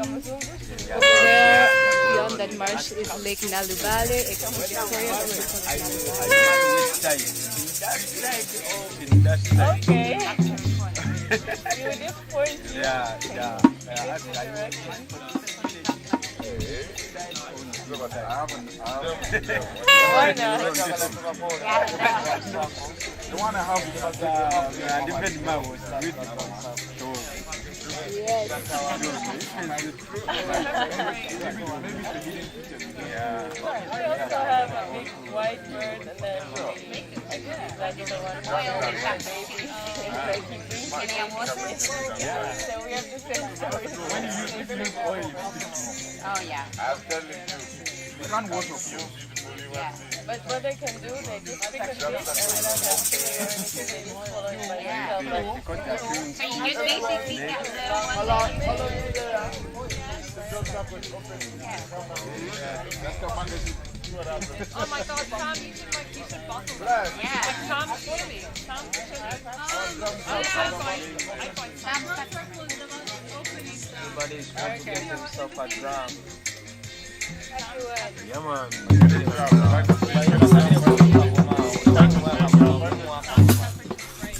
There, beyond that marsh is Lake Nalubale. Victoria Okay. You just point you. Yeah. Why not? The one I have different mouths. Yes. We also have a big white bird and then that's the one. So we have the same story. When you use oil, Oh yeah. I'll tell you, you can't wash your clothes. Yeah. But what they can do, they just pick a fish and let them clear and they just follow it by themselves. So you just basically get the one Oh my God, Tom, you should bottle that. Yeah. Tom chili. Tom chili. Everybody's trying to get themselves a drum. Yeah, man.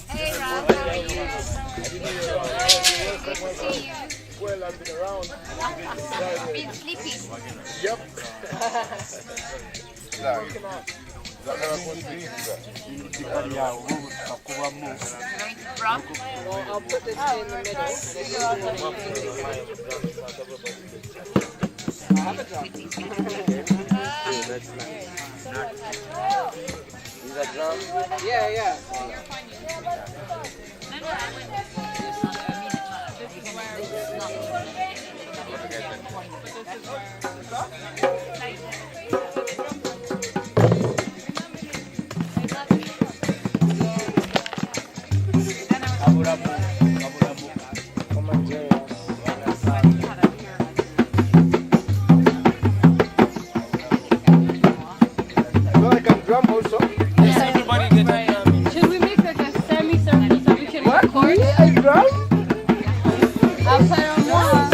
Hey, Rob, how are you? Good to see you. Well, I've been around. Been sleeping. Yep. Rob? I'll put this in the middle. Is that drum? Yeah. No, I can drum also. Everybody get a drum. Should we make like a semi-circle so we can record? I drum? Outside on one.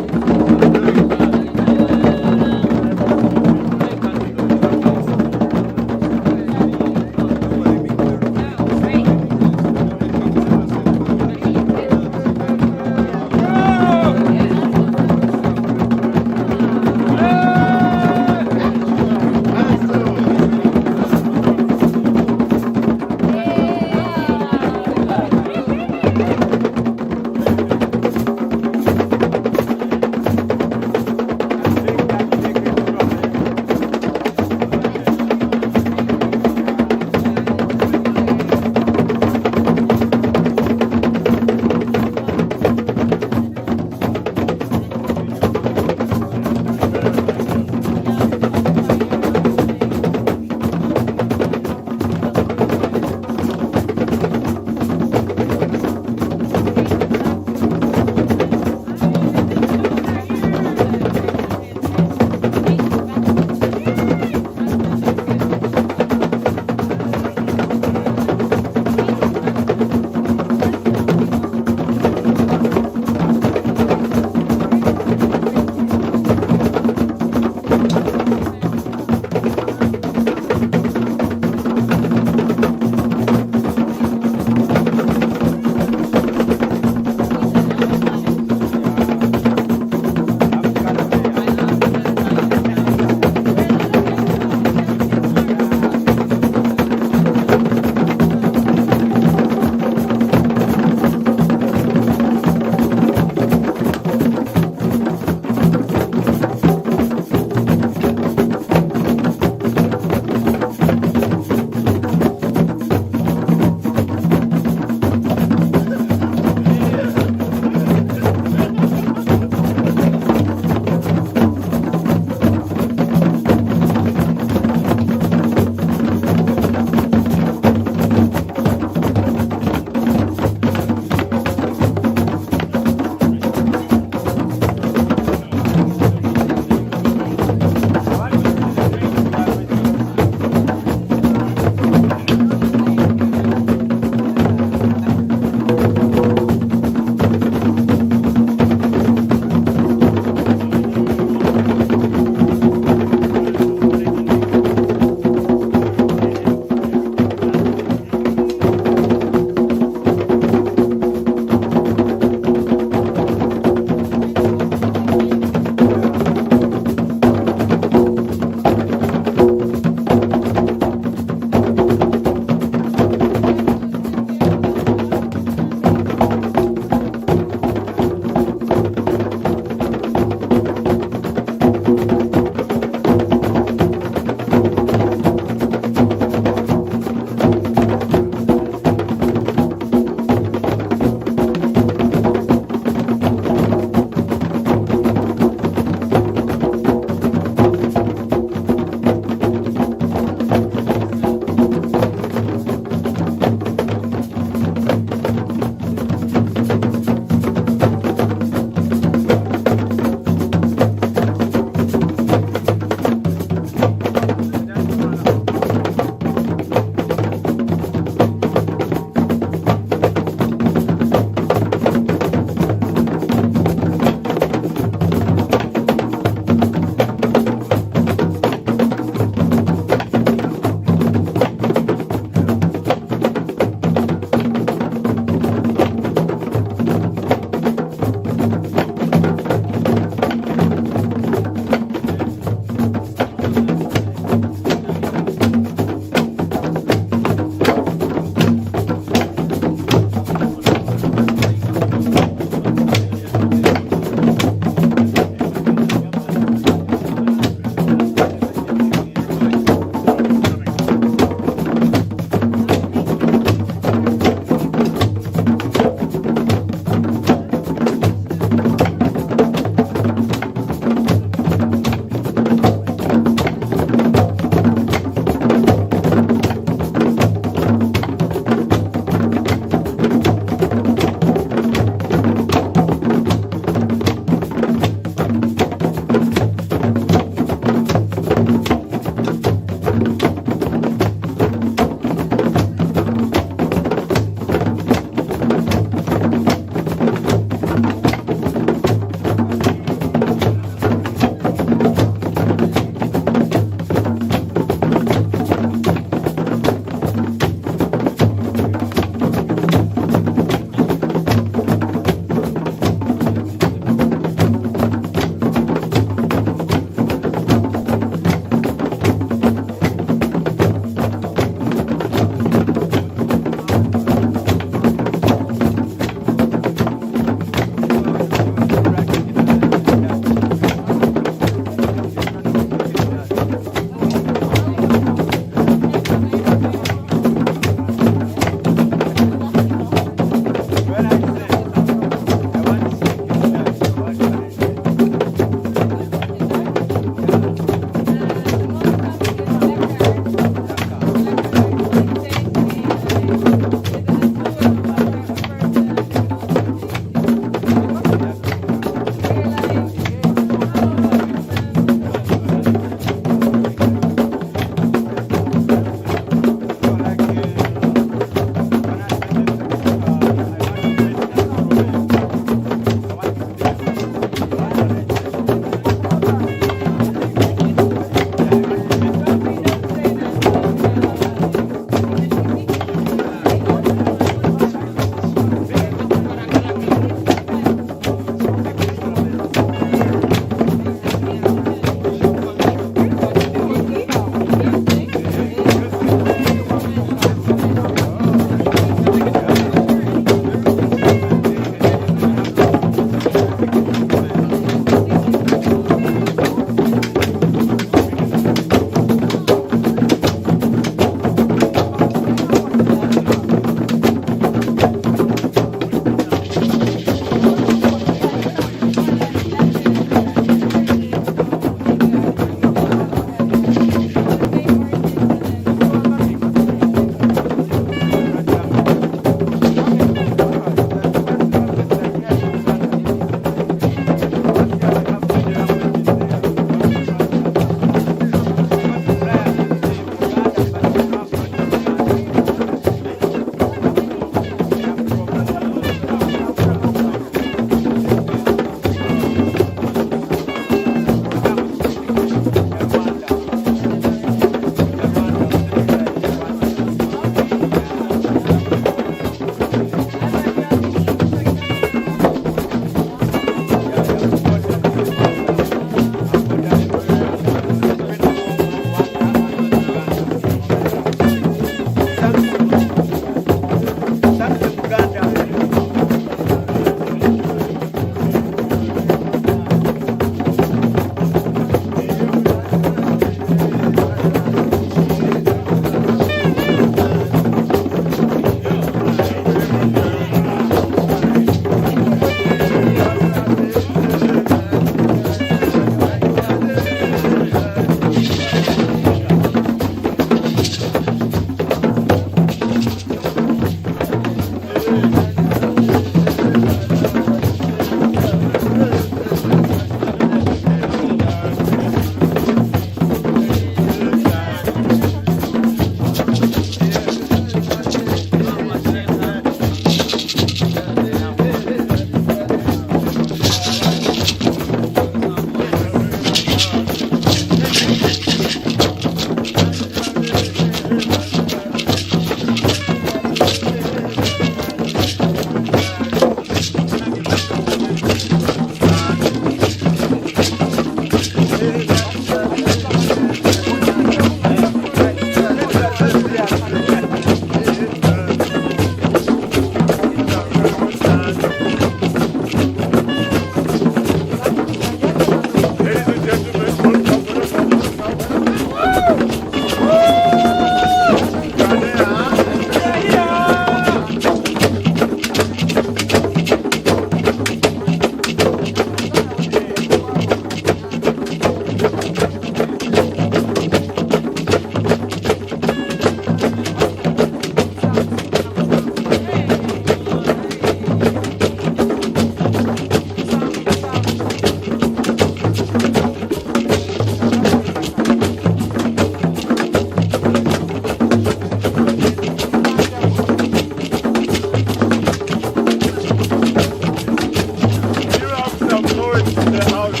going to the house.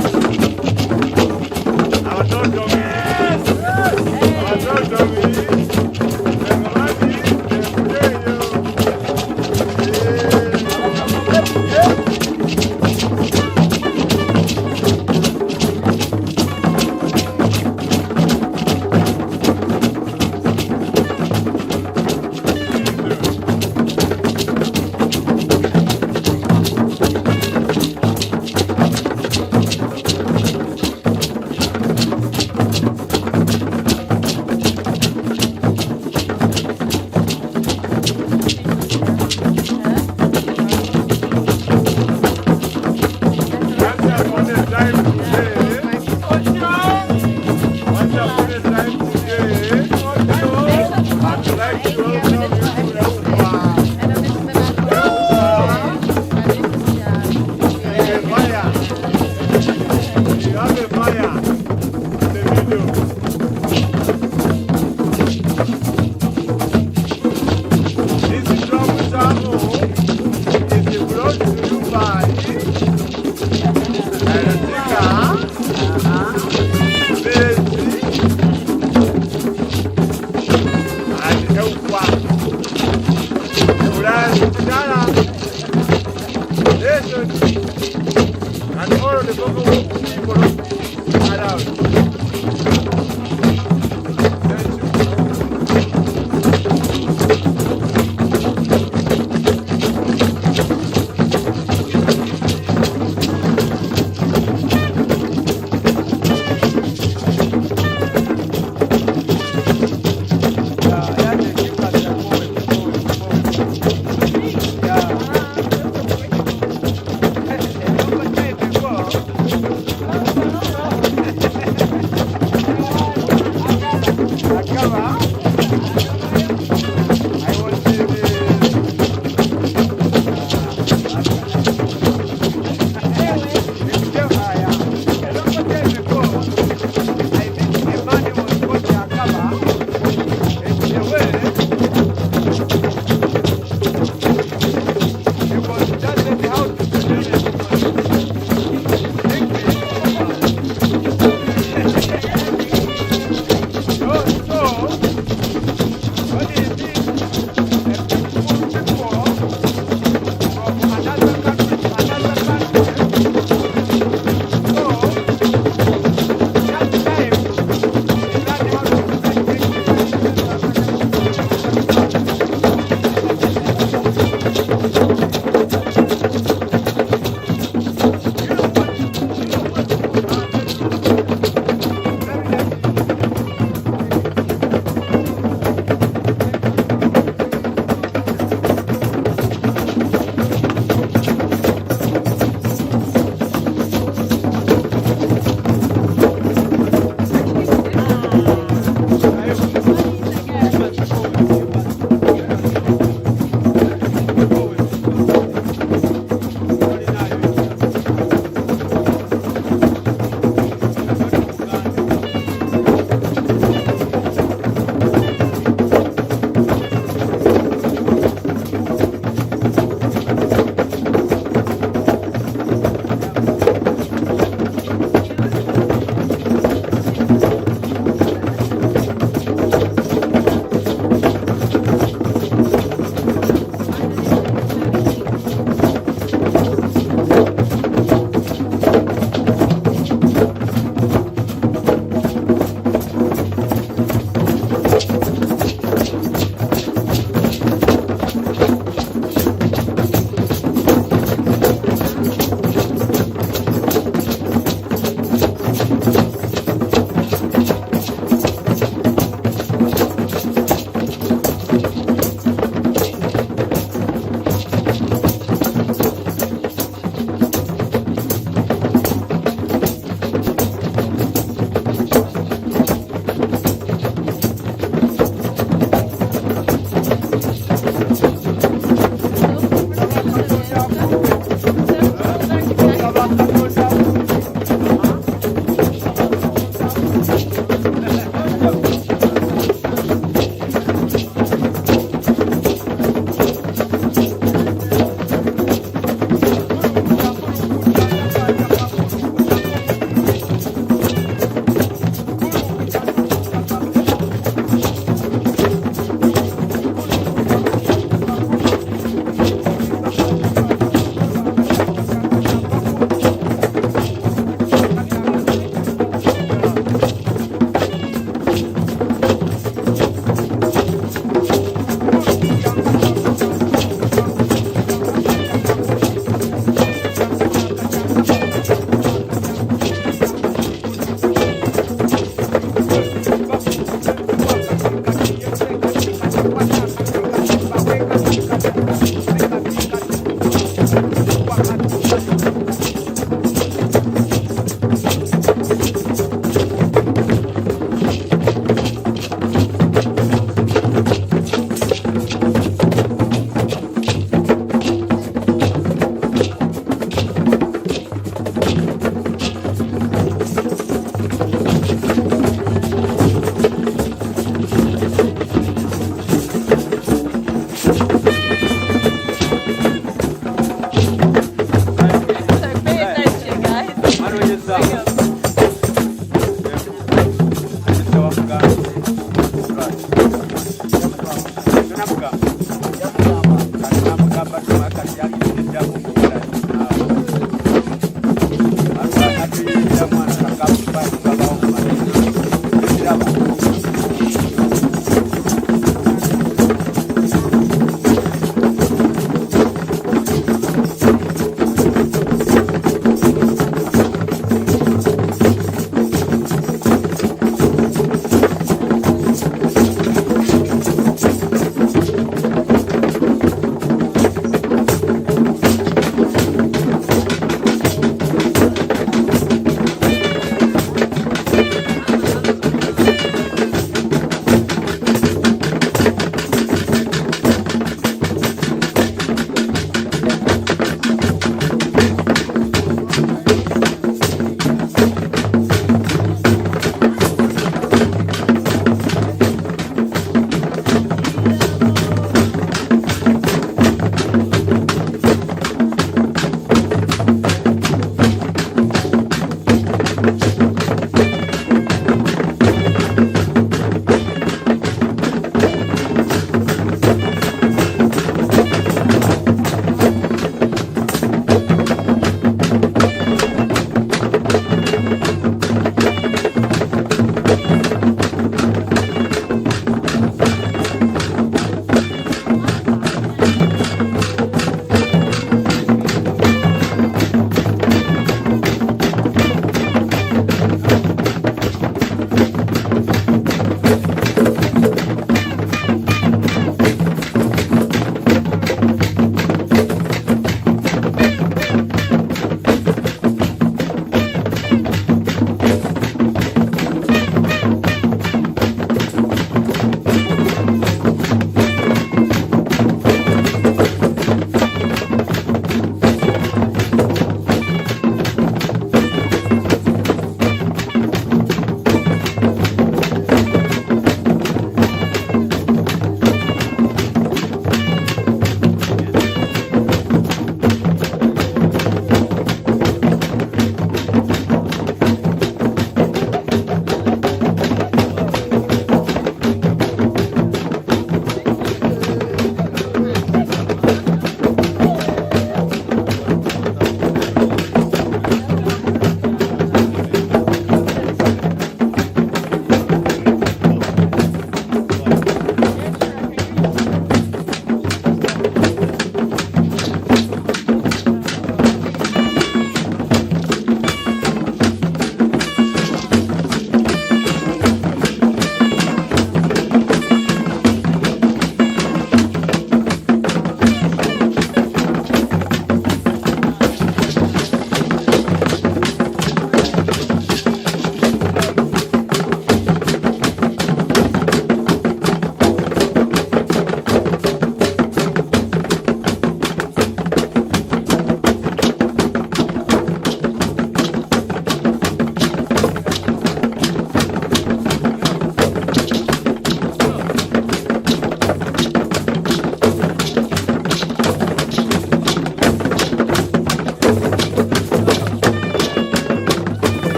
Our dog doggy. Our dog doggy.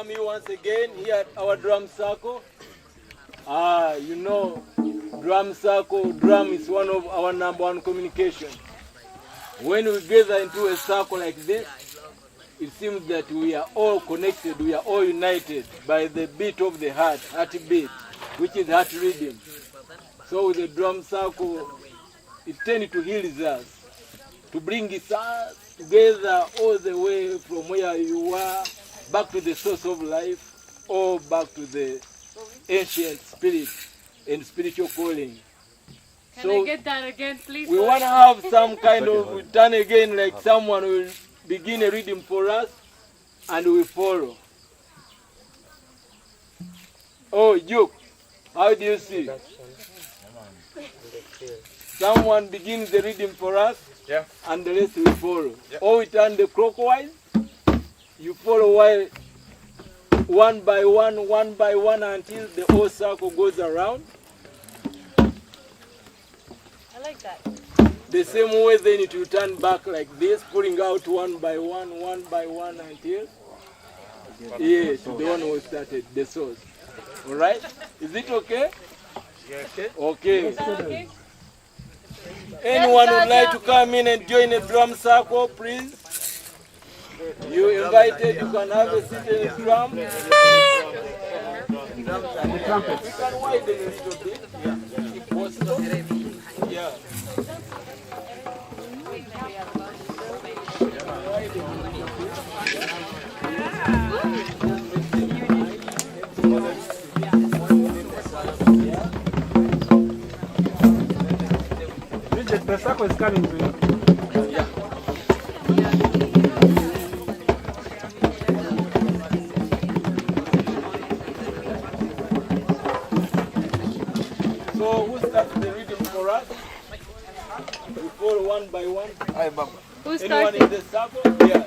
welcome you once again here at our drum circle. You know, drum circle, drum is one of our #1 communication. When we gather into a circle like this, it seems that we are all connected, we are all united by the beat of the heart, heartbeat, which is heart rhythm. So with the drum circle, it tends to heal us, to bring us together all the way from where you are, back to the source of life, or back to the ancient spirit and spiritual calling. Can I get that again, please? We want to have some kind of turn again, like someone will begin a reading for us, and we follow. Oh, Duke, how do you see? Someone begins the reading for us, and the rest will follow. Or we turn the clockwise, you follow while one by one until the whole circle goes around. I like that. The same way then it will turn back like this, pulling out one by one until yes, the one who started, the source. Alright? Is it okay? Okay. Okay. Anyone would like to come in and join the drum circle, please? You invited, you can have a seat in the drum. We can widen a little bit, if possible. Yeah. The circle is coming to you. So who starts the reading for us? We follow one by one. Who's Anyone starting? in the circle? Yeah.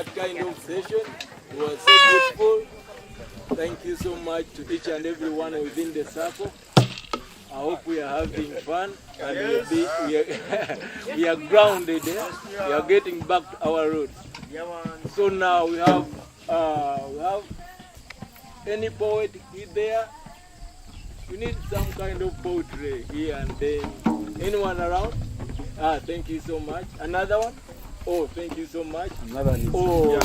that kind of session. It was so beautiful. Thank you so much to each and everyone within the circle. I hope we are having fun and we are grounded. We are getting back to our roots. So now we have any poet there? We need some kind of poetry here and there. Anyone around? Thank you so much. Another one? Oh, thank you so much. Another one. Oh,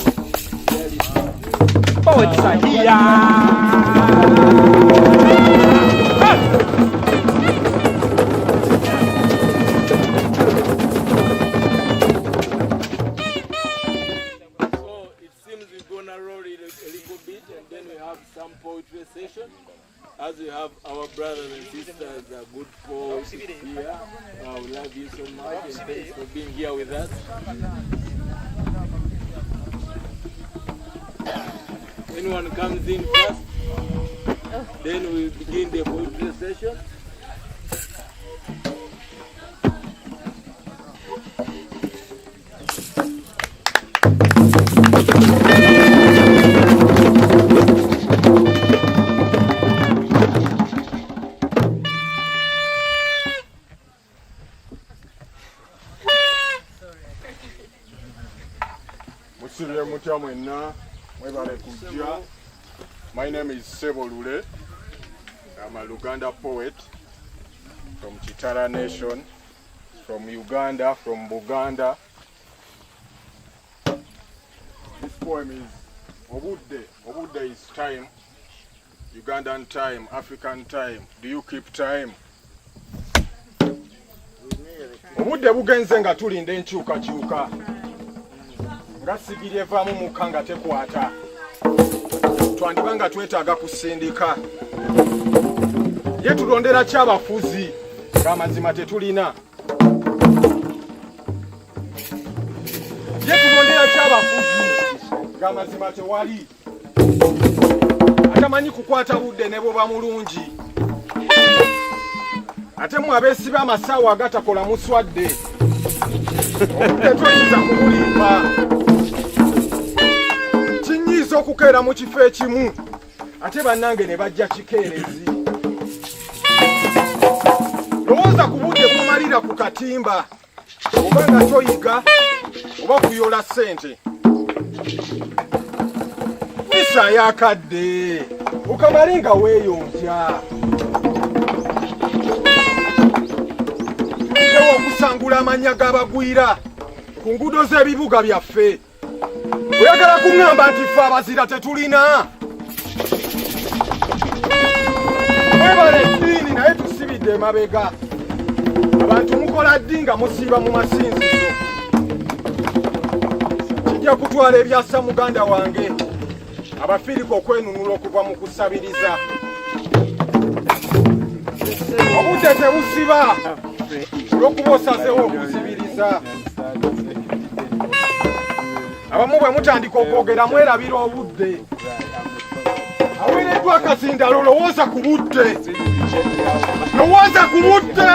Poets are here. So it seems we're gonna roll it a little bit, and then we have some poetry session. As we have our brothers and sisters, good poets here. We love you so much, and thanks for being here with us. Anyone comes in first, then we begin the poetry session. My name is Sebo Lule. I'm a Uganda poet from Chitara Nation, from Uganda, from Buganda. This poem is Obudde. Obudde is time, Ugandan time, African time. Do you keep time? Obudde bugenze nga tulinda enkyukakyuka. Nga sigiri evaamu mukka nga tekwata. Twandibanga twetaaga kusindika. Ye tulondera ki abafuzi ng'amazima tetulina? Ye tulondera ki abafuzi ng'amazima tewali? Atamanyi kukwata budde ne bwoba mulungi. Ate mu abeesiba amasaawa agatakola muswadde. Obudde toyinza kubulimba. Kinyiiza okukeera mu kifo ekimu ate bannange ne bajja kikeerezi. Lowooza ku budde bumalira ku katimba oba nga toyiga oba kuyola ssente. Isa yakadde okamale nga weeyontya. Ewo okusangula amannya g'abagwira ku nguudo z'ebibuga byaffe. Oyagala kuŋŋamba nti ffe abazira tetulina? Mwebale eddiini naye tusibidde emabega. Abantu mukola ddi nga musiiba mu masinzizo. Kijja kutwala ebyassa muganda wange abafiirika okwenunula okuva mu kusabiriza. Obudde tebusiba olw'okuba osazeewo okuzibiriza. Abamu bwe mutandika okwogera mwerabira obudde. Aweereddwa akazindalo lowooza ku budde. Lowooza ku budde.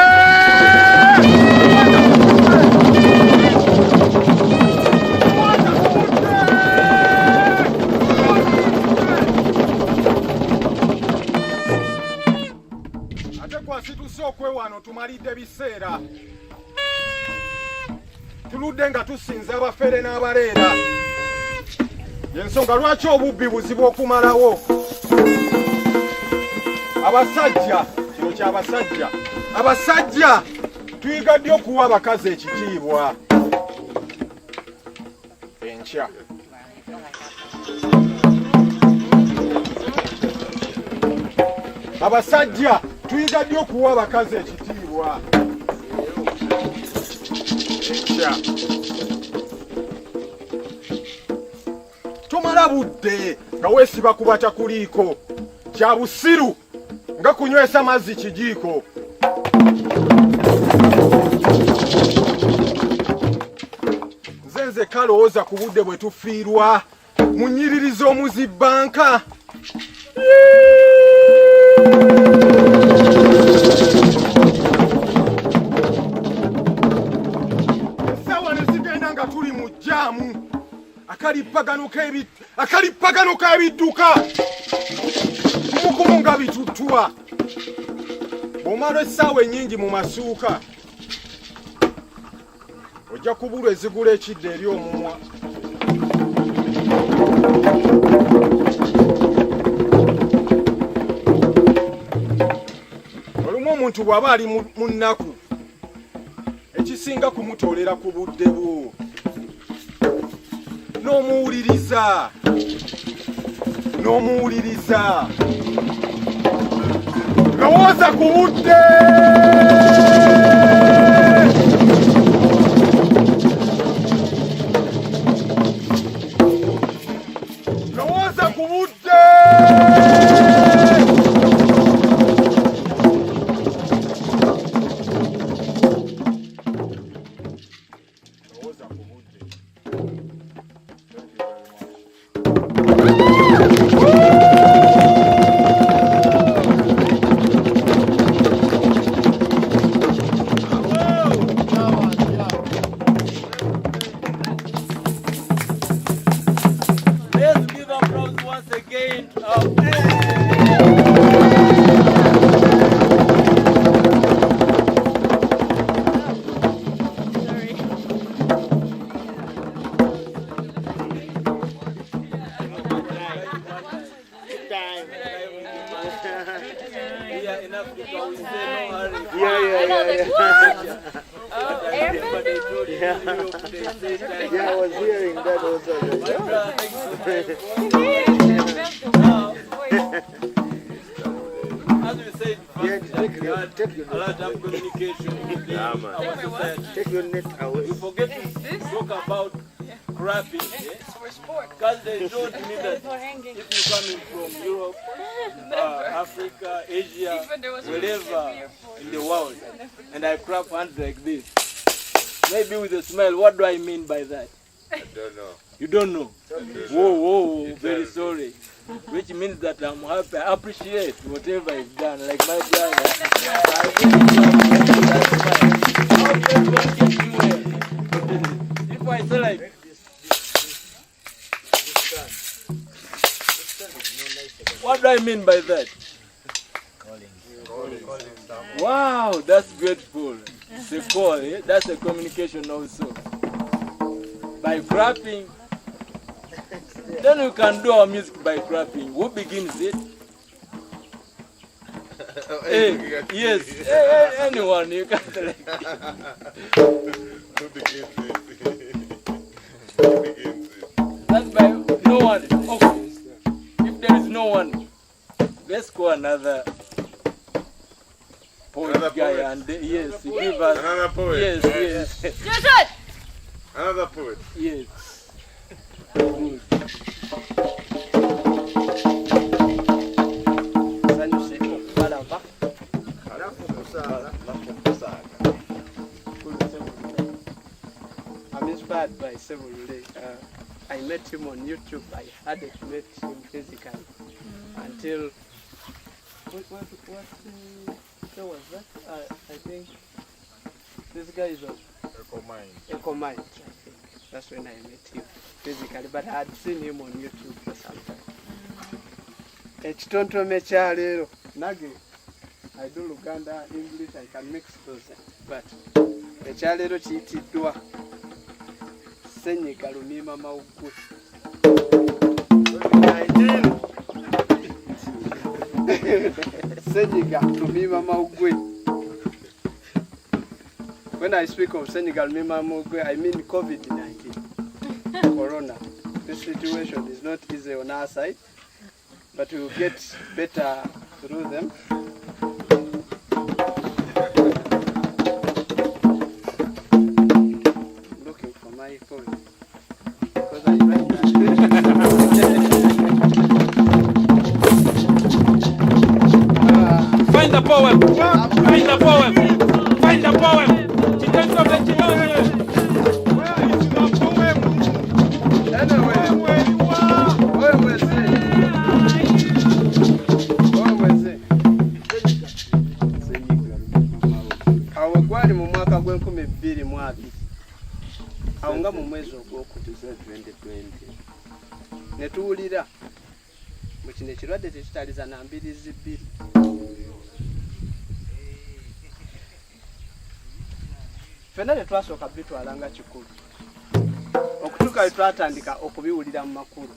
Ate kwasituse okwewano tumalidde biseera. Tuludde nga tusinza abafere n'abaleera. Yensonga lwaki obubbi buzibu okumalawo. Abasajja, kino ky'abasajja. Abasajja tuyiga ddi okuwa abakazi ekitiibwa. Enkya. Abasajja tuyiga ddi okuwa abakazi ekitiibwa. Tomala budde nga weesiba ku batakuliiko. Kya busiru nga kunywesa mazzi kijiiko. Nze kalowooza ku budde bwe tufiirwa mu nnyiriri z'omuzibbanka. akalipagano k'ebidduka mukumunga bituttua bw'omala essaawa ennyingi mu masuuka ojja kubulwa ezigula ekidde eri omumwa olumu omuntu bw'aba ali mu nnaku ekisinga kumutoolera ku budde bwo n'omuwuliriza lowooza ku budde lowooza ku budde Yeah, I was hearing that also. As we said, Take your a lot of communication within our society. Take your net away. We forget to talk about cropping. Because they told me that if you're coming from Europe, Africa, Asia, wherever in the world, and I crop hands like this, maybe with a smile, what do I mean by that? I don't know. You don't know? Whoa, very sorry. Which means that I'm happy. I appreciate whatever you've done. Like my brother. I really if I say like, what do I mean by that? Wow, that's beautiful. It's a call, eh? That's a communication also. By clapping, then we can do our music by clapping. Who begins it? Hey, yes, anyone, you can select. Who begins it? That's by no one. Okay. If there is no one, let's call another poet guy and yes, give us Another poet? Yes. Another poet? Yes. Good. I'm inspired by several days. I met him on YouTube. I hadn't met him physically until what was that? I think this guy is a Eco-Mind. I think that's when I met him physically, but I had seen him on YouTube for some time. Ekitontome kya leero nage I do Uganda English, I can mix those, but ekya leero kiyitiddwa Senyiga Lumiima Mawuggwe. Senyiga Lumiima Mawuggwe. When I speak of Senyiga Lumiima Mawuggwe, I mean COVID-19, Corona. This situation is not easy on our side, but we will get better through them. I'm looking for my phone because I write that. Find the poem. Find the poem. Find the poem. Awo gwali mu mwaka gw'2020 awo nga mu mwezi ogwokubiri ne tuwulira mu kino ekirwadde tekitaliza na mbirizi bbiri. Ffenna tetwasooka bitwala nga kikulu okutuuka twatandika okubiwulira mu makulu,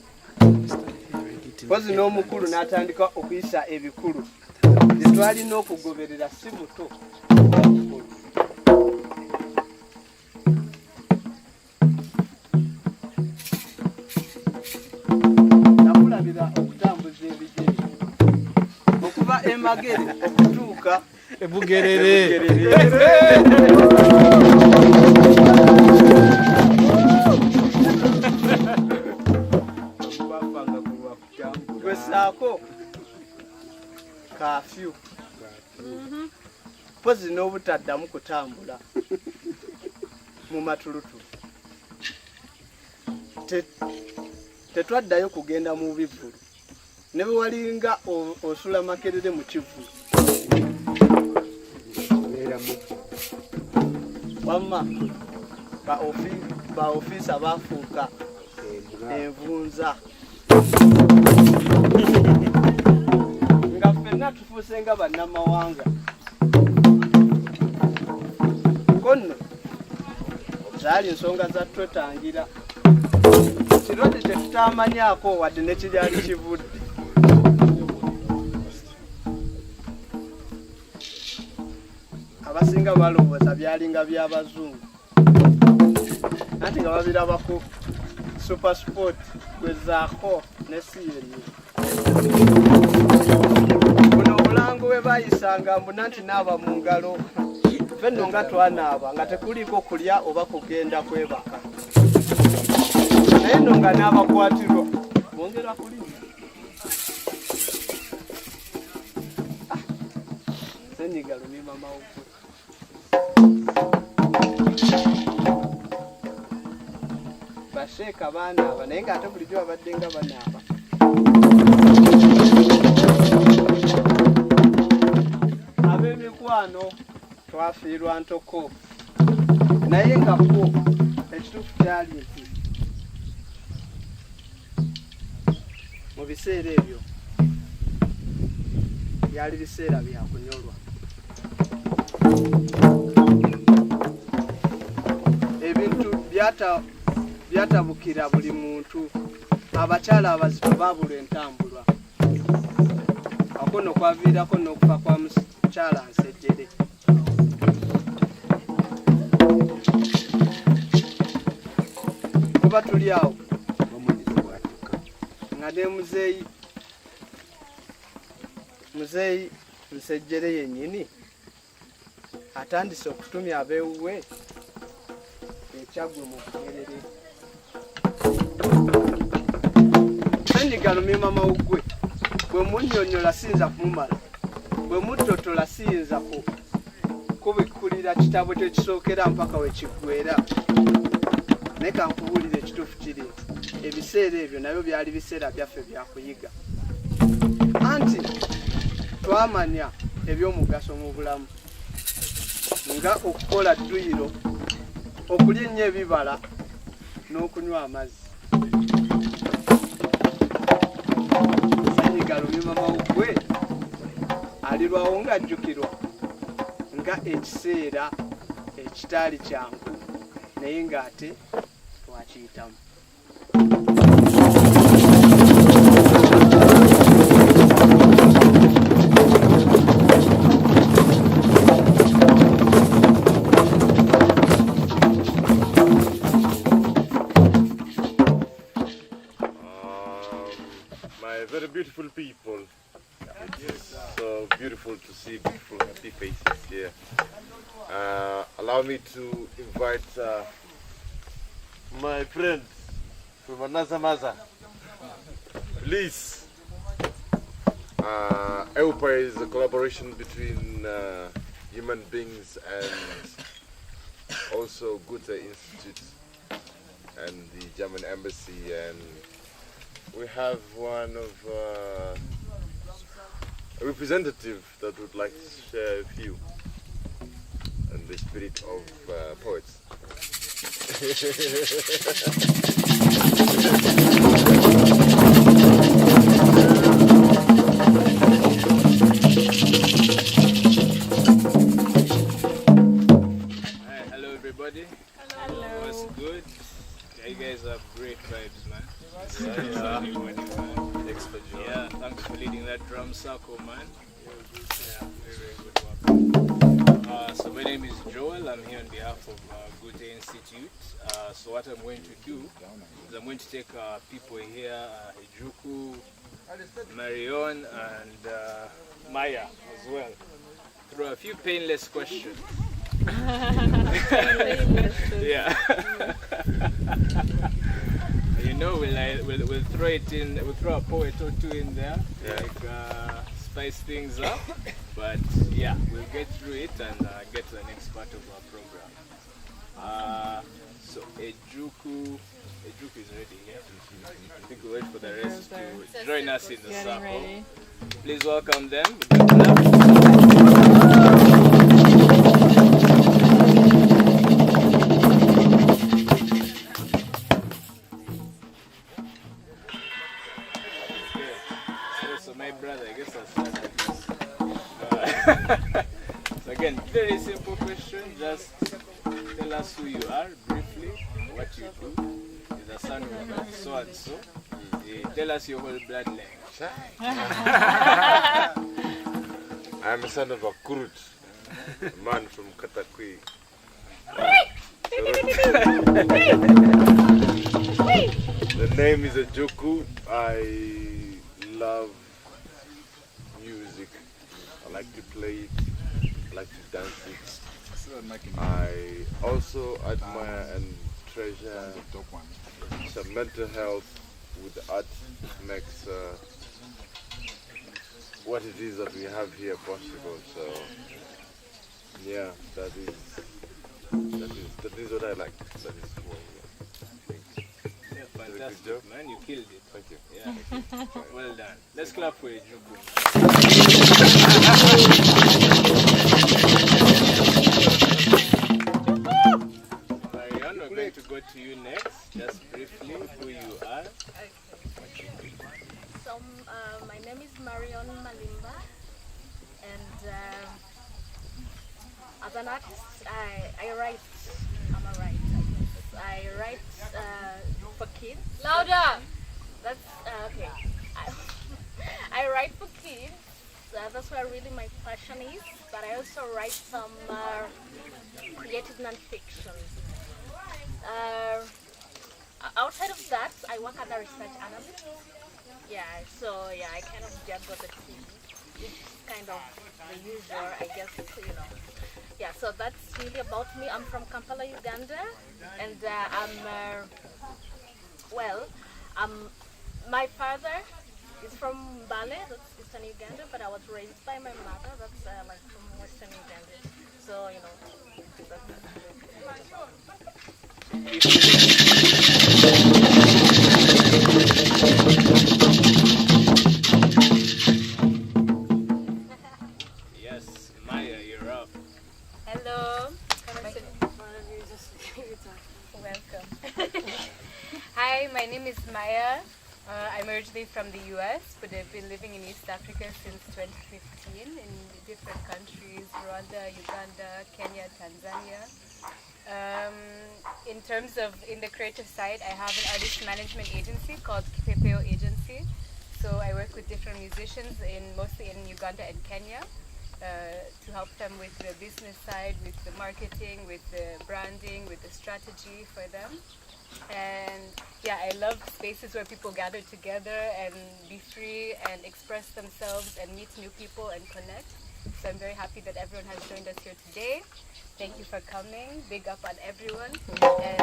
pozi n'omukulu n'atandika okuyisa ebikulu tetwalina okugoberera si muto omukulu. Nakulabira okutambuza ebigere okuva emagere okutuuka Ebugerere. twesaako kafyu pozi n'obutaddamu kutambula mu matulutulu. Tetwaddayo kugenda mu bivvulu ne bwe walinga osula makerere mu kivvulu wamma ba ofiisa bafuuka envunza nga ffenna tufuuse nga bannamawanga. Konno zaali nsonga za twetangira kirwadde tetutamanyaako wadde ne kiryali kivudde. Abasinga balowooza byalinga by'abazungu anti nga babirabako super sport gwezaako ne siyeri. Buno obulango bwe bayisanga mbuna nti naaba mu ngalo ffenno nga twanaaba nga tekuliiko kulya oba kugenda kwebaka naye nno nga n'abakwatirwa bongera kulima. Senyiga lumima mawuggwe basheeka banaaba naye ng'ate bulijjo babadde nga banaaba. Ab'emikwano twafiirwa ntoko naye nga ko ekituufu kyali nti mu biseera ebyo byali biseera byakunyolwa. Ebintu byatabukira buli muntu. Abakyala abazito baabula entambula. Akono kwaviirako n'okufa kwa mukyala Nsejjere. Kuba tuli awo nga ne muzeeyi Nsejjere yennyini atandise okutumya abeewuwe ekyaggwe mu Bugerere. Senyiga lumima mawuggwe bwe munnyonnyola siyinza kumumala, bwe muttotola siyinza kubikkulira kitabo tekisookera mpaka we kiggweera. Naye kankubuulira ekituufu kiri nti ebiseera ebyo nabyo byali biseera byaffe byakuyiga anti twamanya eby'omugaso mu bulamu nga okukola dduyiro, okulya ennyo ebibala n'okunywa amazzi. Senyiga lumima mawuggwe alirwawo ng'ajjukirwa nga ekiseera ekitaali kyangu naye ng'ate twakiyitamu. My very beautiful people, it's so beautiful to see beautiful happy faces here. Allow me to invite my friend from another mother. Please. eUPA is a collaboration between human beings and also Goethe Institute and the German embassy, and we have one of a representative that would like to share a few in the spirit of poets. Hello everybody. Hello. What's good? Yeah, you guys have great vibes, man. Thanks for joining. Yeah, thanks for leading that drum circle, man. Yeah, very good work. So my name is Joel. I'm here on behalf of Goethe Institute. So what I'm going to do is I'm going to take people here, Ejuku, Marion, and Maya as well, through a few painless questions. Yeah. You know, we'll throw it in. We'll throw a poet or two in there, like spice things up. But yeah, we'll get through it and get to the next part of our program. So Ejuku is ready here. I think we'll wait for the rest to join us in the circle. Please welcome them. Good clap. So my brother, I guess I'll start with this. So again, very simple question. Just tell us who you are briefly, what you do. You're the son of so and so. Tell us your whole bloodline. I'm a son of a Kurut, a man from Katakwi. The name is Ejuku. I love music. I like to play it. I like to dance it. I also admire and treasure some mental health with art makes what it is that we have here possible. So yeah, that is what I like. That is what Yeah, fantastic, man. You killed it. Thank you. Yeah. Well done. Let's clap for Ejuku. Marion, we're going to go to you next. Just briefly, who you are. So, my name is Marion Malimba, and as an artist, I write. I'm a writer. I write for kids. Louder! That's okay. I write for kids. That's where really my passion is. But I also write some creative non-fiction. Outside of that, I work as a research analyst. Yeah, so yeah, I kind of juggle the two, which is kind of the usual, I guess, you know. Yeah, so that's really about me. I'm from Kampala, Uganda, and my father is from Mbale, that's Eastern Uganda, but I was raised by my mother, that's like from Western Uganda. So, you know, Yes, Maya, you're up. Hello. Welcome. Hi, my name is Maya. I'm originally from the US, but I've been living in East Africa since 2015 in different countries, Rwanda, Uganda, Kenya, Tanzania. In terms of in the creative side, I have an artist management agency called Kipepeo Agency. So I work with different musicians mostly in Uganda and Kenya to help them with the business side, with the marketing, with the branding, with the strategy for them. And yeah, I love spaces where people gather together and be free and express themselves and meet new people and connect. So I'm very happy that everyone has joined us here today. Thank you for coming. Big up on everyone. And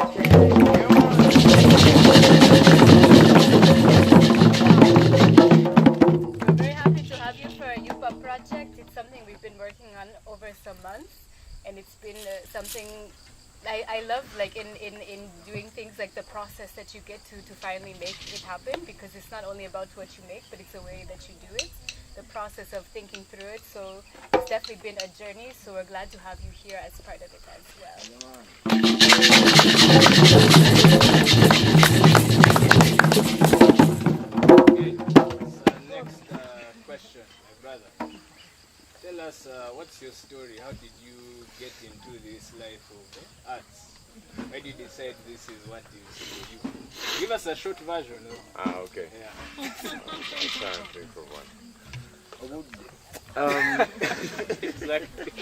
I'm very happy to have you for a eUPA project. It's something we've been working on over some months, and it's been something I love, like in doing things like the process that you get to finally make it happen, because it's not only about what you make, but it's the way that you do it. the process of thinking through it. So it's definitely been a journey. So we're glad to have you here as part of it as well. Okay, so next question, my brother. Tell us, what's your story? How did you get into this life of arts? Why did you decide this is what is for you? Give us a short version. Okay. Yeah. I'm trying to think of one. Exactly.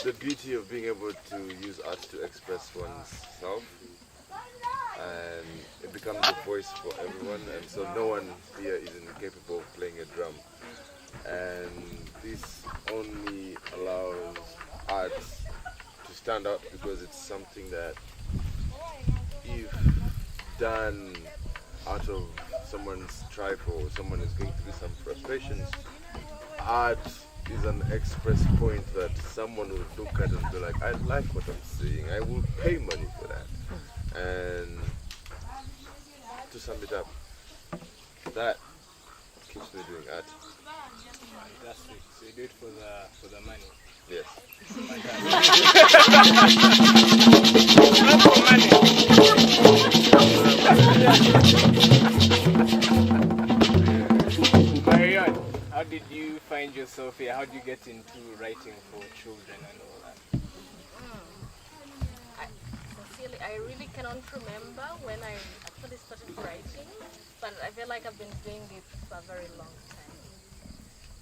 The beauty of being able to use art to express oneself, and it becomes a voice for everyone, and so no one here is incapable of playing a drum, and this only allows art to stand out because it's something that, if done out of someone's tribe or someone is going through some frustrations, art is an express point that someone will look at and be like, I like what I'm seeing, I will pay money for that. And to sum it up, that keeps me doing art. Fantastic. So you do it for the money. Yes. Marianne, how did you find yourself here? How did you get into writing for children and all that? Sincerely, I really cannot remember when I actually started writing, but I feel like I've been doing this for a very long time.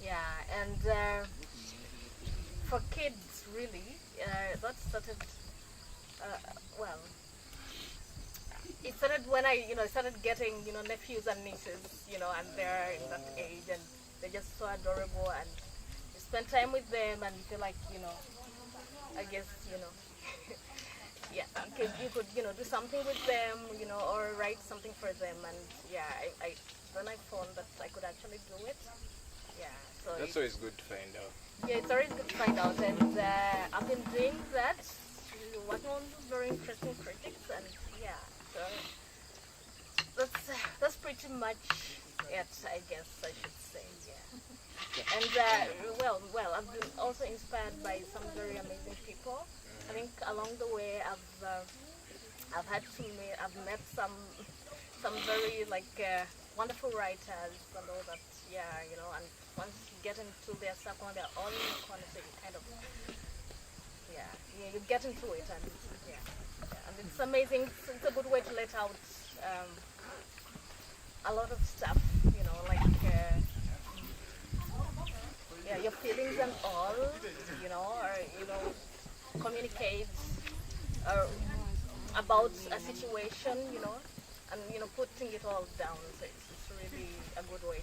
Yeah, and for kids, really, that started, well, it started when I, started getting, nephews and nieces, and they're in that age, and they're just so adorable, and you spend time with them, and you feel like, I guess, yeah, you could, do something with them, or write something for them, and yeah, then I found that I could actually do it. Yeah, so that's always good to find out. Yeah, it's always good to find out, and I've been doing that, working on very interesting projects, and yeah, so that's pretty much it, I guess I should say, yeah. And well, I've been also inspired by some very amazing people. I think along the way I've met some very wonderful writers and all that, yeah, and once you get into their circle, they're all in the corner, so you kind of, you get into it, and and it's amazing. It's a good way to let out a lot of stuff, your feelings and all, or communicate about a situation, and putting it all down. So it's really a good way.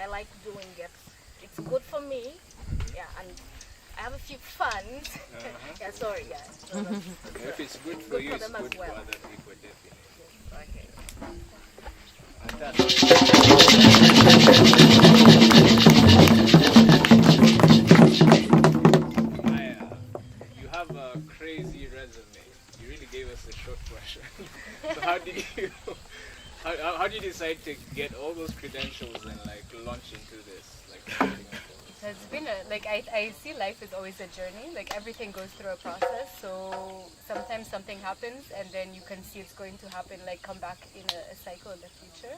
I like doing it. It's good for me, yeah, and I have a few fans. Yeah, sorry, yeah. So if it's good for you, it's them good as well. for other people, definitely. Okay. Fantastic. You have a crazy resume. You really gave us a short version. So how did you decide to get all those credentials and launch into this? It's been I see life is always a journey. Everything goes through a process. So sometimes something happens and then you can see it's going to happen, come back in a cycle in the future.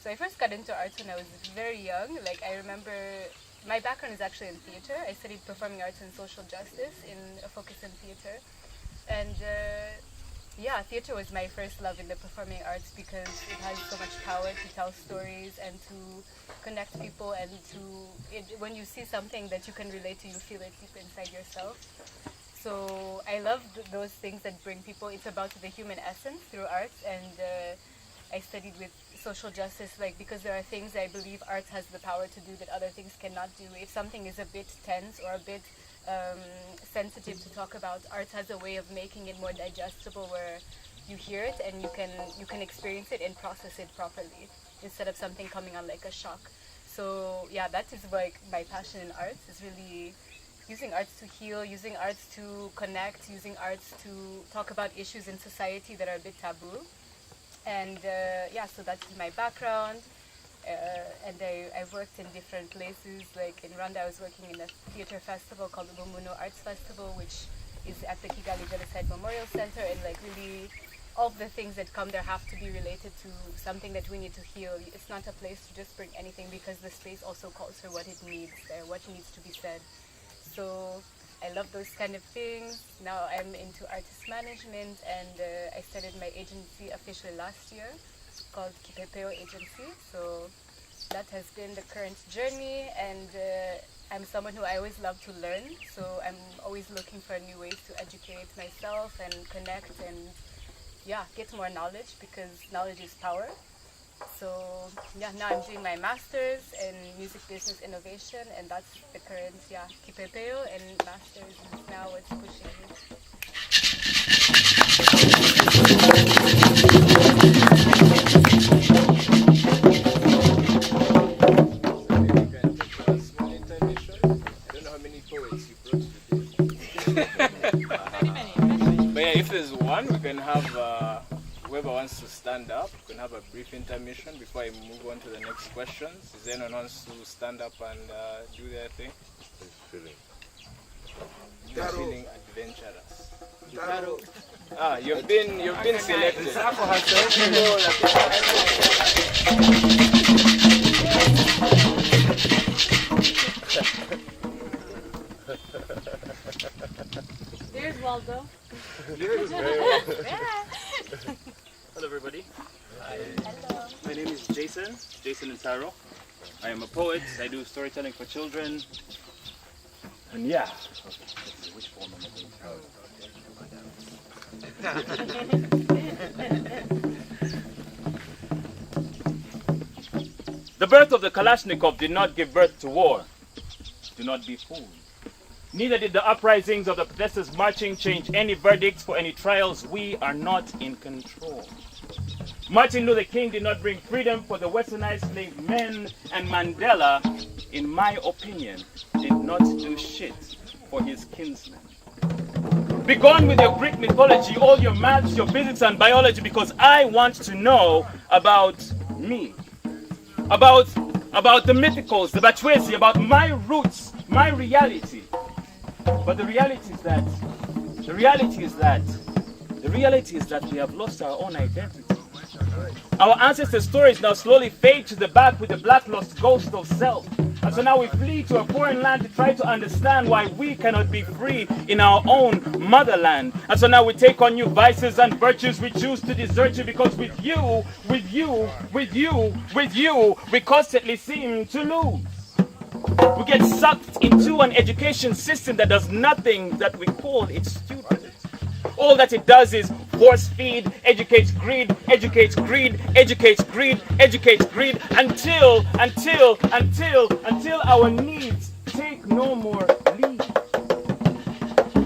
So I first got into arts when I was very young. I remember my background is actually in theater. I studied performing arts and social justice in a focus in theater. And theater was my first love in the performing arts because it has so much power to tell stories and to connect people, and when you see something that you can relate to, you feel it deep inside yourself. So I love those things that bring people. It's about the human essence through arts, and I studied with social justice, because there are things I believe arts has the power to do that other things cannot do. If something is a bit tense or a bit sensitive to talk about, art has a way of making it more digestible, where you hear it and you can experience it and process it properly instead of something coming on like a shock. So yeah, that is my passion in arts, is really using arts to heal, using arts to connect, using arts to talk about issues in society that are a bit taboo. And yeah, so that's my background. And I've worked in different places. Like in Rwanda, I was working in a theater festival called the Bumuno Arts Festival, which is at the Kigali Genocide Memorial Center. And like really, all of the things that come there have to be related to something that we need to heal. It's not a place to just bring anything, because the space also calls for what it needs there, what needs to be said. So I love those kind of things. Now I'm into artist management, and I started my agency officially last year, called GZKampala Agency. So that has been the current journey, and I'm someone who I always love to learn. So I'm always looking for new ways to educate myself and connect and yeah, get more knowledge, because knowledge is power. So yeah, now I'm doing my master's in music business innovation, and that's the current GZKampala, and master's is now what's pushing me. But yeah, if there's one, we can have whoever wants to stand up. We can have a brief intermission before I move on to the next questions. Is anyone wants to stand up and do their thing? You're feeling adventurous. Ah, you've been selected. There's Waldo. Hello, everybody. Hello. My name is Jason Ntaro. I am a poet. I do storytelling for children. And yeah. Which form am I going The birth of the Kalashnikov did not give birth to war. Do not be fooled. Neither did the uprisings of the protesters marching change any verdicts for any trials. We are not in control. Martin Luther King did not bring freedom for the westernized slave men, and Mandela, in my opinion, did not do shit for his kinsmen. Be gone with your Greek mythology, all your maths, your physics and biology, because I want to know about me. About the mythicals, the Batwesi, about my roots, my reality. But the reality is that we have lost our own identity. Our ancestors' stories now slowly fade to the back with the black lost ghost of self. And so now we flee to a foreign land to try to understand why we cannot be free in our own motherland. And so now we take on new vices and virtues. We choose to desert you, because with you, we constantly seem to lose. We get sucked into an education system that does nothing that we call it stupid. All that it does is force feed, educates greed, educates greed, educates greed, educates greed, until our needs take no more lead.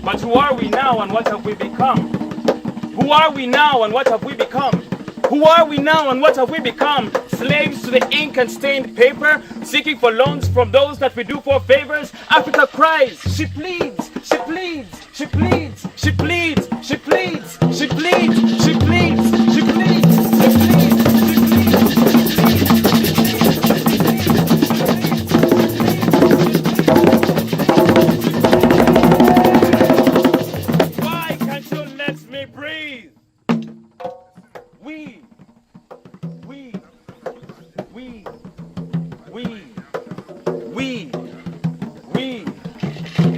But who are we now, and what have we become? Who are we now, and what have we become? Who are we now, and what have we become? Slaves to the ink and stained paper, seeking for loans from those that we do for favors. Africa cries, she pleads, she pleads, she pleads, she pleads, she pleads, she pleads, she pleads, she pleads, she pleads, Why can't you let me breathe?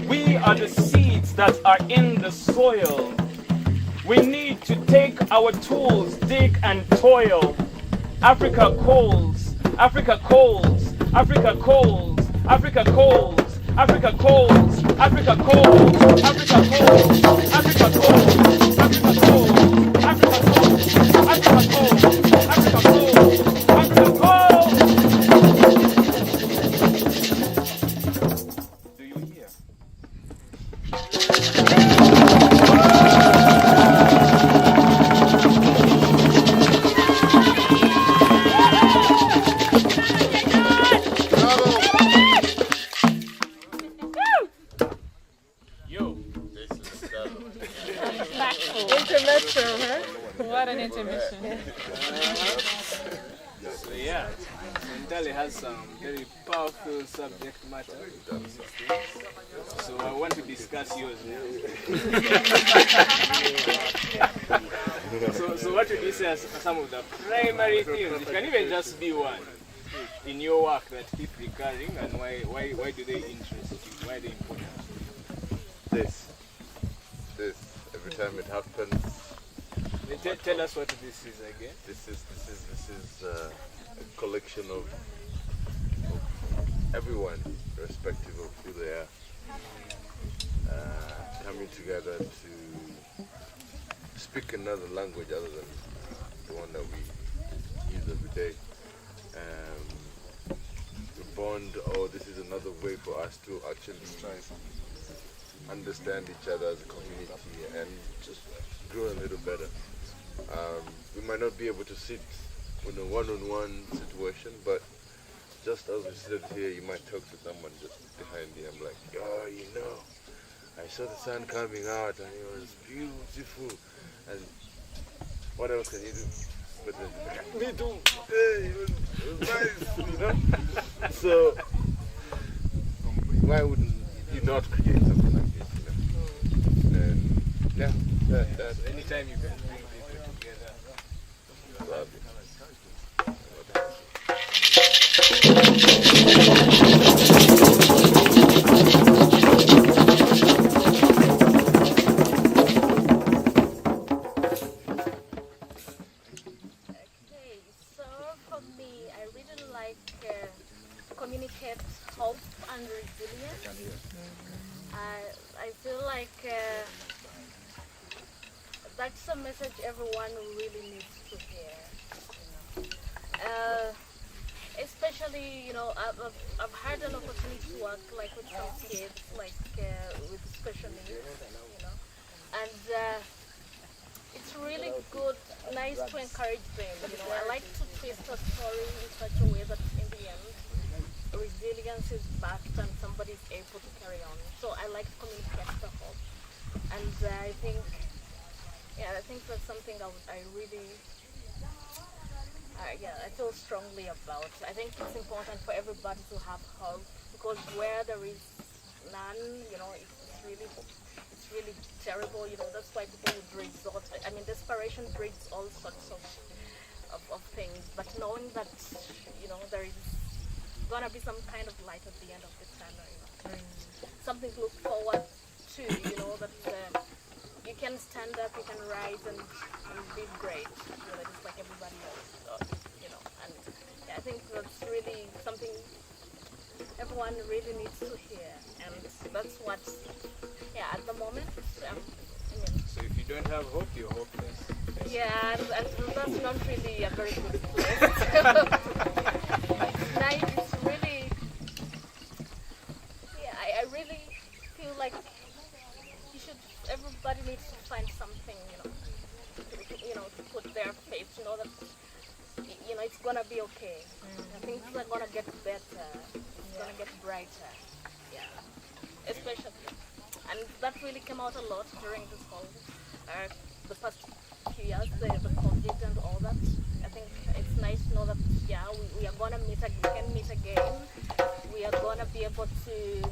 We are the seeds that are in the soil. We need to take our tools, dig and toil. Africa calls, Africa calls, Africa calls, Africa calls, Africa calls, Africa calls, Africa calls, Africa calls, Africa calls, Africa calls, Africa calls, Africa calls, Africa calls. Do you hear? powerful subject matter. So I want to discuss yours now. so what would you say are some of the primary themes? It can even just be one in your work that keep recurring, and why do they interest you? Why are they important? This. Every time it happens. Tell us what this is again. This is a collection of everyone, irrespective of who they are, coming together to speak another language other than the one that we use every day. To bond, this is another way for us to actually understand each other as a community and just grow a little better. We might not be able to sit in a one-on-one situation, but just as we sit here, you might talk to someone just behind you. I'm like, oh, I saw the sun coming out and it was beautiful. And what else can you do? But then, me too. Hey, it was nice, So why wouldn't you not create something like this? And that's anytime you can bring people together. Gladly. Communicate hope and resilience. I feel like that's a message everyone really needs to hear. Especially, I've had an opportunity to work like with some kids, like with special needs, and it's really good, nice to encourage them. I like to twist a story in such a way that in the end, resilience is backed and somebody is able to carry on. So I like to communicate the hope, and I think that's something I really, I feel strongly about. I think it's important for everybody to have hope, because where there is none, it's really terrible. That's why people would resort. I mean, desperation breeds all sorts of things. But knowing that there is gonna be some kind of light at the end of the tunnel, something to look forward to, that you can stand up, you can rise and be great, just like everybody else, and I think that's really something everyone really needs to hear, and that's what, at the moment, So if you don't have hope, you're hopeless. Yeah, and that's not really a very good place. It's nice, it's really, I really feel like everybody needs to find something, to put their faith, that, it's gonna be okay. Things are gonna get better, it's gonna get brighter, especially. And that really came out a lot during this whole, the past few years, the COVID and all that. I think it's nice to know that, we are gonna meet again, we can meet again. We are gonna be able to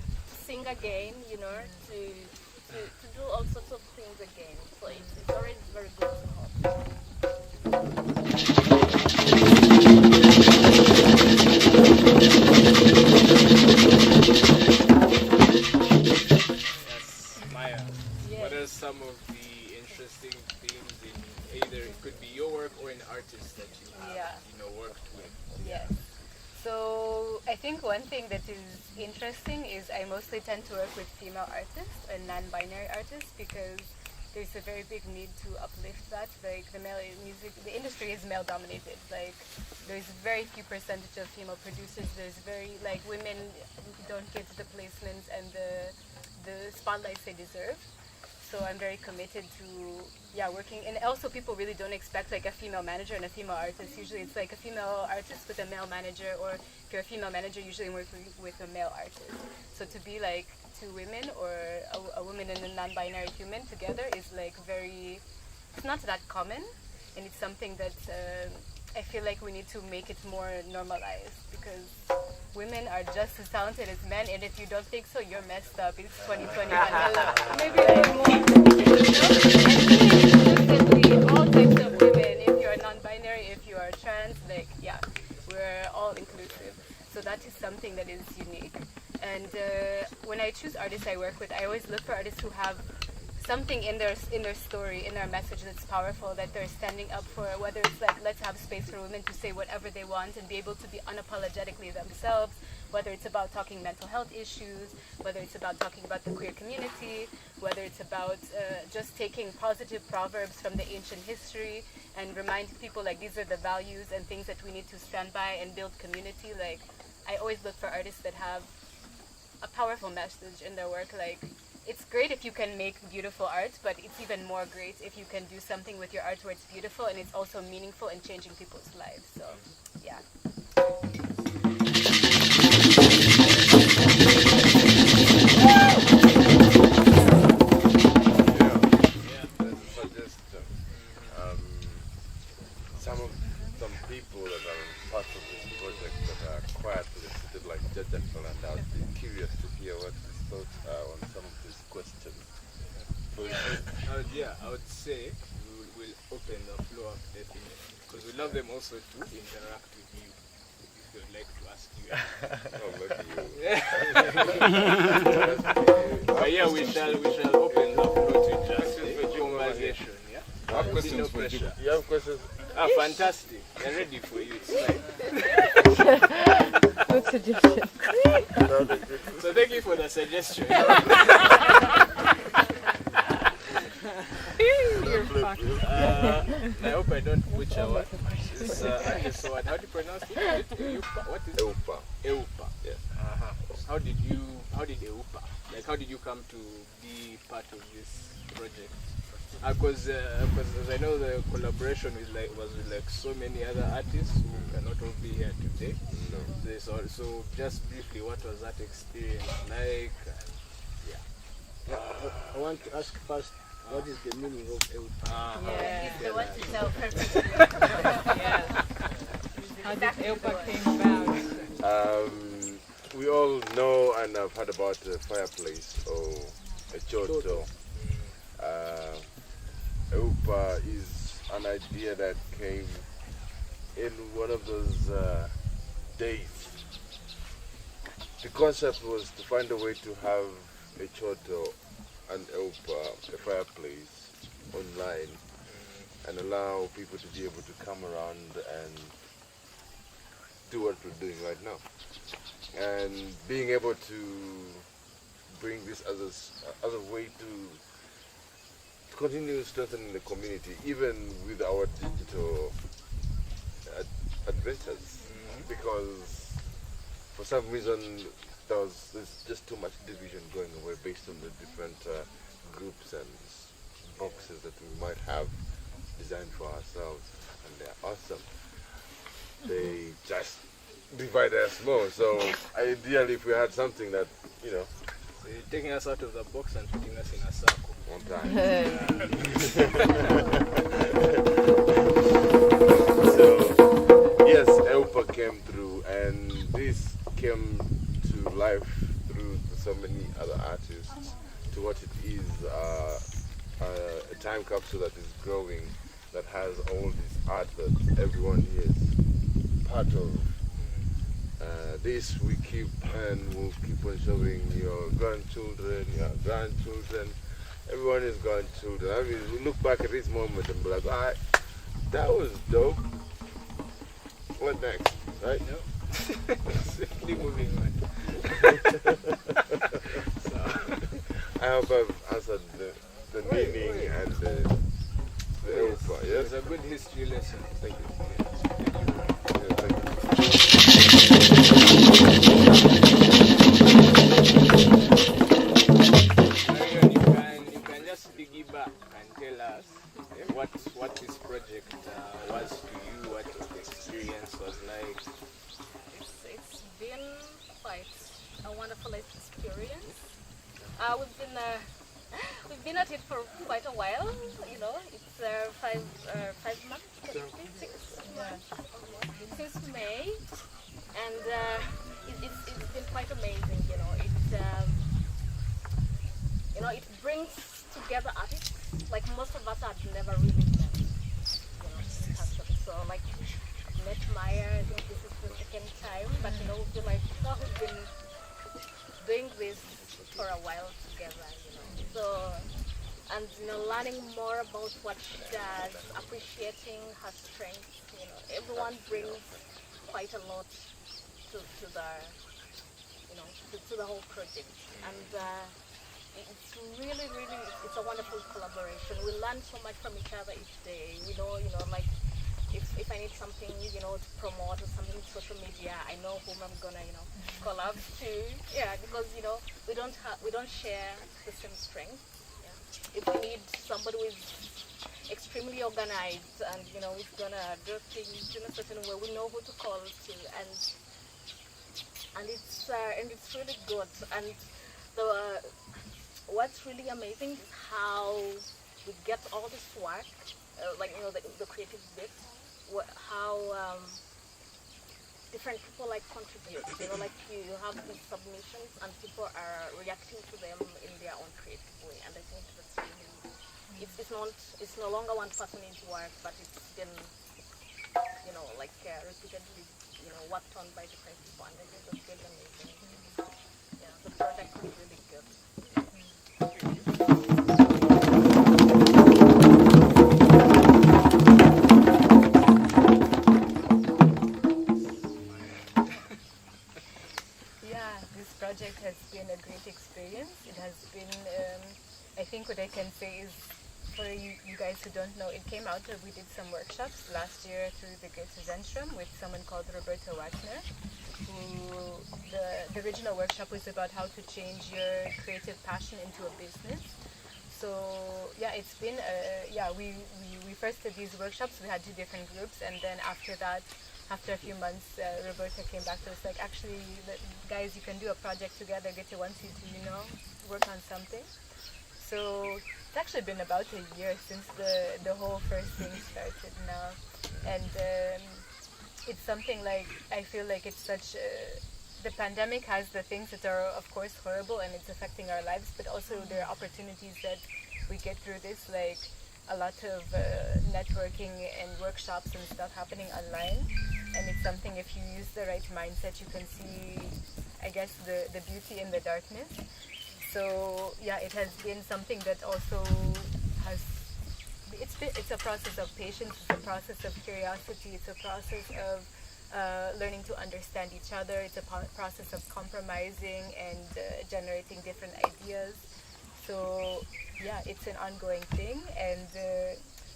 sing again, to do all sorts of things again. So it's already very good to hope. Yes, Maya. Yes. What are some of the interesting themes in either it could be your work or an artist that you have worked with? Yes. So I think one thing that is interesting is I mostly tend to work with female artists and non-binary artists, because there's a very big need to uplift that. Like the male music, the industry is male dominated. Like there's very few percentage of female producers. There's women don't get the placements and the spotlights they deserve. So I'm very committed to working, and also people really don't expect like a female manager and a female artist. Usually it's like a female artist with a male manager, or if you're a female manager, usually working with a male artist. So to be like two women or a woman and a non-binary human together is like it's not that common, and it's something that I feel like we need to make it more normalized, because women are just as talented as men, and if you don't think so, you're messed up. It's 2020 Mandela. Maybe like more. Inclusively, all types of women. If you're non-binary, if you are trans, like yeah, we're all inclusive. So that is something that is unique. And when I choose artists I work with, I always look for artists who have something in their story, in their message that's powerful, that they're standing up for, whether it's like, let's have space for women to say whatever they want and be able to be unapologetically themselves, whether it's about talking mental health issues, whether it's about talking about the queer community, whether it's about just taking positive proverbs from the ancient history and remind people like these are the values and things that we need to stand by and build community. Like, I always look for artists that have a powerful message in their work. Like, it's great if you can make beautiful art, but it's even more great if you can do something with your art where it's beautiful and it's also meaningful and changing people's lives. So, yeah. Some people that are part of this project that are quietly seated like GZKampala, and I would be curious to hear what his thoughts are on some of these questions. I would say we'll open the floor up definitely, because we love them also to interact with you if they'd like to ask you. But yeah, we shall open the floor to just a conversation. Yeah. I have questions for you. You have questions? Ah, fantastic. They're ready for you. It's fine. Good suggestion. So thank you for the suggestion. I hope I don't butcher what. It's Ateso. How do you pronounce it? eUPA. What is it? eUPA. eUPA. Yes. How did eUPA? Like, how did you come to be part of this project? Because as I know, the collaboration was with so many other artists who cannot all be here today. No. So just briefly, what was that experience like? I want to ask first, what is the meaning of eUPA? He's the one to tell perfect. Yeah. How did eUPA came about? We all know and have heard about a fireplace or a choto. eUPA is an idea that came in one of those days. The concept was to find a way to have a choto and eUPA, a fireplace, online, and allow people to be able to come around and do what we're doing right now. And being able to bring this as a way to continue strengthening the community, even with our digital adventures, because for some reason there's just too much division going away based on the different groups and boxes that we might have designed for ourselves, and they're awesome. They just divide us more. So ideally, if we had something that, you know. So you're taking us out of the box and putting us in a circle. One time. So yes, eUPA came through, and this came to life through so many other artists to what it is, a time capsule that is growing, that has all this art that everyone here is part of. This we keep, and we'll keep on showing your grandchildren, your grandchildren. Everyone is grandchildren. I mean, we look back at this moment and be like, all right, that was dope. What next, right? No. Simply moving on. So, I hope I've answered the meaning and the eUPA. Yes? It's a good history lesson. Thank you. Yeah, thank you. You can just piggyback and tell us what this project was to you, what the experience was like. It's been quite a wonderful experience. We've been at it for quite a while. You know, it's 5 months, 6 months since May, and it's been quite amazing. It brings together artists. Like most of us had never really met, in person. So like I've met Maya. I think this is the second time, but we feel like we've been doing this for a while together. So. And learning more about what she does, appreciating her strengths. Everyone brings quite a lot to the to the whole project, and it's really it's a wonderful collaboration. We learn so much from each other each day. Like if I need something to promote or something on social media, I know whom I'm gonna collab to. Yeah, because we don't share the same strength. If we need somebody who is extremely organized and who's gonna do things in a certain way, we know who to call to, and it's really good. And what's really amazing is how we get all this work, the creative bit, how different people contribute. Like you have these submissions and people are reacting to them in their own creative way, and I think that's really, it's no longer one person into work, but it's been repeatedly worked on by different people, and I think that's really amazing. Yeah, the project is really good. Project has been a great experience. It has been, I think what I can say is, for you guys who don't know, it came out of, we did some workshops last year through the Goethe-Zentrum with someone called Roberta Wagner, who the original workshop was about how to change your creative passion into a business. So yeah, it's been, we first did these workshops, we had 2 different groups, and then after that, after a few months, Roberta came back to us like, actually, guys, you can do a project together. Goethe wants you to, work on something. So it's actually been about a year since the whole first thing started now. And it's something like, I feel like it's such, the pandemic has the things that are, of course, horrible and it's affecting our lives, but also there are opportunities that we get through this, like a lot of networking and workshops and stuff happening online. And it's something, if you use the right mindset, you can see, I guess, the beauty in the darkness. So yeah, it has been something that also has, it's a process of patience, it's a process of curiosity, it's a process of learning to understand each other, it's a process of compromising and generating different ideas. So yeah, it's an ongoing thing, and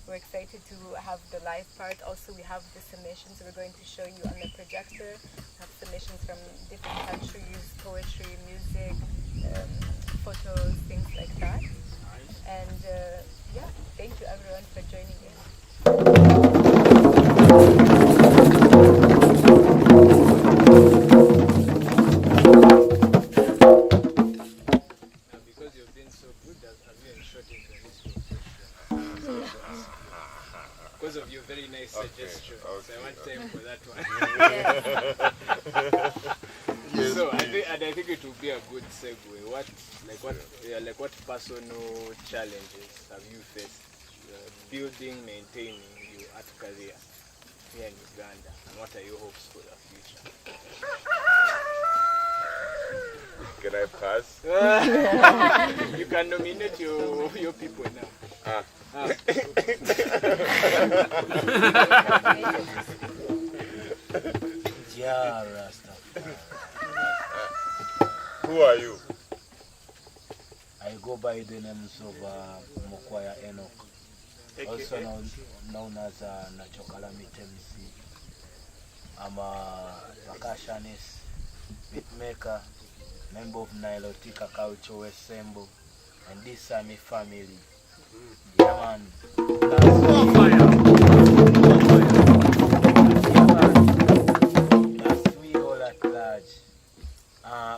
we're excited to have the live part. Also, we have the submissions we're going to show you on the projector. We have submissions from different countries, poetry, music, photos, things like that. And yeah, thank you everyone for joining in. Because you've been so good, have you ensured into a list of because of your very nice suggestion. Okay. So I want time for that one. So I think it will be a good segue. What personal challenges have you faced building, maintaining your art career here in Uganda, and what are your hopes for the future? Can I pass? You can nominate your people now. Who are you? I go by the names of Mokwaya Enoch, also known as Nachokalamite MC. I'm a percussionist, beatmaker, member of Nilotica Cultural Ensemble, and this is my family. Yeah, man. That's we all at large.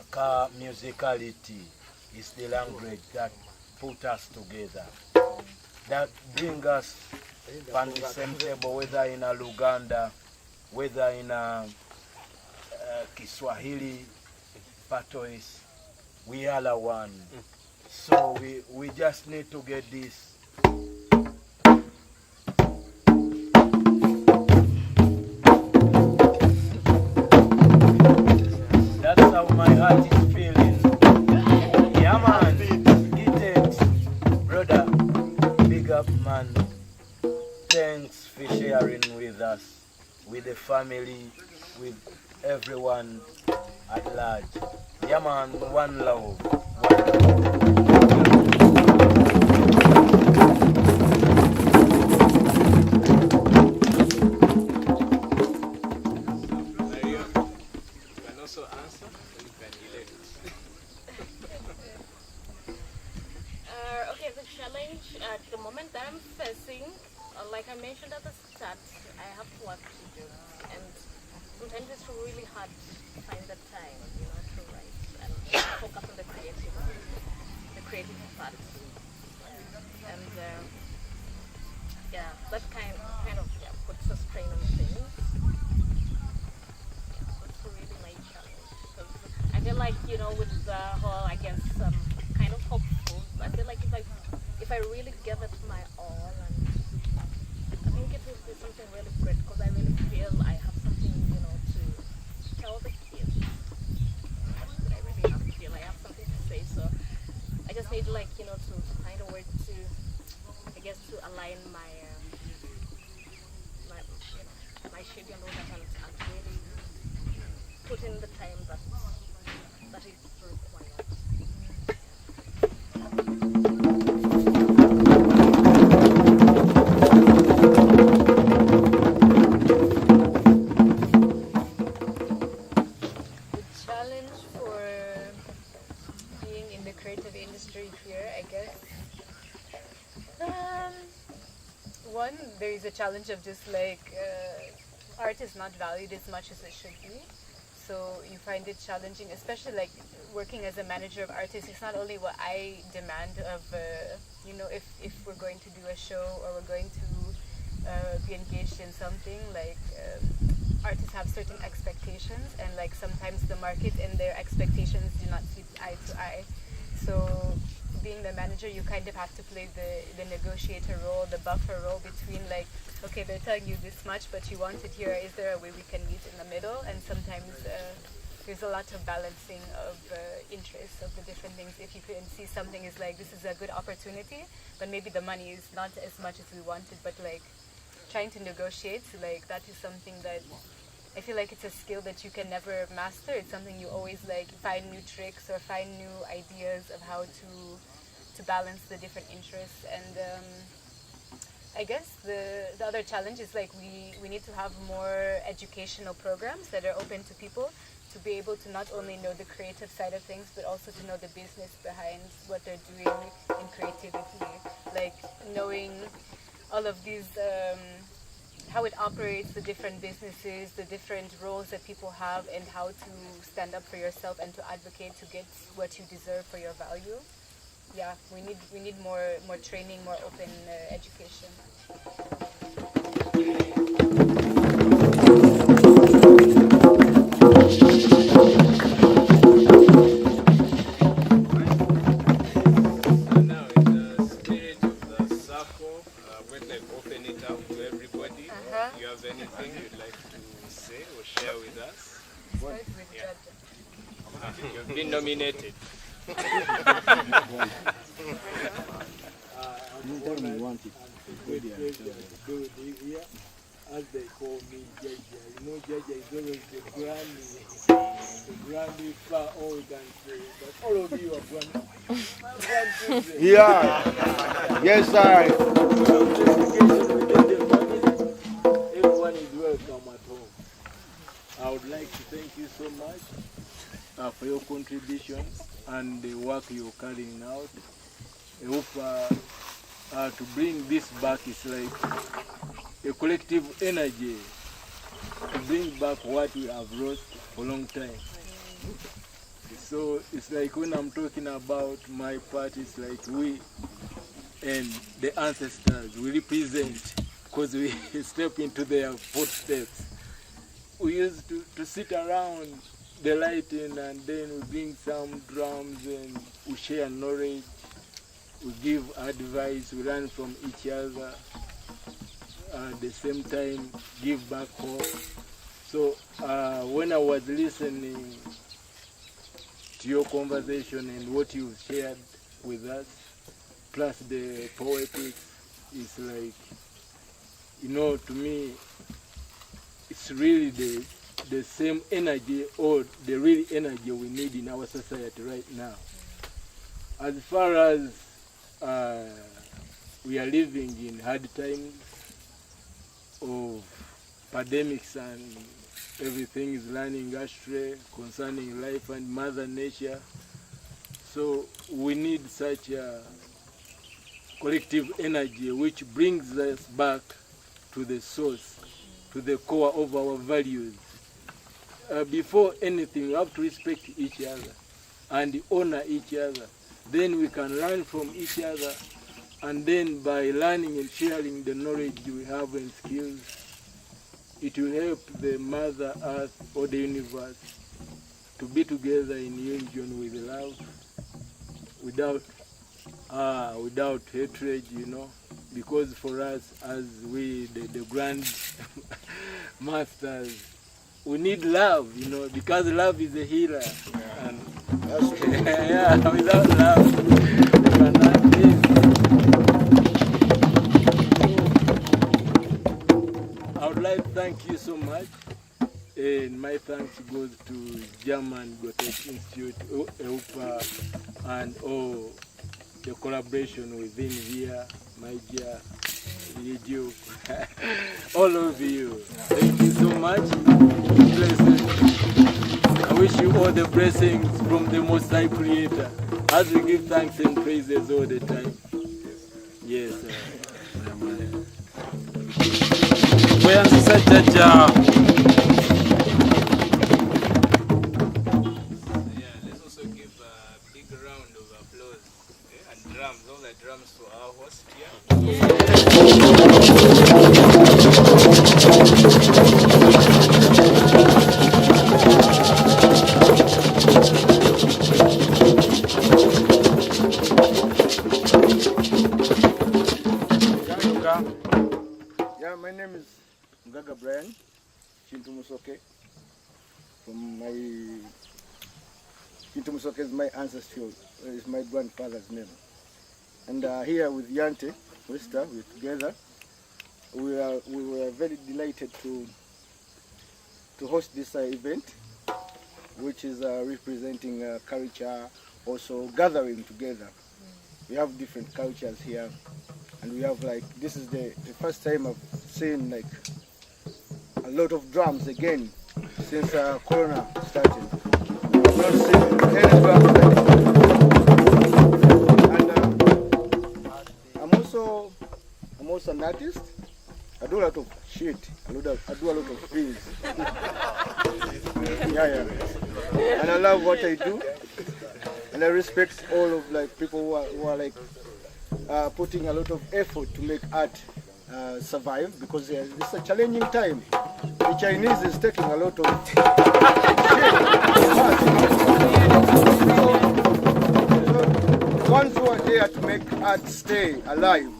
Car musicality is the language that put us together. That brings us on the same table, whether in a Uganda, whether in a Kiswahili, Patois, we all are one. So we just need to get this. That's how my heart is feeling. Yeah, man. Get it. Brother, big up, man. Thanks for sharing with us, with the family, with everyone at large. Yeah, man. One love. Okay, the challenge at the moment that I'm facing, like I mentioned at the start, I have work to do, and sometimes it's really hard to find the time, to write and focus on the creative part. And that kind of puts a strain on things. That's really my challenge, because I feel like with the whole, I guess, kind of hopeful. I feel like if I really give it my all, and I think it will be something really great, because I really feel I have something to tell the kids. I really feel I have something to say, so I just need to find a way to, I guess, to align my schedule and really put in the time that is required. The challenge for being in the creative industry here, I guess. One, there is a challenge of just art is not valued as much as it should be. So you find it challenging, especially working as a manager of artists. It's not only what I demand of, if we're going to do a show or we're going to be engaged in something, artists have certain expectations, and sometimes the market and their expectations do not see eye to eye. So being the manager, you kind of have to play the negotiator role, the buffer role between okay, they're telling you this much, but you want it here. Is there a way we can meet in the middle? And sometimes there's a lot of balancing of interests of the different things. If you can see something is this is a good opportunity, but maybe the money is not as much as we wanted, but trying to negotiate, that is something that I feel like it's a skill that you can never master. It's something you always find new tricks or find new ideas of how to balance the different interests. And I guess the other challenge is we need to have more educational programs that are open to people to be able to not only know the creative side of things, but also to know the business behind what they're doing in creativity, knowing all of these, how it operates, the different businesses, the different roles that people have, and how to stand up for yourself and to advocate to get what you deserve for your value. Yeah, we need more training, more open education. Now, in the spirit of the circle, when I open it up to everybody, you have anything you'd like to say or share with us? You've been nominated. As they call me Jaja. Jaja is always the granny far all we can say. But all of you are grandchildren. Yeah. Yes, sir. Everyone is welcome at home. I would like to thank you so much for your contributions and the work you're carrying out. I hope to bring this back is a collective energy to bring back what we have lost for a long time. So it's when I'm talking about my part, it's we and the ancestors, we represent, because we step into their footsteps. We used to sit around the lighting, and then we bring some drums and we share knowledge, we give advice, we learn from each other, at the same time give back hope. So when I was listening to your conversation and what you shared with us, plus the poetics, it's like, you know, to me, it's really the same energy, or the real energy we need in our society right now. As far as we are living in hard times of pandemics and everything is running astray concerning life and Mother Nature, so we need such a collective energy which brings us back to the source, to the core of our values. Before anything, we have to respect each other and honor each other. Then we can learn from each other, and then by learning and sharing the knowledge we have and skills, it will help the Mother Earth or the universe to be together in union with love, without hatred, you know, because for us, as we, the grand masters, we need love, you know, because love is a healer. Yeah. And that's true. Yeah, without love, we cannot live. I would like to thank you so much. And my thanks goes to German Goethe-Institute, eUPA, and all the collaboration within here, my dear radio, all of you. Thank you so much. Blessed. I wish you all the blessings from the Most High Creator, as we give thanks and praises all the time. Yes. Drums for our host here. Yeah, my name is Gaga Brian Chintu Musoke. From my Chintu Musoke is my ancestral, is my grandfather's name. And here with Yante, Wester, we're together. We were very delighted to host this event, which is representing culture, also gathering together. We have different cultures here, and we have like, this is the first time I've seen like a lot of drums again since Corona started. I've not seen any drums like this. I'm also an artist. I do a lot of shit. I do a lot of things. yeah. And I love what I do. And I respect all of like people who are like putting a lot of effort to make art survive, because it's a challenging time. The Chinese is taking a lot of shit. So, ones who are there to make art stay alive,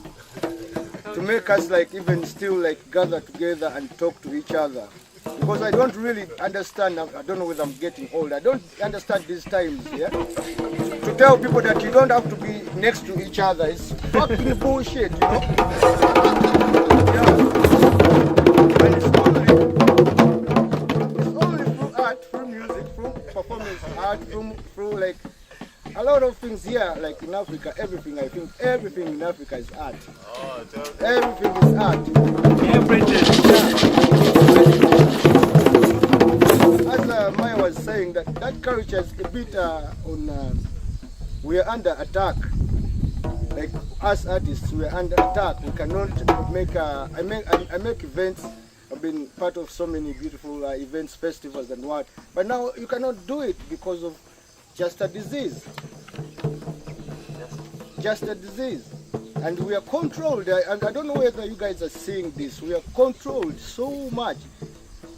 to make us like even still like gather together and talk to each other. Because I don't really understand, I don't know whether I'm getting old, I don't understand these times, yeah? To tell people that you don't have to be next to each other, it's fucking bullshit, you know? Yeah. And it's only through art, through music, through performance art, through like a lot of things here, like in Africa, everything, I think everything in Africa is art. Everything is art. As Maya was saying, that culture is a bit we are under attack. Like us artists, we are under attack. We cannot make, I make events. I've been part of so many beautiful events, festivals and what. But now you cannot do it because of just a disease. Just a disease. And we are controlled. And I don't know whether you guys are seeing this. We are controlled so much.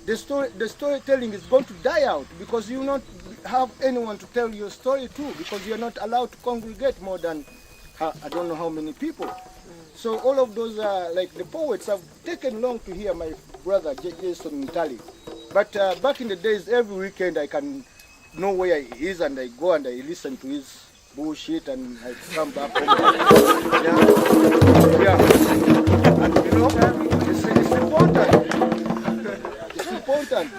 the storytelling is going to die out, because you not have anyone to tell your story to, because you're not allowed to congregate more than I don't know how many people. So all of those like the poets have taken long to hear my brother Jason Ntali. But back in the days, every weekend I can know where he is, and I go and I listen to his bullshit, and I come back home. Yeah. And you know, it's important. It's important.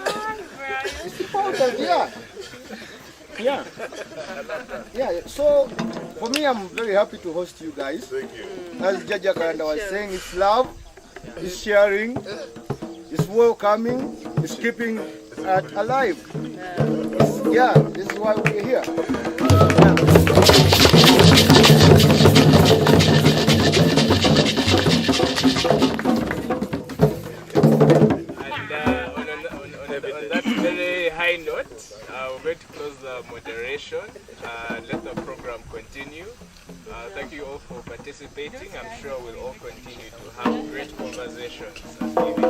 It's important, yeah. Yeah. Yeah. So for me, I'm very happy to host you guys. Thank you. As GZKampala was saying, it's love, it's sharing, it's welcoming, it's keeping alive. Yeah, this is why we're here. On that very high note, we're going to close the moderation and let the program continue. Thank you all for participating. I'm sure we'll all continue to have great conversations as we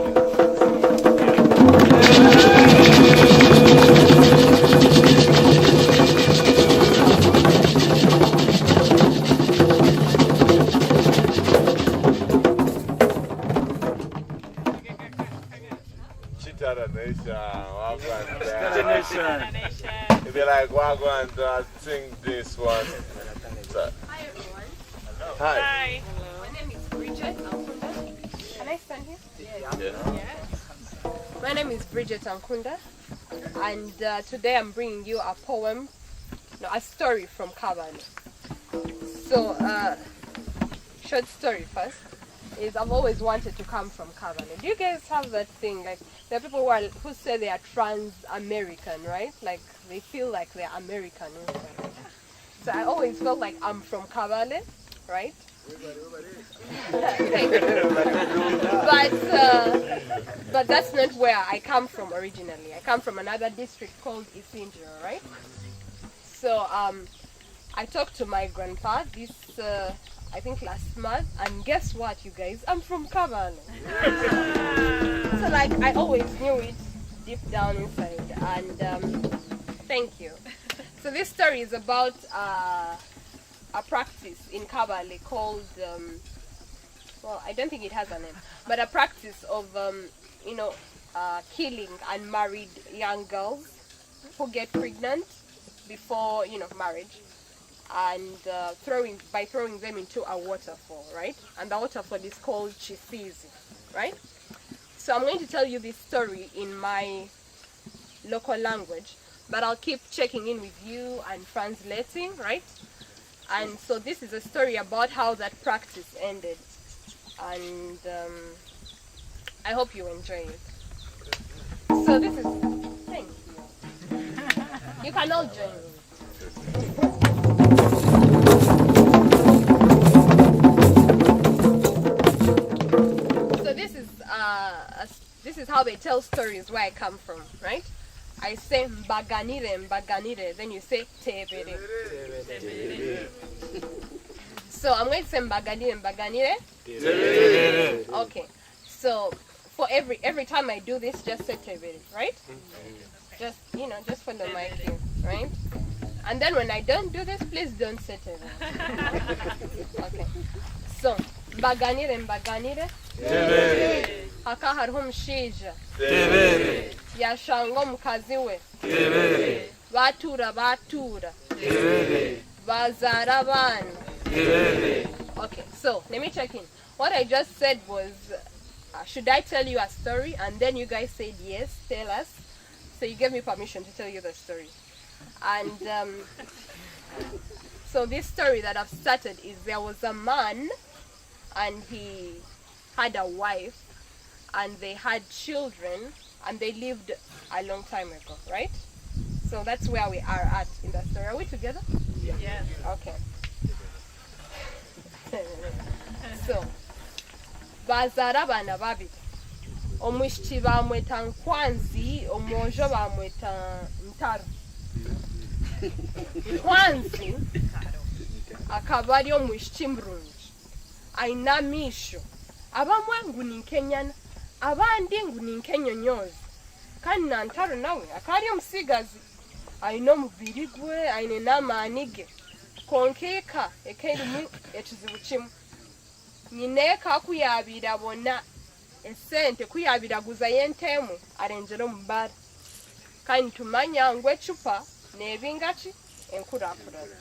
If you like, we're going to sing this one. Hi everyone. Hi. Hi. My name is Bridget Ankunda. Can I stand here? Yes. My name is Bridget Ankunda, and today I'm bringing you a poem, no, a story from Kampala. So, short story first is I've always wanted to come from Kampala. Do you guys have that thing, like there are people who say they are trans-American, right? Like they feel like they're American. So I always felt like I'm from Kampala, right? Thank you. But that's not where I come from originally. I come from another district called Isinjiro, right? So I talked to my grandpa this I think last month, and guess what, you guys? I'm from Kampala. So like I always knew it deep down inside, and thank you. So this story is about a practice in Kampala called, well, I don't think it has a name, but a practice of, killing unmarried young girls who get pregnant before, marriage, and by throwing them into a waterfall, right? And the waterfall is called Chisizi, right? So I'm going to tell you this story in my local language, but I'll keep checking in with you and translating, right? And so this is a story about how that practice ended, and I hope you enjoy it. So this is, thank you. You can all join me. So this is how they tell stories where I come from, right? I say mbaganire, mbaganire, then you say tebere. So I'm going to say mbaganire, mbaganire. Okay. So for every time I do this, just say tebere, right? Just follow my cue, right? And then when I don't do this, please don't say tebere. Okay. So mbaganire, mbaganire. Haka hariho omushaija yashanga omukazi we batura bazaara abaana. Okay, so let me check in. What I just said was, should I tell you a story? And then you guys said yes, tell us. So you gave me permission to tell you the story. And so this story that I've started is, there was a man and he had a wife and they had children and they lived a long time ago, right? So that's where we are at in the story. Are we together? Yeah. Okay. So bazaara abaana babiri, omwishiki bamweta Nkwanzi, omwojo bamweta Ntaro. Nkwanzi akaba ari omwishiki murungi, aine amaisho abamwe ngu ninkenyana, abandi ngu ninkenyonyozi, kandi nantaro nawe akari omusigazi alina omubiri gwe alina n'amaani ge konkeeka ekerimu ekizibu kimu nyineeka kuyabira bonna esente kuyabira guza yentemu arenjera omubara kandi tumanya ngu ecupa n'ebinga ki enkulaakulana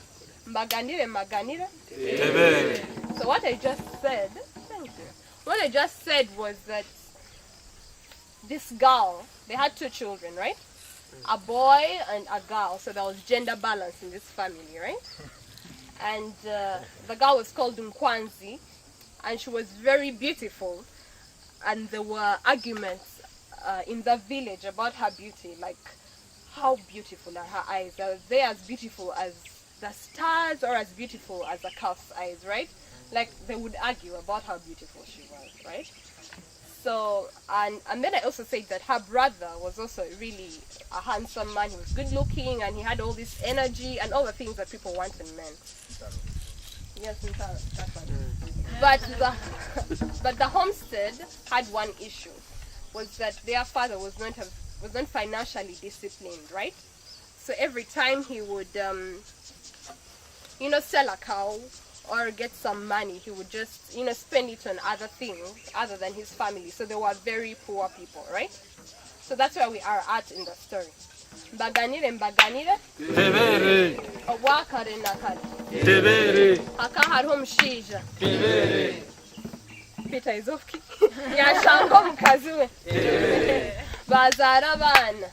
mbaganire so what I just said was that this girl, they had 2 children, right? A boy and a girl, so there was gender balance in this family, right? And the girl was called Nkwanzi, and she was very beautiful, and there were arguments in the village about her beauty, like how beautiful are her eyes? Are they as beautiful as the stars or as beautiful as a calf's eyes, right? Like they would argue about how beautiful she was, right? So, and then I also said that her brother was also really a handsome man. He was good looking and he had all this energy and all the things that people want in men. Yes, that one. But the homestead had one issue, was that their father was not financially disciplined, right? So every time he would, sell a cow or get some money, he would just, spend it on other things other than his family. So they were very poor people, right? So that's where we are at in the story. Mbaganire. Obwakare nakare. Haka hariho omushaija. Peter Izofki. Yashanga omukazi we. Bazaara abaana.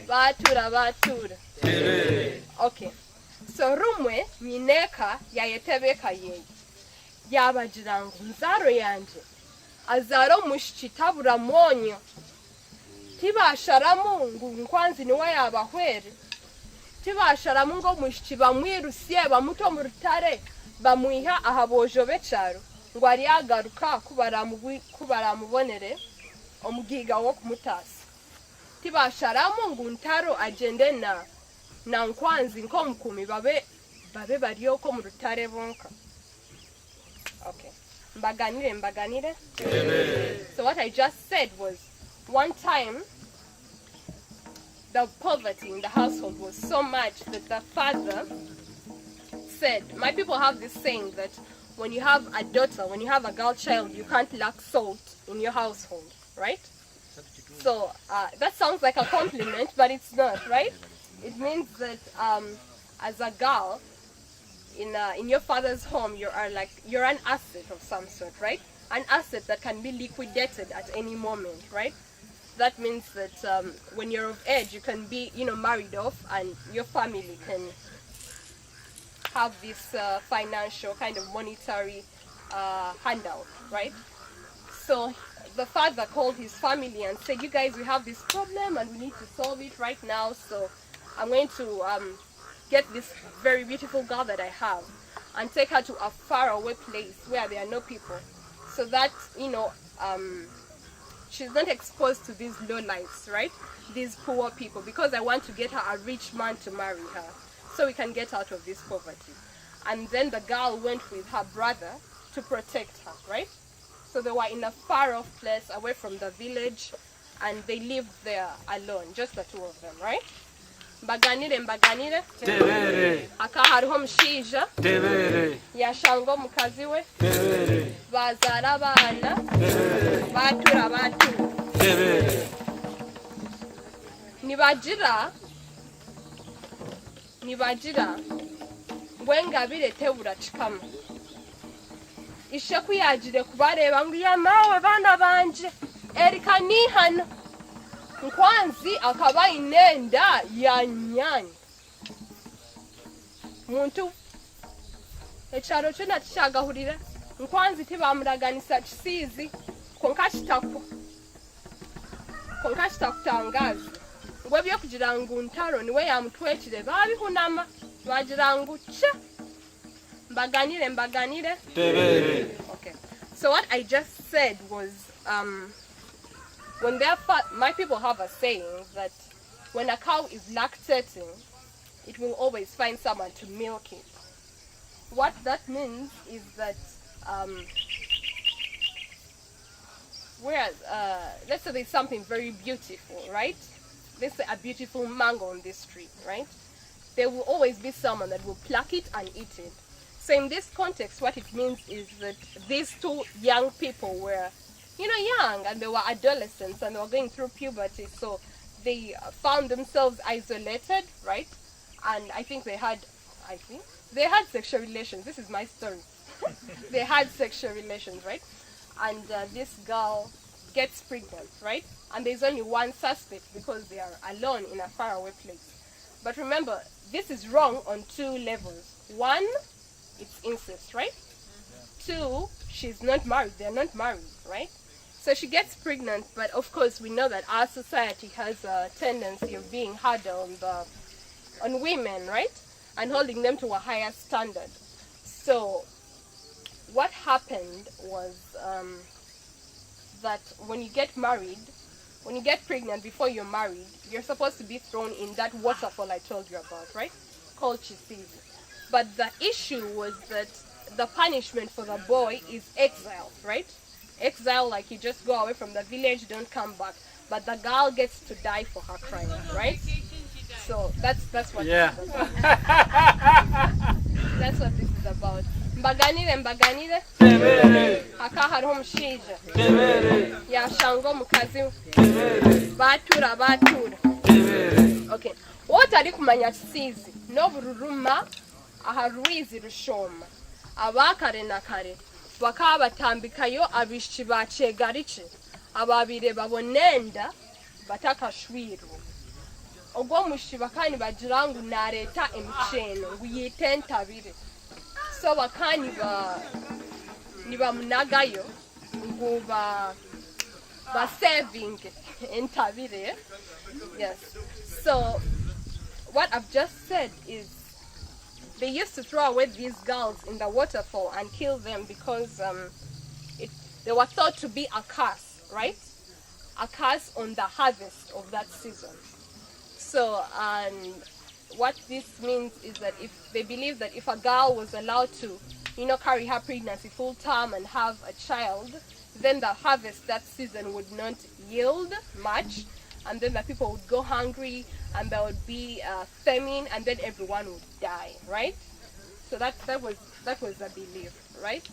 Batura. Okay. So rumwe mineka yayetebeka yeye. Yabagira ngu nzaro yanje azara omushiki tabura mwonyo. Tibasharamu ngu Nkwanzi niwe yabahwere. Tibasharamu ngo omushiki bamwirusye bamuto mu rutare bamwiha ahabojo b'ekyaro ngo ari yagaruka kubaramubonere omugiga wo kumutasa. Tibasharamu ngu ntaro agende na Nkwanzi nk'omukumi babe bariyo ko mu rutare bonka. Okay. Mbaganire. So what I just said was, one time the poverty in the household was so much that the father said, my people have this saying that when you have a daughter, when you have a girl child, you can't lack salt in your household, right? So that sounds like a compliment, but it's not, right? It means that as a girl in your father's home, you're an asset of some sort, right? An asset that can be liquidated at any moment, right? That means that when you're of age, you can be, married off, and your family can have this financial kind of monetary handout, right? So the father called his family and said, "You guys, we have this problem, and we need to solve it right now. So I'm going to get this very beautiful girl that I have and take her to a faraway place where there are no people, so that she's not exposed to these low lives, right? These poor people, because I want to get her a rich man to marry her, so we can get out of this poverty." And then the girl went with her brother to protect her, right? So they were in a far off place away from the village, and they lived there alone, just the 2 of them, right? Mbaganire. Haka hariho omushaija. Yashanga omukazi we. Bazaara abaana. Batura. Nibagira ngwengabire tebura kikama. Isheku yagire kubareba ngo yamawe bana banje erika ni hano. Nkwanzi akaba inenda ya nyanya. Muntu ekyaro kyona kikyagahurira. Nkwanzi tibamuraganisa kisizi konka kitakutangaza. Ngwe byo kugira ngu ntaro niwe yamutwekire babihunama bagira ngu cha. Mbaganire. Okay. So what I just said was when my people have a saying that when a cow is lactating, it will always find someone to milk it. What that means is that Whereas, let's say there's something very beautiful, right? Let's say a beautiful mango on this tree, right? There will always be someone that will pluck it and eat it. So in this context, what it means is that these two young people were, young, and they were adolescents, and they were going through puberty, so they found themselves isolated, right? And I think they had sexual relations. This is my story. They had sexual relations, right? And this girl gets pregnant, right? And there's only one suspect because they are alone in a faraway place. But remember, this is wrong on two levels. One, it's incest, right? Two, she's not married. They're not married, right? So she gets pregnant, but of course we know that our society has a tendency of being harder on women, right? And holding them to a higher standard. So what happened was that when you get married, when you get pregnant before you're married, you're supposed to be thrown in that waterfall I told you about, right? Called Chisizi. But the issue was that the punishment for the boy is exile, right? Exile, like you just go away from the village, don't come back. But the girl gets to die for her crime, right? So that's what this is about. That's what this is about. Mbaganire haka hariho omushaija yashanga omukazi batura okay otari kumanya kisizi n'obururuma aha rwizi rushoma abakare na kare bakaba batambikayo abishiki bacegarice ababire babonenda batakashwiru ogwo mushiba kandi bagira ngo nareta emiceno nguyite ntabire so bakani niba munagayo ngo ba saving entabire. Yes. So what I've just said is they used to throw away these girls in the waterfall and kill them because they were thought to be a curse, right? A curse on the harvest of that season. So, what this means is that if they believe that if a girl was allowed to, carry her pregnancy full term and have a child, then the harvest that season would not yield much, and then the people would go hungry, and there would be famine, and then everyone would die, right? So that was the belief, right?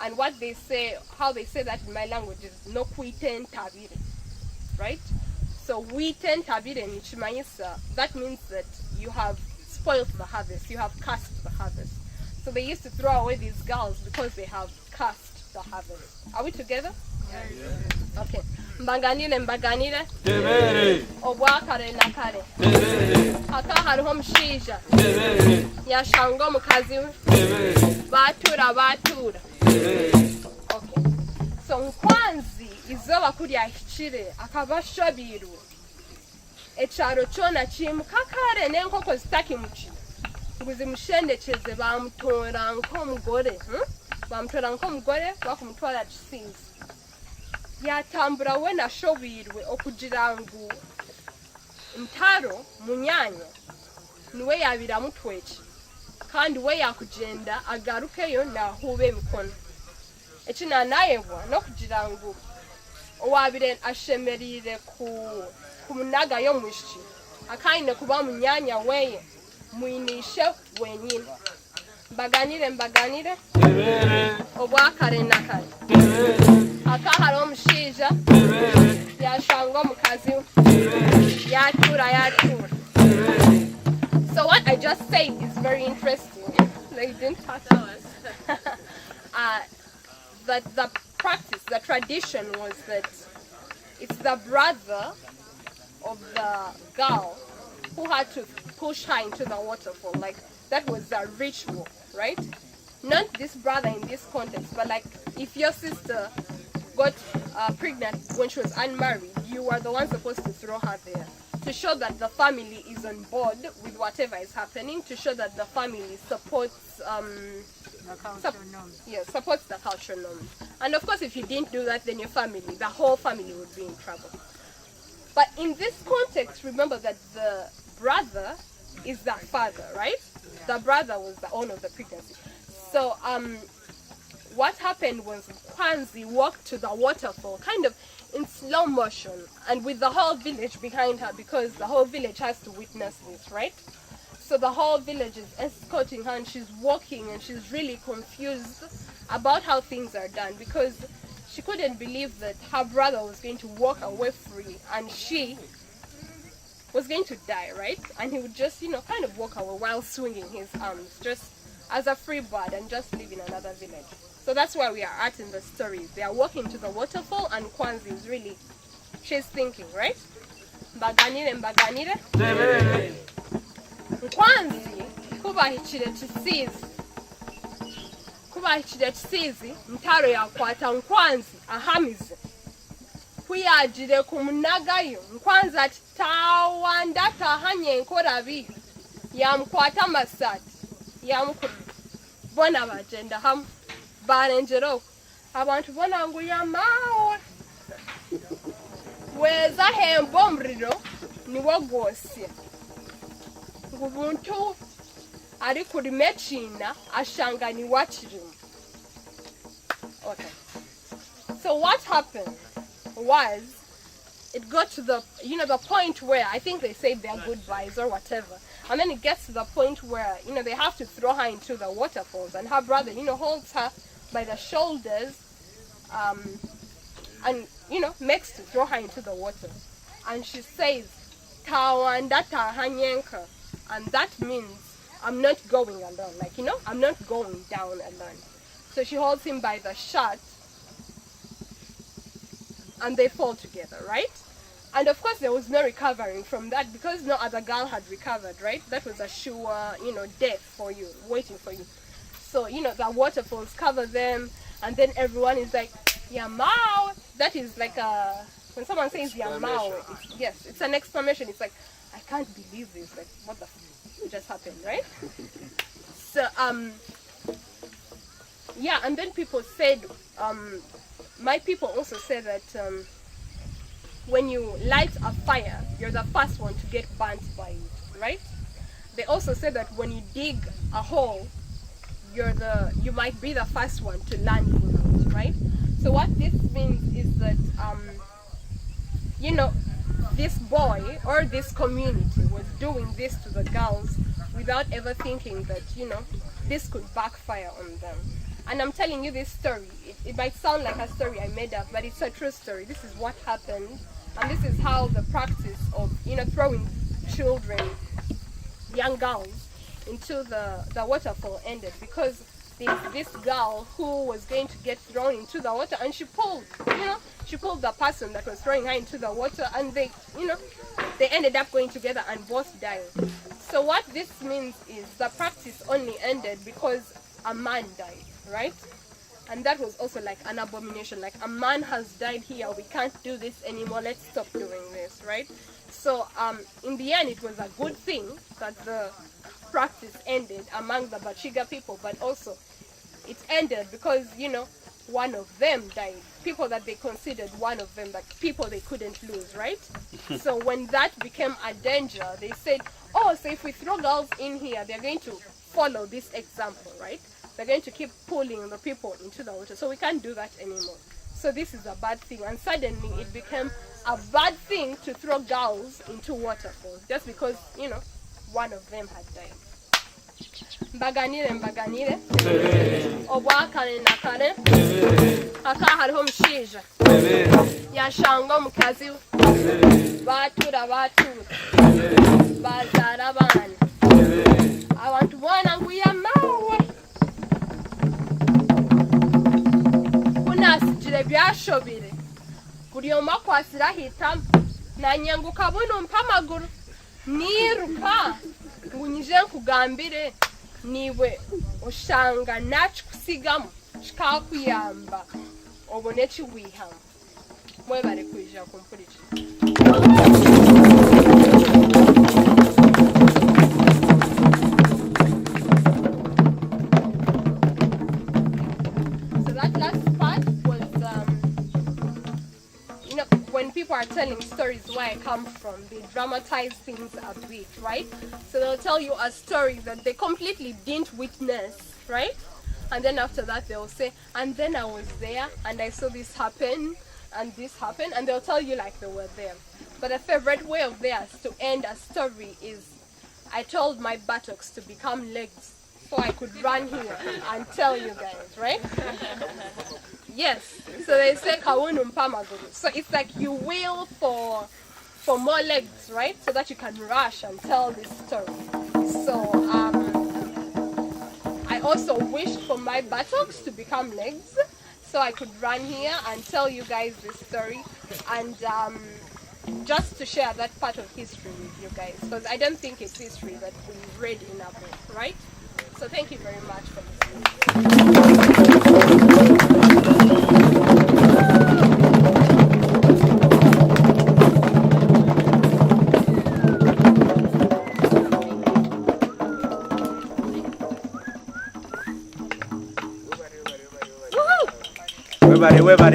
And what they say, how they say that in my language is no kuiten tabire, right? So witen tabire nichimanyisa, that means that you have spoiled the harvest, you have cursed the harvest. So they used to throw away these girls because they have cursed the harvest. Are we together? Yeah. Okay. Mbaganire. Tebere. Obwakare na kare. Tebere. Haka hariho omushaija. Tebere. Yashanga omukazi we. Tebere. Batura. Tebere. Okay. So nkwanzi izoba kuryahikire akabashabirwe. Echaro chona chimukakare nenkoko zitakimuki. Nguzimushendekeze bamutora nk'omugore. Bamutora nk'omugore bakumutwara Kisizi. Yatambura we nashobirwe okugira ngu ntaro munyanya niwe yabiramutweki kandi we yakugenda agarukeyo nahube emikono ekina nayebwa nokugira ngu owabire ashemerire ku munaga yo mwishiki akaine kuba munyanya weye muinishe wenyine mbaganire obwakare na kare haka hariho omushaija yashanga omukazi yatura. So what I just said is very interesting. They didn't touch us. That the practice, the tradition was that it's the brother of the girl who had to push her into the waterfall. Like that was the ritual, right? Not this brother in this context, but like if your sister got pregnant when she was unmarried, you were the one supposed to throw her there to show that the family is on board with whatever is happening, to show that the family supports supports the cultural norms. And of course, if you didn't do that, then the whole family would be in trouble. But in this context, remember that the brother is the father, right? The brother was the owner of the pregnancy. So what happened was Kwanzi walked to the waterfall, kind of in slow motion, and with the whole village behind her, because the whole village has to witness this, right? So the whole village is escorting her, and she's walking, and she's really confused about how things are done, because she couldn't believe that her brother was going to walk away free, and she was going to die, right? And he would just, kind of walk away while swinging his arms, just as a free bird, and just live in another village. So that's where we are at in the story. They are walking to the waterfall, and Kwanzi is really, she's thinking, right? Mbaganire, mbaganire. Kwanzi, kubahikire kisizi, ntaro yakwata Nkwanzi ahamize. Kuyajire kumunagayo, Nkwanzi ati tawanda tahanye nkorabi. Yamkwata masati, yamukuru. Bona bagenda hamwe. Barenjero abantu bona ngo yamawe weza hembo mriro niwo gosye ngo ubuntu ari kuri mechina ashangani wachirimu. Okay, so what happened was it got to the the point where I think they said their goodbyes or whatever, and then it gets to the point where they have to throw her into the waterfalls, and her brother holds her by the shoulders, and makes to throw her into the water, and she says tawanda tahanyenka, and that means I'm not going alone, I'm not going down alone. So she holds him by the shirt, and they fall together, right? And of course there was no recovering from that, because no other girl had recovered, right? That was a sure death for you, waiting for you. So, the waterfalls cover them, and then everyone is like, Yamao. That is like when someone says Yamao, it's an exclamation. It's like, I can't believe this. Like, what the f just happened, right? So, and then people said, my people also said that when you light a fire, you're the first one to get burnt by it, right? They also said that when you dig a hole, you might be the first one to land in it, right? So what this means is that this boy or this community was doing this to the girls without ever thinking that this could backfire on them. And I'm telling you this story. It might sound like a story I made up, but it's a true story. This is what happened, and this is how the practice of throwing children, young girls, into the waterfall ended, because there's this girl who was going to get thrown into the water, and she pulled the person that was throwing her into the water, and they ended up going together and both died. So what this means is the practice only ended because a man died, right? And that was also like an abomination, like a man has died here, we can't do this anymore, let's stop doing this, right? So in the end it was a good thing that the practice ended among the Bachiga people, but also it ended because one of them died, people that they considered one of them, like people they couldn't lose, right? So when that became a danger, they said, oh, so if we throw girls in here, they're going to follow this example, right? They're going to keep pulling the people into the water, so we can't do that anymore. So this is a bad thing, and suddenly it became a bad thing to throw girls into waterfalls just because one of them had died. Mbaganire obwakale nakale aka hariho omushaija yashanga omukazi batura bazaara abaana abantu boona ngu yamawe kunasigire byashobire buri omu akwasire ahitamu nanyanguka buno mpa amaguru niruka ngu nyije nkugambire niwe oshanga nakikusigamu kikakuyamba obone kiwihamu mwebale kwija kumpulira. So that last part was when people are telling stories where I come from, they dramatize things a bit, right? So they'll tell you a story that they completely didn't witness, right? And then after that, they'll say, and then I was there, and I saw this happen, and this happened, and they'll tell you like they were there. But a favorite way of theirs to end a story is, I told my buttocks to become legs so I could run here and tell you guys, right? Yes. So they say kawunu mpamaguru. So it's like you will for more legs, right? So that you can rush and tell this story. So I also wished for my buttocks to become legs so I could run here and tell you guys this story, and just to share that part of history with you guys, because I don't think it's history that we read in a book, right? So thank you very much for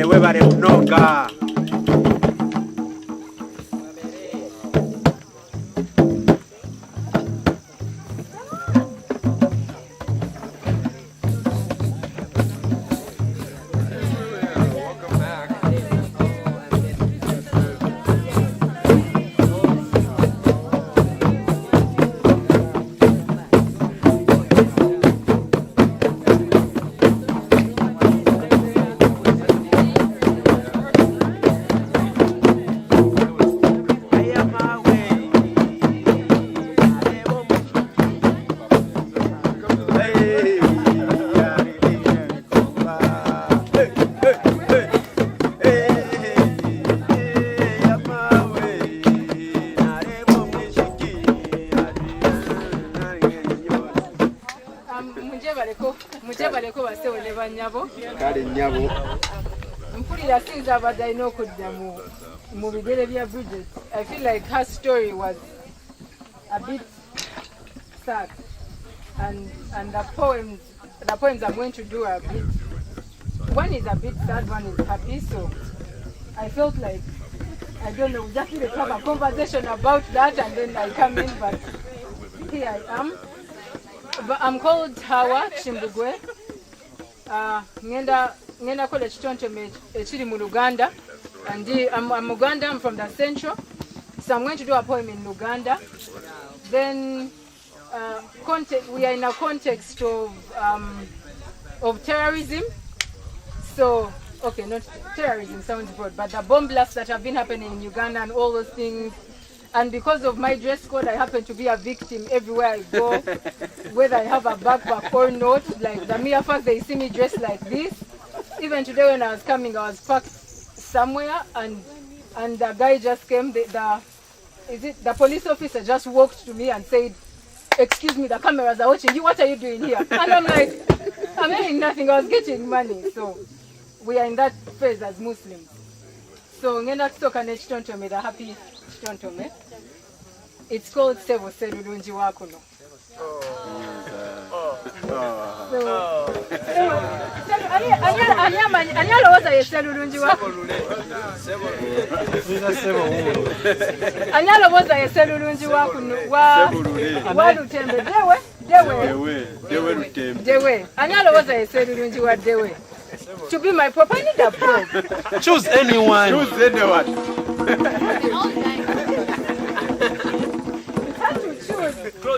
Webale mnoga. I feel like her story was a bit sad, and the poems I'm going to do are a bit. One is a bit sad, one is happy. So I felt like, I don't know, just need to have a conversation about that, and then I come in. But here I am. But I'm called Hawa Chimbugwe. Ngenda kola chitonto chiri mu Uganda, and I'm Uganda. I'm from the central, so I'm going to do a poem in Uganda. Then we are in a context of terrorism. So okay, not terrorism sounds broad, but the bomb blasts that have been happening in Uganda and all those things. And because of my dress code, I happen to be a victim everywhere I go, whether I have a backpack or not. Like the mere fact they see me dressed like this. Even today when I was coming, I was parked somewhere, and the guy just came. The police officer just walked to me and said, "Excuse me, the cameras are watching you. What are you doing here?" And I'm like, "I'm doing nothing. I was getting money." So we are in that phase as Muslims. So ngenda kutoka nechitonto the happy chitonto. It's called Sevo Selulungi Wakuno. Anyalo was a Selulungi Wakuno. Anyalo was a Selulungi Wakuno. Walutembe Dewe. Anyalo was a Selulungi wa Dewe. To be my pop, I need a prop. Choose anyone.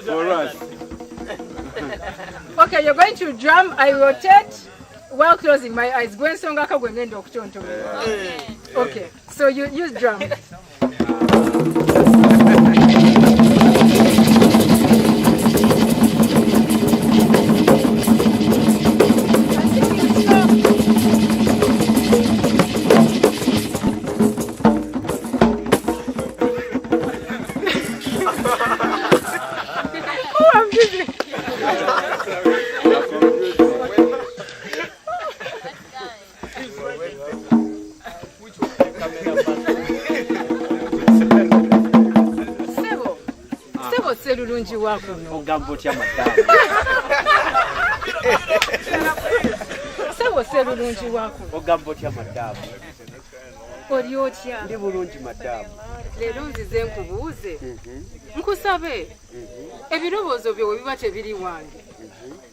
For us. Okay, you're going to drum. I rotate while closing my eyes. Okay, so you use drum. Selulungi Wakuno. Ogambotya madamu. Sebo Selulungi Wakuno. Ogambotya madamu. Olyotya. Ndi bulungi madamu. Leero nzize nkubuuze. Nkusabe. Ebirowoozo byo bwe biba tebiri wange.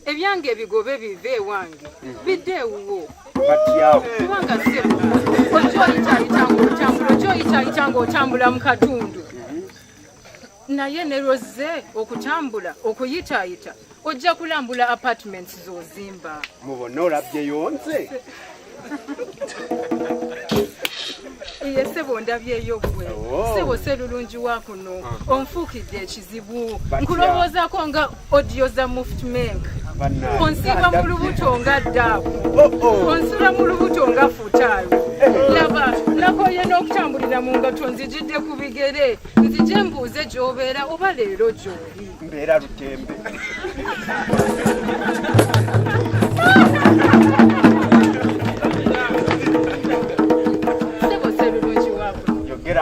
ebyange ebigobe bive ewange bidde ewuwo kubanga ojoyitayita ng'otambula mu katundu naye ne Rose okutambula okuyitayita ojja kulambula apartments z'ozimba mubona olabyeyo nze Iye sebo ndabyeyo gwe sebo Sserulungi wa kuno onfuukidde ekizibu nkulowoozaako nga audio za Movement onsiiba mu lubuto nga ddaabu onsula mu lubuto nga futaayo laba nakoye n'okutambulira mu ngato nzijidde ku bigere nzije mbuuze gy'obeera oba leero gy'oli mbeera Lutembe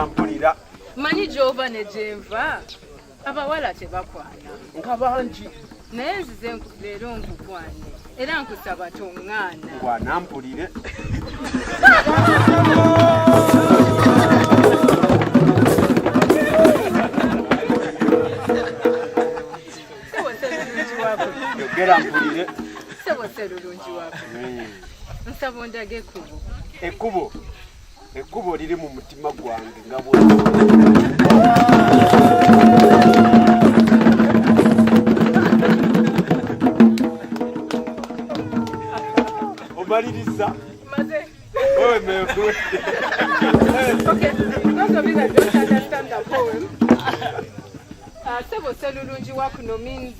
mpulira manyi gy'ova ne gyenva abawala tebakwana nga bangi naye nzize leero nkukwane era nkusaba toŋŋaana wanampulire yogera mpulire sebo Sserulungi wako nsaba ondage ekkubo liri mu mutima gwange nga omaliriza Sebo Sserulungi wa kuno means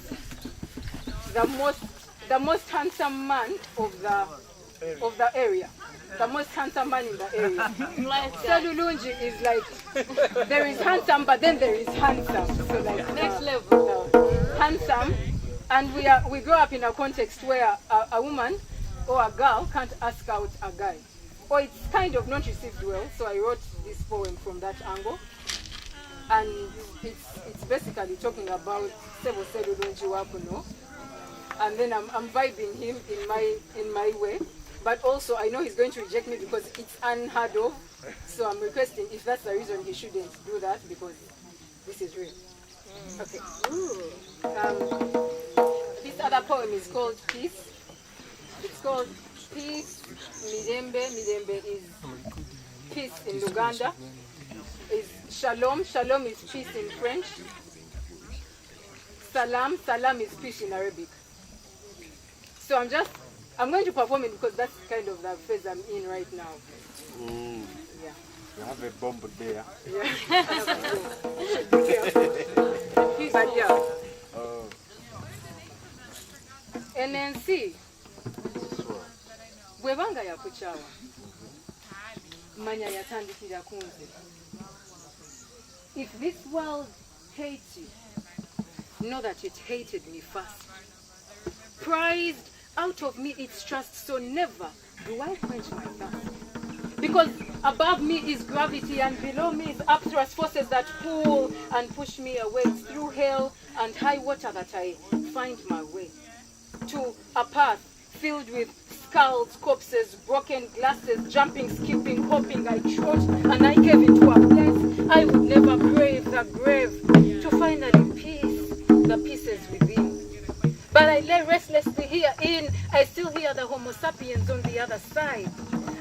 the most handsome man of the area. The most handsome man in the area. Sserulungi is like, there is handsome, but then there is handsome. So like next level, handsome. And we grow up in a context where a woman or a girl can't ask out a guy. Or it's kind of not received well. So I wrote this poem from that angle. And it's basically talking about Sebo Sserulungi wa kuno. And then I'm vibing him in my way. But also, I know he's going to reject me because it's unheard of. So I'm requesting, if that's the reason, he shouldn't do that because this is real. Okay. This other poem is called Peace. It's called Peace, Mirembe. Mirembe is peace in Uganda. Is Shalom. Shalom is peace in French. Salam. Salam is peace in Arabic. So I'm going to perform it because that's kind of the phase I'm in right now. Yeah. You have a bomb there. Yeah. But yeah. NNC. Bwebanga yakuchawa. Manya yatandikira kunze. If this world hates you, know that it hated me first. Prized out of me its trust, so never do I quench my thirst. Because above me is gravity and below me is upthrust forces that pull and push me away. It's through hell and high water that I find my way to a path filled with skulls, corpses, broken glasses, jumping, skipping, hopping. I trod and I came into a place I would never brave, the grave, to finally piece the pieces within. But I lay restlessly herein. I still hear the Homo sapiens on the other side.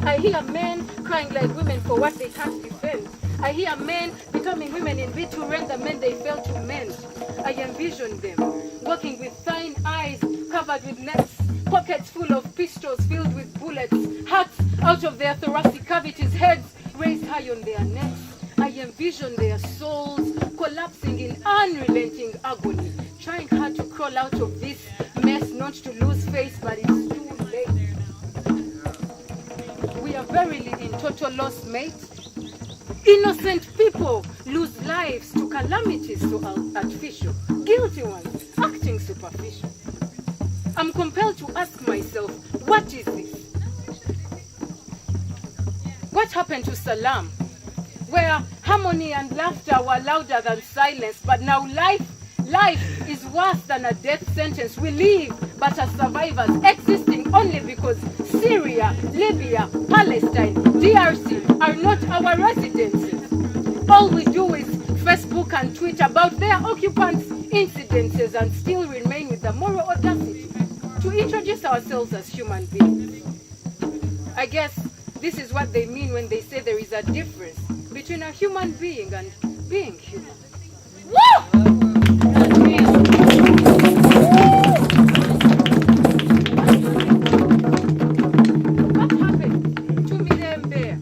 I hear men crying like women for what they can't defend. I hear men becoming women in bid to rend the men they fail to mend. I envision them walking with fine eyes covered with nets, pockets full of pistols filled with bullets, hearts out of their thoracic cavities, heads raised high on their necks. I envision their souls collapsing in unrelenting agony, trying hard to crawl out of this mess, not to lose face, but it's too late. We are verily in total loss, mate. Innocent people lose lives to calamities so artificial. Guilty ones acting superficial. I'm compelled to ask myself, what is this? What happened to Salam? Where harmony and laughter were louder than silence, but now life is worse than a death sentence. We live but as survivors, existing only because Syria, Libya, Palestine, DRC are not our residences. All we do is Facebook and tweet about their occupants' incidences and still remain with the moral audacity introduce ourselves as human beings. I guess this is what they mean when they say there is a difference between a human being and being human. What happened to Mirembe?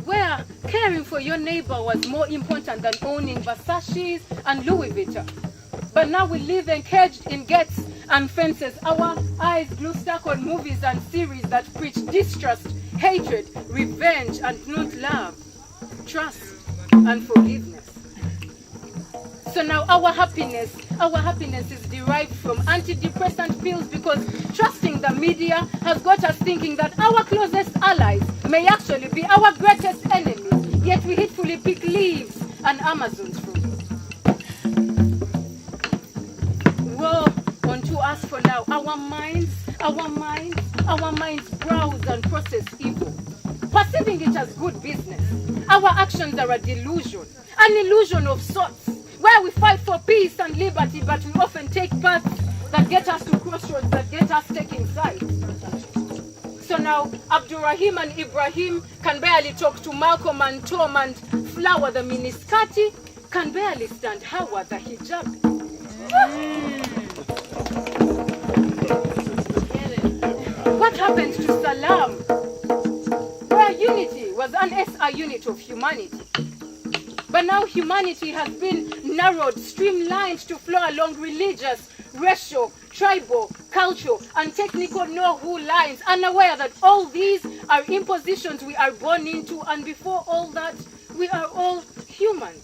Where caring for your neighbor was more important than owning Versace's and Louis Vuitton. But now we live encaged in gates and fences, our eyes glue stuck on movies and series that preach distrust, hatred, revenge, and not love, trust, and forgiveness. So now our happiness is derived from antidepressant pills, because trusting the media has got us thinking that our closest allies may actually be our greatest enemies, yet we hatefully pick leaves and Amazons from it. Woe unto us for now. Our minds browse and process evil, perceiving it as good business. Our actions are a delusion, an illusion of sorts, where we fight for peace and liberty, but we often take paths that get us to crossroads, that get us taking sides. So now Abdurrahim and Ibrahim can barely talk to Malcolm and Tom, and Flower the miniskati can barely stand Hawa the hijab. What happened to Salam, where unity was an SI unit of humanity? But now humanity has been narrowed, streamlined to flow along religious, racial, tribal, cultural, and technical know-who lines, unaware that all these are impositions we are born into, and before all that, we are all human.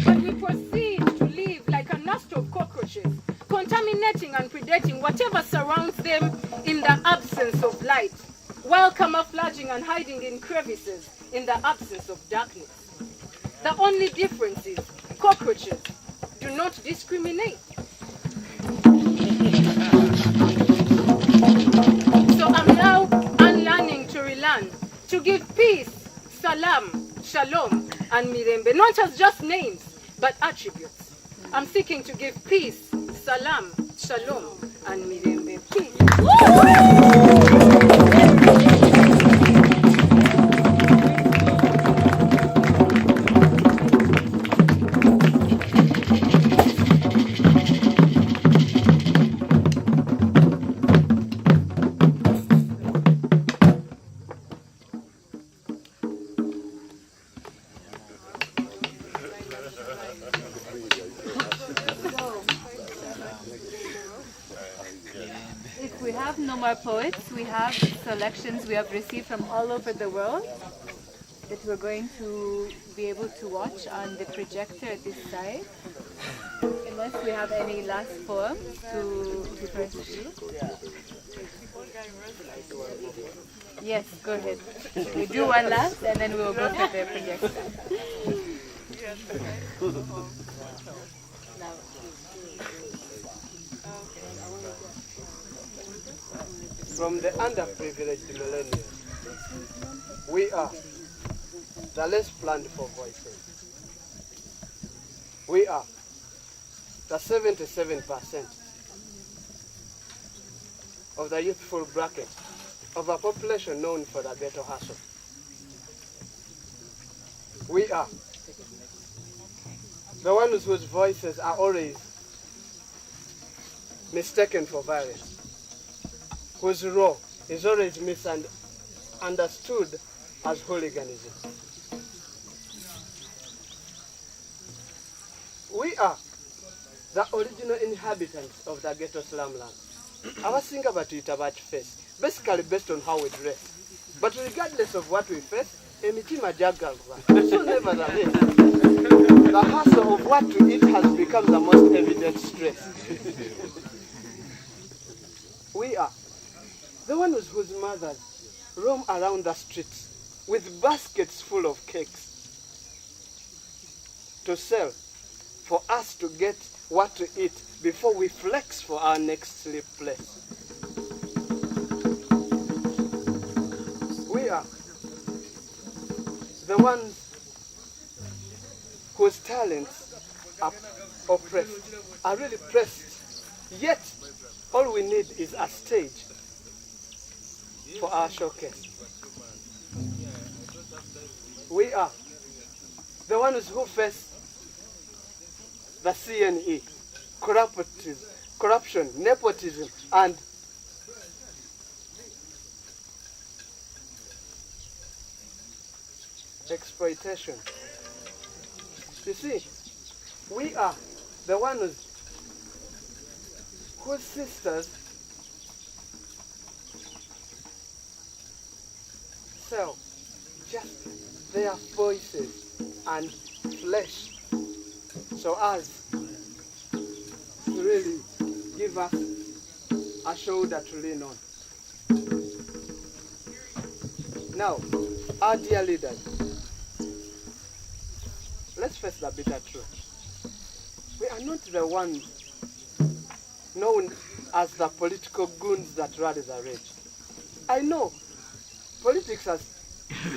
But we proceed to live like a nest of cockroaches, contaminating and predating whatever surrounds them in the absence of light, while camouflaging and hiding in crevices in the absence of darkness. The only difference is cockroaches do not discriminate. So I'm now unlearning to relearn, to give peace, salam, shalom, and mirembe, not as just names, but attributes. I'm seeking to give peace, salam, shalom, and mirembe. Peace. If we have no more poets, we have selections we have received from all over the world that we're going to be able to watch on the projector at this side. Unless we have any last poems to first do. Yes, go ahead. We do one last and then we'll go to the projector. From the underprivileged millennials, we are the less planned for voices. We are the 77% of the youthful bracket of a population known for the ghetto hustle. We are the ones whose voices are always mistaken for violence, whose role is always misunderstood as hooliganism. We are the original inhabitants of the ghetto slumland. Abasinga batuyita bakifeesi, basically based on how we dress. But regardless of what we face, emitima gyaggalwa. So nevertheless, the hassle of what to eat has become the most evident stress. We are the ones whose mothers roam around the streets with baskets full of cakes to sell for us to get what to eat before we flex for our next sleep place. We are the ones whose talents are oppressed, are really pressed. Yet, all we need is a stage for our showcase. We are the ones who face the CNE, corruption, nepotism, and exploitation. You see, we are the ones whose sisters sell just their voices and flesh so as to really give us a shoulder to lean on. Now, our dear leaders, let's face the bitter truth. We are not the ones known as the political goons that rally the rage. I know politics has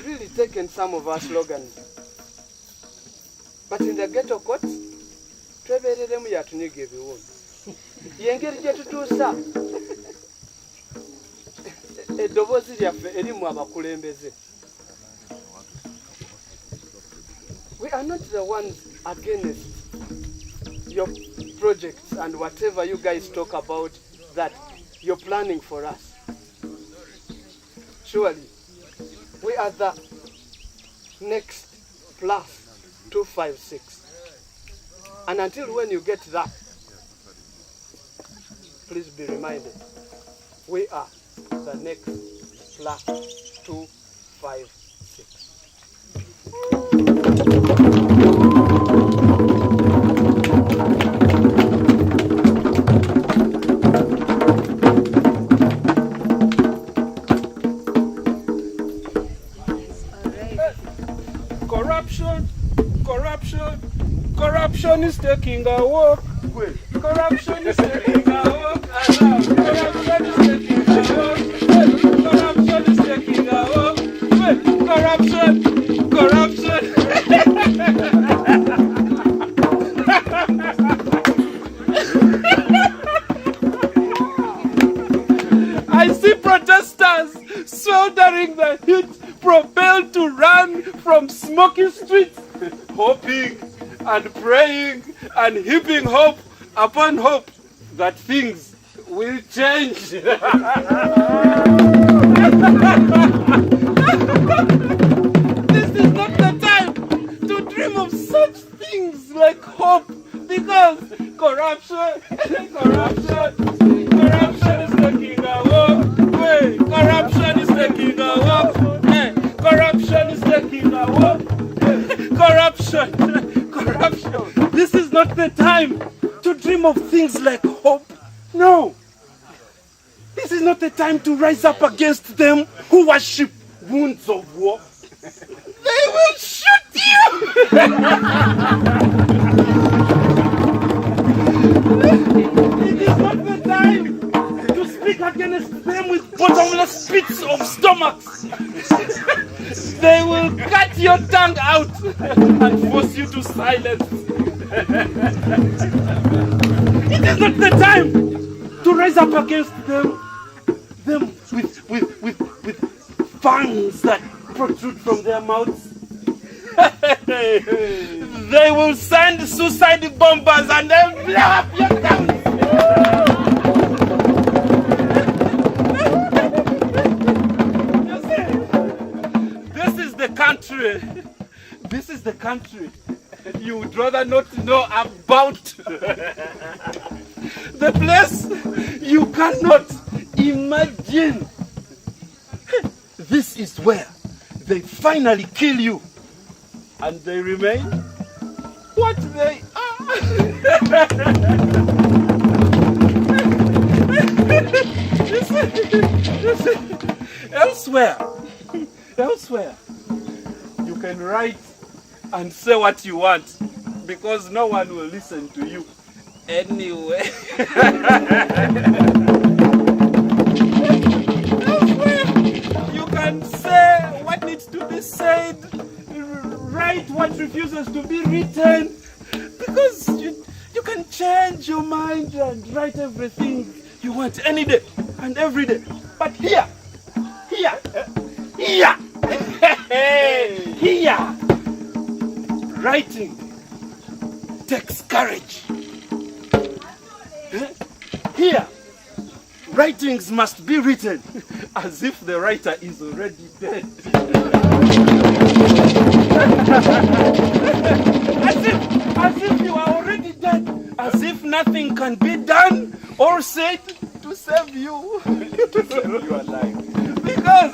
really taken some of our slogans, but in the ghetto courts, twebereremu yatunyiga ebiwundu. Yengeri gye tutuusa eddoboozi lyaffe erimu abakulembeze. We are not the ones against your projects and whatever you guys talk about that you're planning for us. Surely, we are the next plus 256. And until when you get that, please be reminded, we are the next plus 256. Corruption is taking a walk. Corruption is taking a walk. Corruption is taking a walk. Corruption is taking a walk. Corruption. I see protesters sweltering the heat, propelled to run from smoky streets, hoping and praying and heaping hope upon hope that things will change. This is not the time to dream of such things like hope, because corruption is taking a walk. Corruption is taking a walk. Corruption is taking a walk. Corruption. This is not the time to dream of things like hope. No. This is not the time to rise up against them who worship wounds of war. They will shoot you. It is not the time to speak against them with bottomless pits of stomachs. They will cut your tongue out and force you to silence. It is not the time to rise up against them with fangs that protrude from their mouths. They will send suicide bombers and then blow up your tongue. This is the country you would rather not know about. The place you cannot imagine. This is where they finally kill you and they remain what they are. Elsewhere, you can write and say what you want, because no one will listen to you anyway. Elsewhere, you can say what needs to be said write what refuses to be written, because you can change your mind and write everything you want any day and every day. But here, writing takes courage. Here, writings must be written as if the writer is already dead. as if you are already dead. As if nothing can be done or said to save you. To save you alive. Because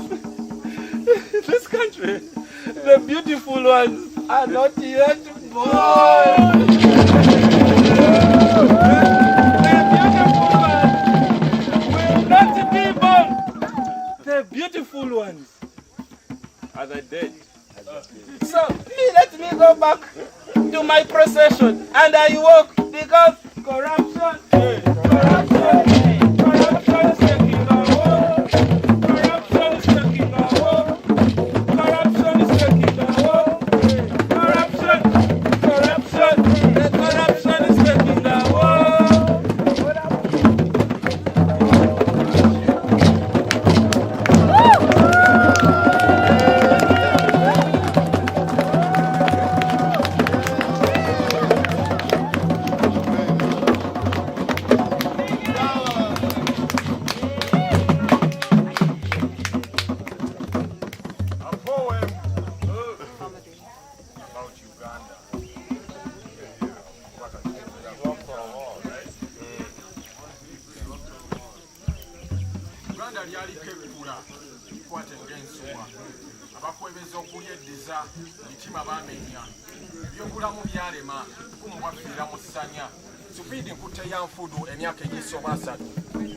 this country, the beautiful ones are not yet born. The beautiful ones are the dead. So let me go back to my procession and I walk because corruption is taking over. Corruption is taking over. Corruption is taking over. Corruption is taking over.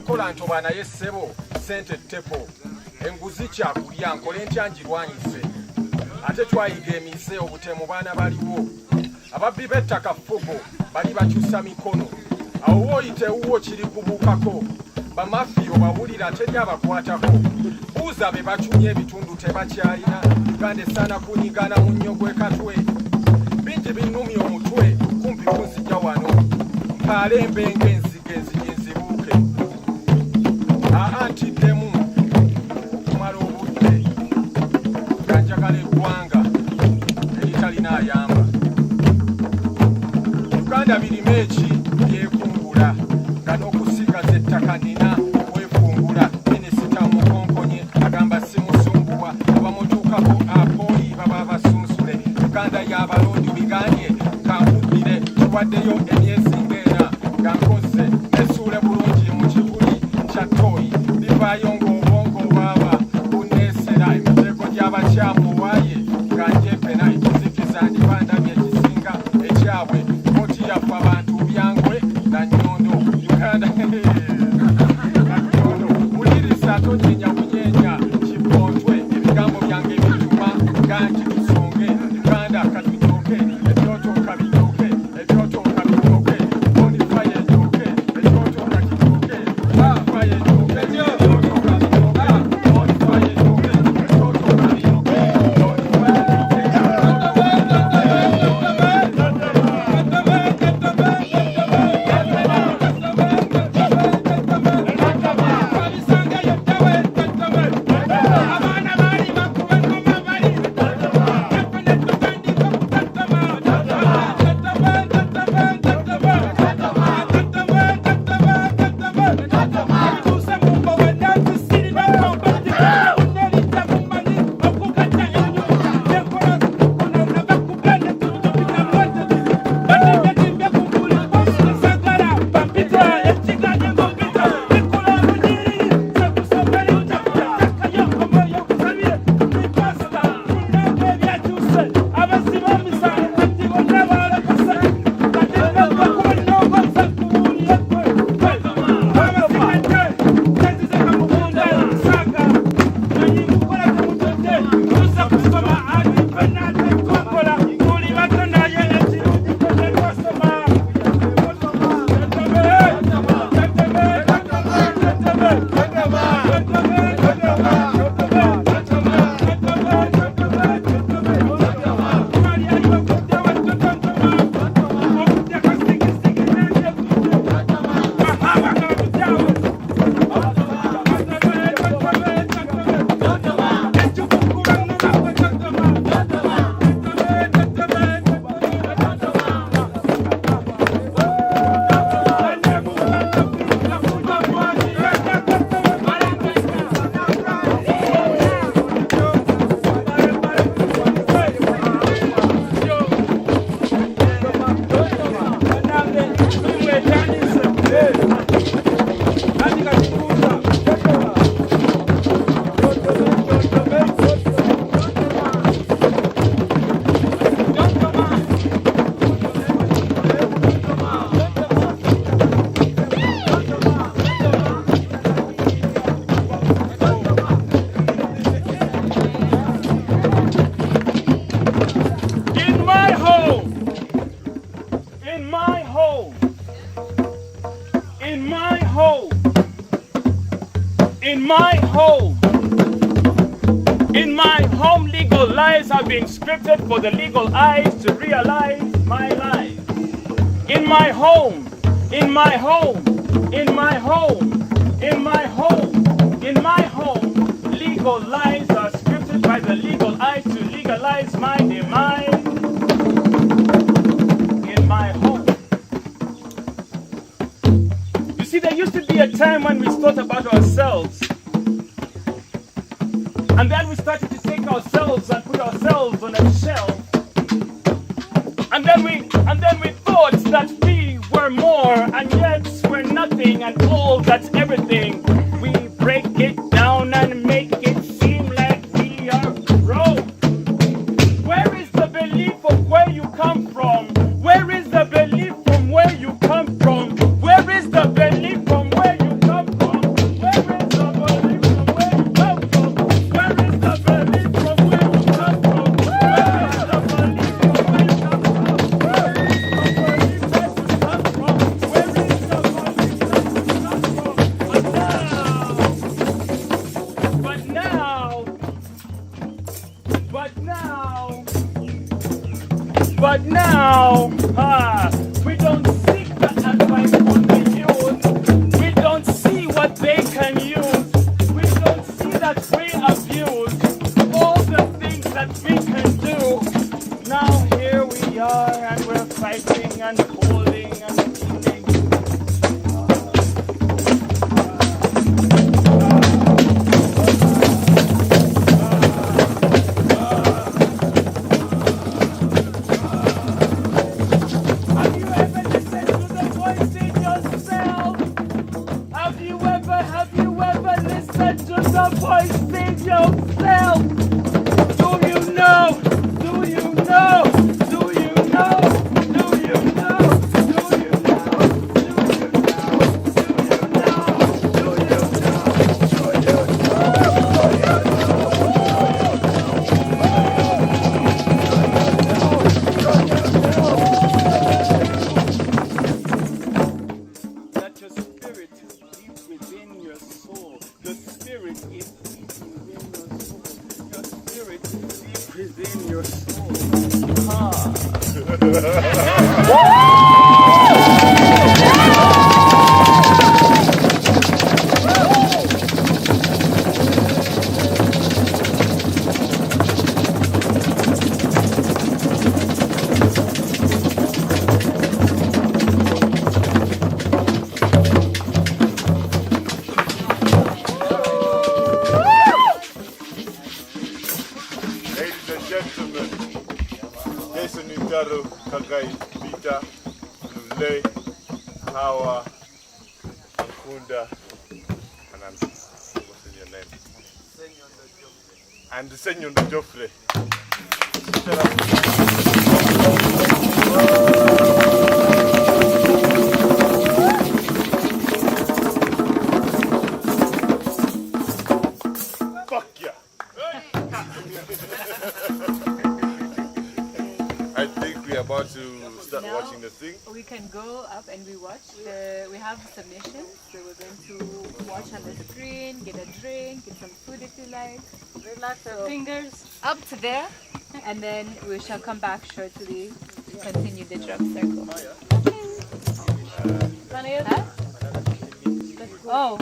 Kola ntobana yessebo sente tepo enguzi kyakulya nkole ntya njirwanyise ate twayiga emise obutemu baana baliwo ababbi b'ettaka ffugo bali bakyusa mikono awo wooyite ewuwo kiri kubuukako bamafiyo bawulira teri abakwatako buuza be bacumya ebitundu tebakyalina Uganda esaana kunyigana mu nnyo gw'ekatwe bingi binnumya omutwe kumpi kunzija wano mpaale embenga enzige enzinyi nzibuuke ntiddemu okumala obudde nga njagala eggwanga eritalina ayamba Uganda birime eki byekungula nga n'okusigaza ettaka nina kwefungula minisita mukonkonye agamba simusumbuwa abamutuukako apooyi baba abasunsule Uganda y'abalondi biganye kankuddire kiwaddeyo emyezi ng'ena nga nkoze nesuule bulungi mu kibuli kya toyi livaayo ng'obwongo bwaba buneesera emitego gy'abakyamu waaye nga njepena ekizikiza ndibandamye ekisinga ekyabwe koti yafu abantu byangwe na nnyondo Uganda wuliriza tonyenya bunyenya kibontwe ebigambo byange bituma ganti tusonge Uganda katujooke ebyotoka bijooke ebyotoka bijooke bonifaya ejooke ebyotoka kijooke bonifaya ejooke ebyotoka bijooke bonifaya ejooke ebyotoka bijooke home, in my home, legal lies have been scripted for the legal eyes to realize my life. In my home, in my home, in my home, in my home, in my home, legal lies are scripted by the legal eyes to legalize my demise. In my home. You see, there used to be a time when we thought about ourselves, and then we started to take ourselves and put ourselves on a shelf. And then we thought that we were more, and yet we're nothing, and all that's everything. We break it down and make it seem like we are broke. Where is the belief of where you come from? Where is the belief from where you come from? Where is the belief from where you come from? Where is the belief from where you come from? Where is the belief from where you come from? Where is the belief from where you come from? Where is the belief that you come from? Where is the belief that you come from? But now, we don't seek the advice from the youth. We don't see what they can use. We don't see that we abuse all the things that we can do. Now here we are, and we're fighting and holding and healing. We can go up and we watch. We have submissions, so we're going to watch on the screen, get a drink, get some food if you like. Relax your fingers up to there, and then we shall come back shortly to continue the drum circle. Oh.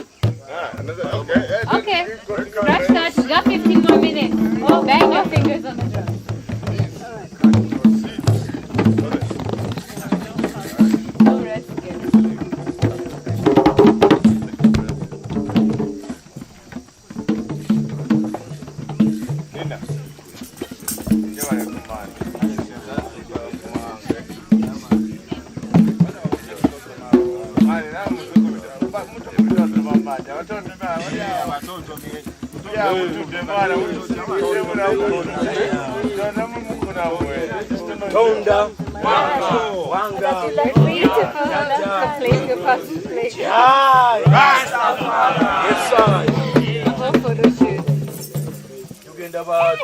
Okay. Scratch that. You got 15 more minutes. Oh, bang your fingers on the drum.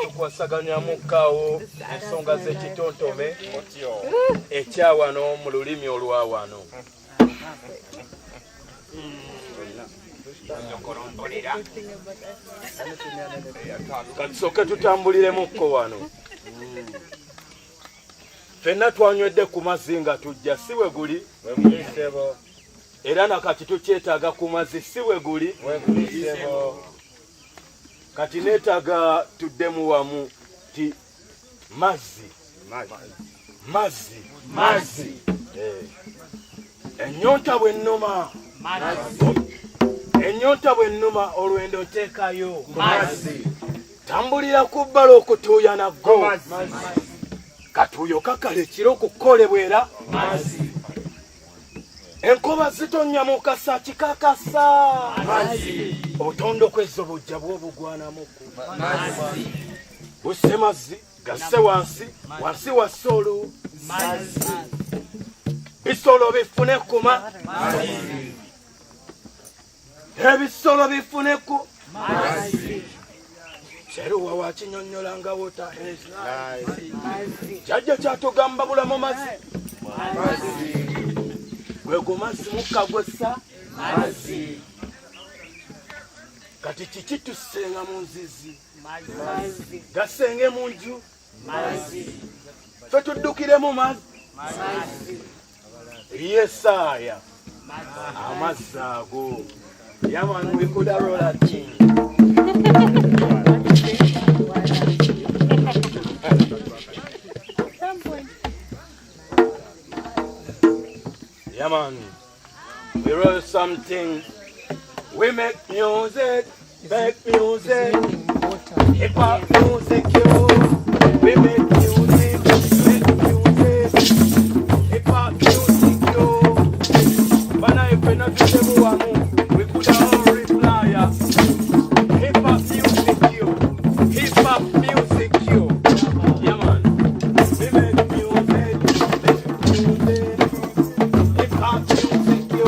Tukwasaganya mukawo ensonga z'ekitontome ekyawano mu lulimi olwawano. Katusooke tutambuliremukko wano. Ffenna twanywedde ku mazzi nga tujja, si we guli? Era nakati tukyetaaga ku mazzi, si we guli? Kati neetaaga tuddemu wamu ti mazzi. Ennyonta bw'ennuma. Ennyonta bw'ennuma olwendo nteekayo. Tambulira ku bbala okutuuya naggo. Katuuyo kakala ekiro okukolebwa era. Enkoba zitonnya mu kasa kikakasa. Obutondo kwezzo bujja bw'obugwanamuku. Busse mazzi gasse wansi wassa olu. Bisolo bifune kuma. Ebisolo bifune ku. Seruwa wakinyonnyola nga wota jajja kyatugamba bulamu mazzi. Gwego mazzi mukka gwessa. Kati kiki tusenga mu nzizi? Gasenge mu nju? Ffe tuddukiremu mazzi. Yesaaya amazzi ago. Yaman, we could have rolled that king. Yeah, man. We roll something. We make music. Hip hop music, yo. We make music. Hip hop music, yo. But I pay not to the one. We could have reply. Hip hop music, yo. Hip hop music, yo. Yeah, man. We make music. Hip hop music, yo.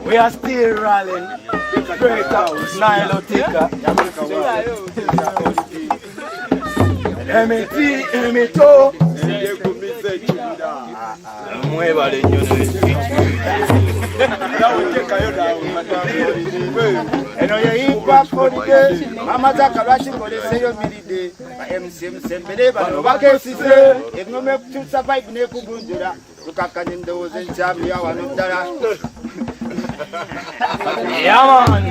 We are still rallying straight out Nilotica. Emito. Mwebale eno yeyipa kolide amazaka lwakikolesseyo miride MCM sembere bano bakesise engome to survive nekugunjula tukakanye ndowooza enkyami ya wano ddala yaman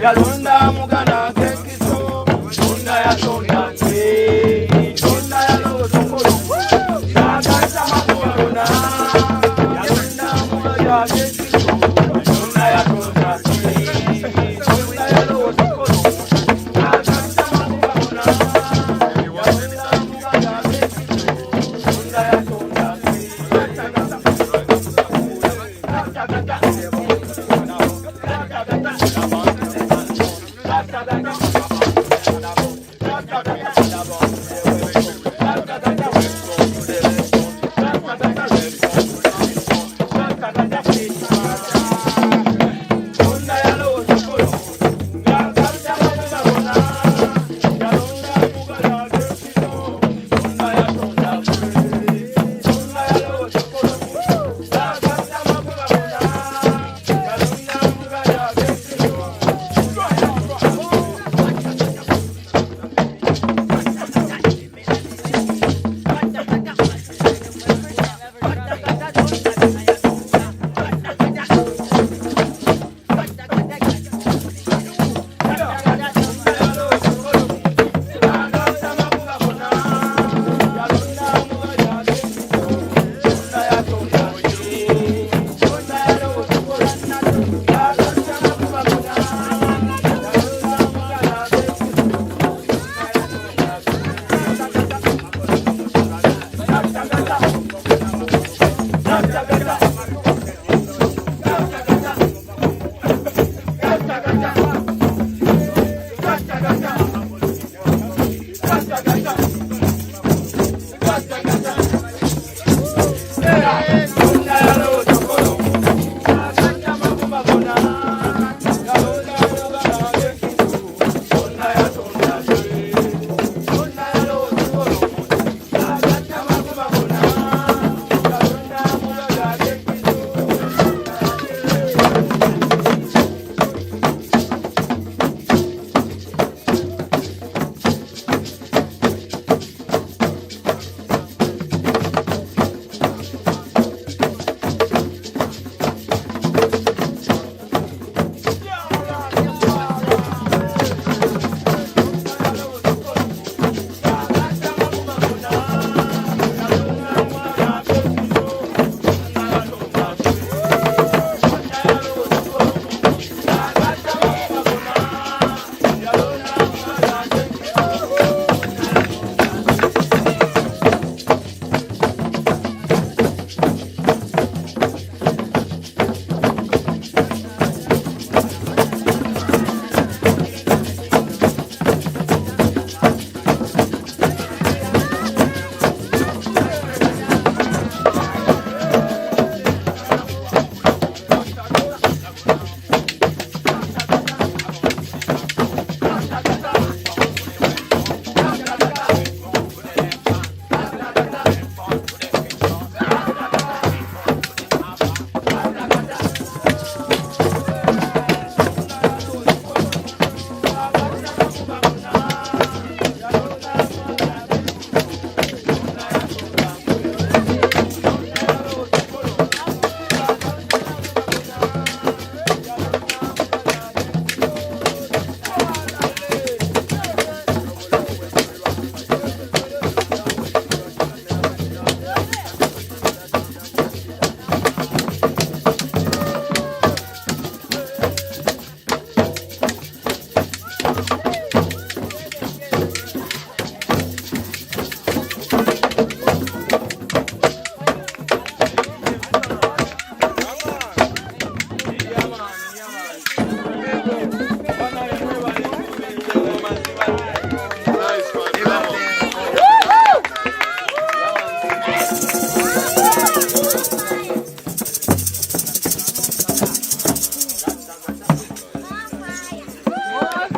Yalunda mugana kekiso, unda ya tonda kwe, tonda ya lo sokolo, yagasa makuna, yalunda mugana kekiso, unda ya tonda kwe, tonda ya lo sokolo, yagasa makuna, yalunda mugana kekiso, unda ya tonda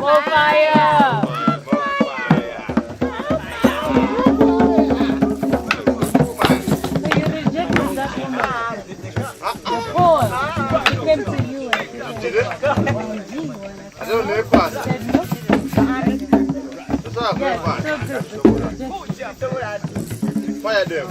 Bonfire! Came to you and did it? I don't know if I said no. Fire them.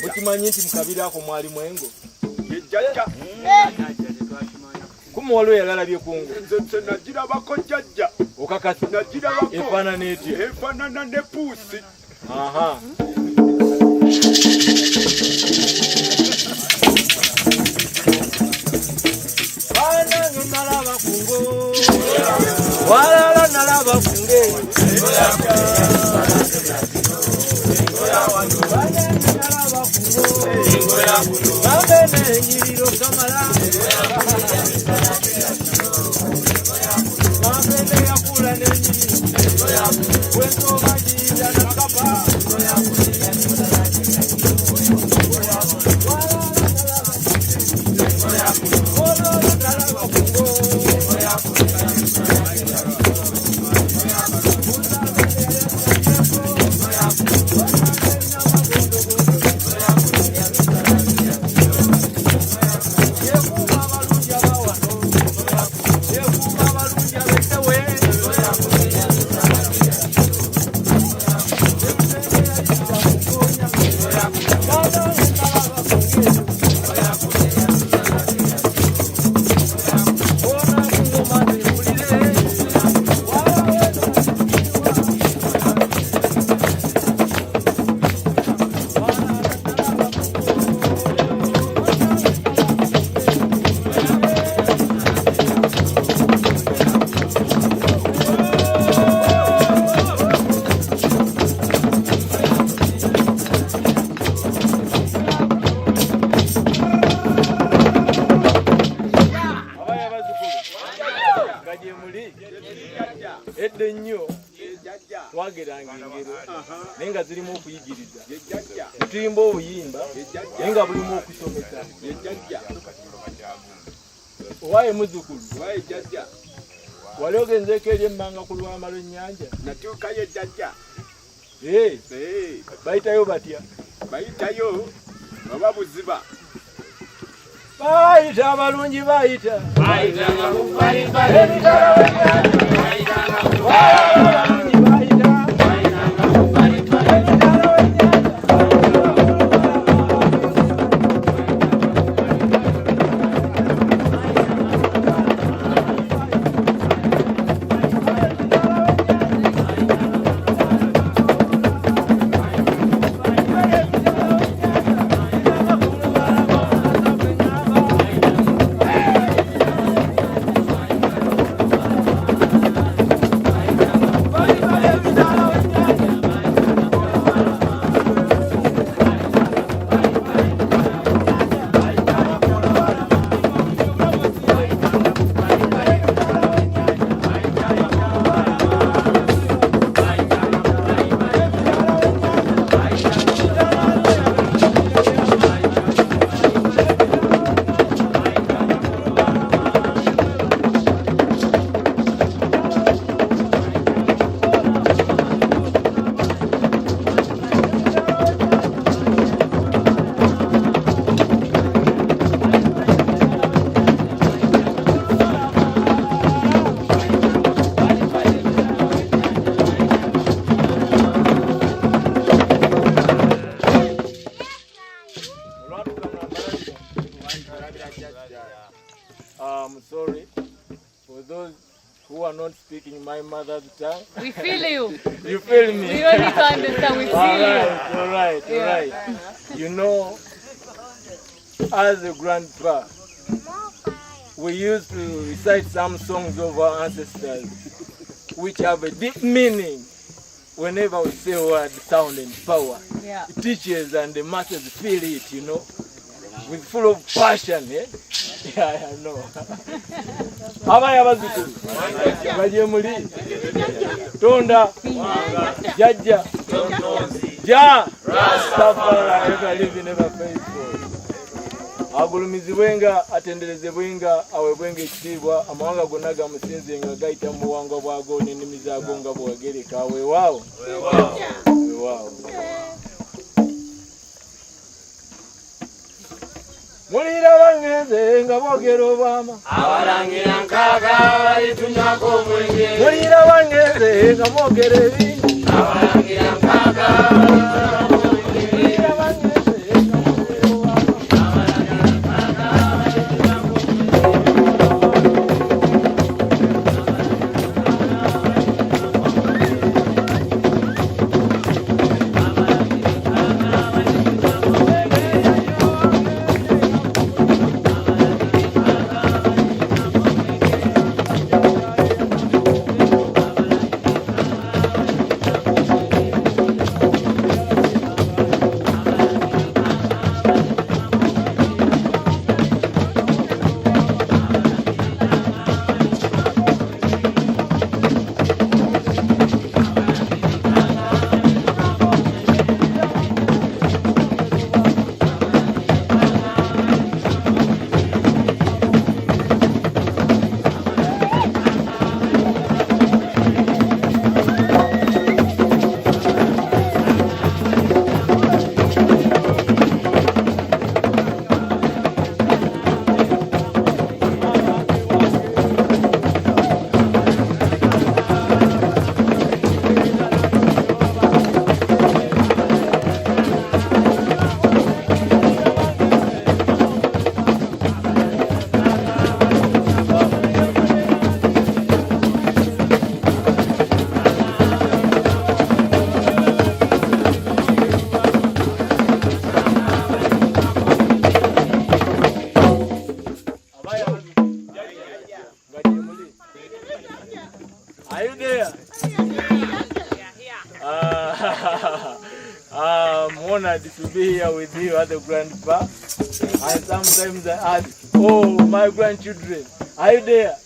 Mukimanyi nti mukabirako mwali mwengo. Jjajja. Kumwolo yalalabye kungo. Nze nagirabako jjajja. Okakasi. Nagirabako. Efaanana etya? Efaanana ne puusi. Aha. Bana nalaba kungo. Wala nalaba kunge. nenga zirimu okuyigiriza tuyimba obuyimba nenga bulimu okusomesa owaye muzzukulu wali ogenzeeko eri emmanga ku lwama lw'ennyanja natuukayo jjajja bayitayo batya bayitayo oba buziba bayita abalungi bayita I'm sorry for those who are not speaking my mother's tongue. We feel you. You feel me? We don't need to understand, we feel you. All right. You know, as a grandpa, we used to recite some songs of our ancestors which have a deep meaning. Whenever we say a word, sound and power, it teaches and the masses feel it, you know, with full of passion, I know. Abaya bazukulu, baje muli, Tonda, Jajja, Ja, Rastafari, ever living, ever faithful. Agulumizibwenga, atenderezebwenga, awebwenga ekitiibwa, amawanga gonna gamusinzenga gayita mu buwangwa bwago n'ennimi zaago nga bwegereka weewaawo. Mulira bangenze nga boogera obwama. Abalangira nkaaga balitunywako omwenge. Mulira bangenze nga boogera ebingi. Abalangira nkaaga balitunywako omwenge. Mulira bangenze nga boogera obwama. Abalangira nkaaga balitunywako Are you there? I'm honored to be here with you as a grandpa. And sometimes I ask, oh, my grandchildren, are you there?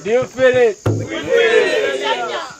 Do you feel it? We feel it.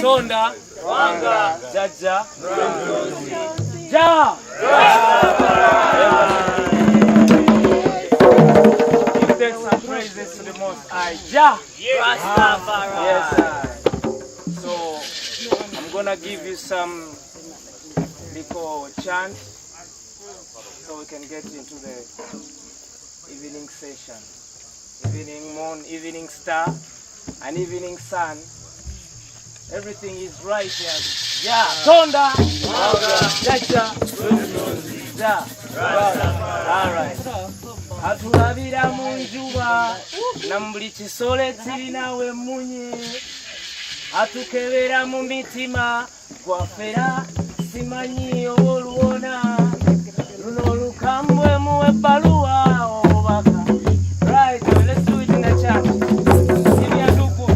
Tonda, Wanga, Jaja, Ja. Give thanks and praises to the Most High. Ja. Yes, sir. So I'm gonna give you some little chant so we can get into the evening session. Evening moon, evening star, and evening sun. Everything is right here. Yeah, Tonda, Jaja, Ja. All right. Atulabira munjuba nambuli chisole chilinawe munye. Atukebera mu mitima gwafera simanyi oluona. Luno lukambwe muwe baluwa obaka. Right, let's do it in the chat. Give me a duku.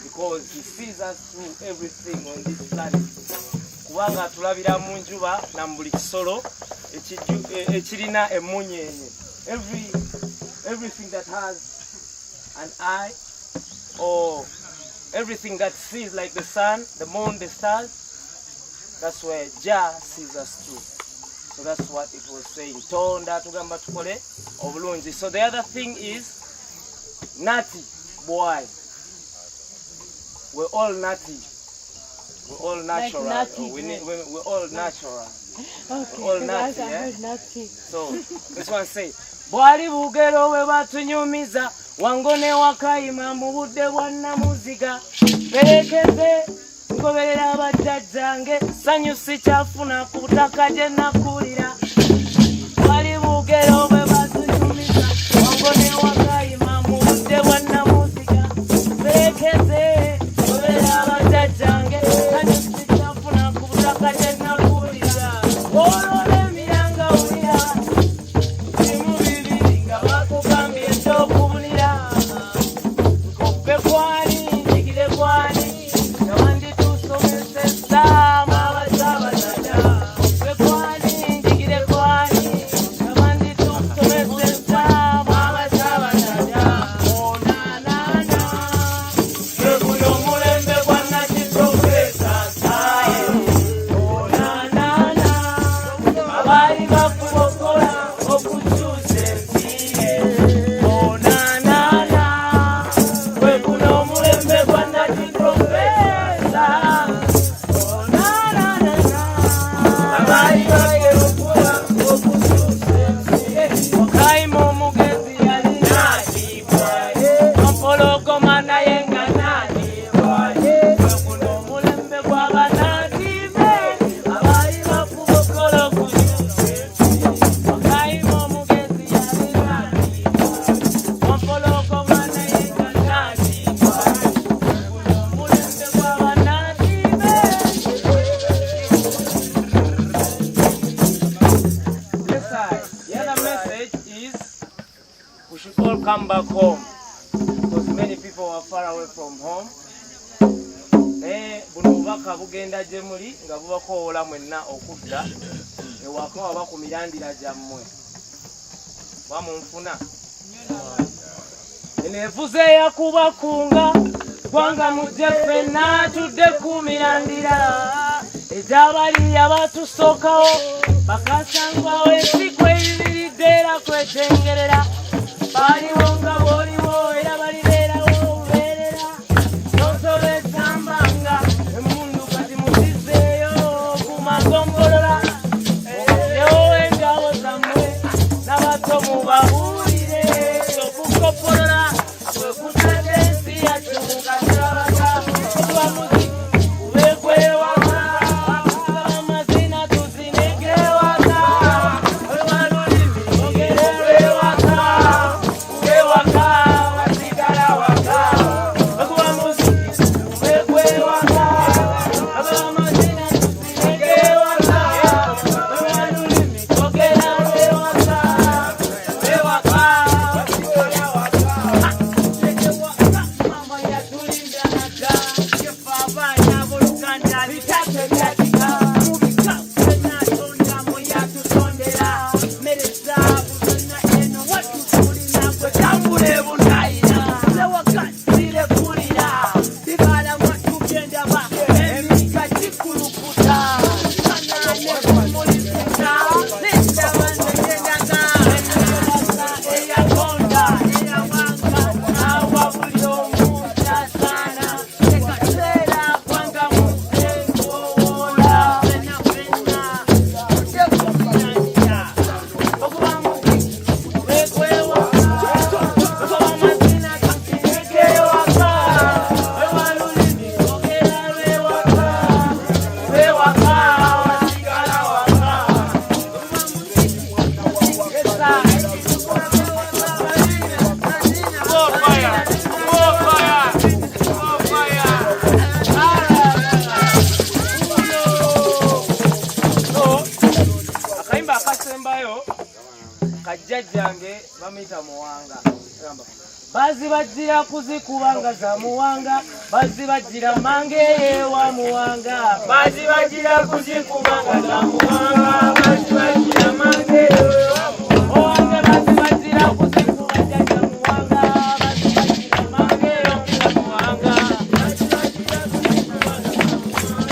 Because he sees us through everything on this planet. Kubanga tulabira mu njuba na mbuli kisolo ekirina emunyenye. Everything that has an eye, or everything that sees like the sun, the moon, the stars, That's where Jah sees us too. So that's what it was saying. Tonda tugamba tukole obulungi. So the other thing is nati boy. We're all nati. We're all natural. Like nati, we're all natural. Okay, We're all nati, nati. So this one say Bwali bugero we batunyumiza wangone wakayima mu budde bwa namuziga perekeze ngoberera abajjajjange sanyu sikyafuna ku butaka gye nakulira Bwali bugero we batunyumiza wangone wakayima mu budde bwa namuziga perekeze ngoberera abajjajjange sanyu sikyafuna ku butaka gye nakulira olole miranga ulira Come back home because many people are far away from home. Bunubaka bugenda jemuli nga bubako ola mwenna okudda ewaka waba ku mirandira gyammwe bamunfuna enevuze yakubakunga gwanga mujje ffenna tudde ku mirandira egyabali abatusookawo bakasangwawo ensiku ebibiridde era kwetengerera baliwo nga boliwo era balibeerawo obubeerera nosobezambanga emundu kati muzizeeyo ku magombolola ogewo engabo zammwe n'abato mubabuulire okukopolola kwekutadde ensi yattu mukasirabaga kuba muziki kubekwewaka amazina tuzinegewaka olwalulimi ogerewewaka kajjajjange bamuyita muwanga bazibajjira kuzikubanga za muwanga bazibajjira mange yewa muwanga bazibajjira kuzikubanga za muwanga bazibajjira mange yewa muwanga bazibajjira kuzikubanga za muwanga bazibajjira mange yewa muwanga bazibajjira kuzikubanga za muwanga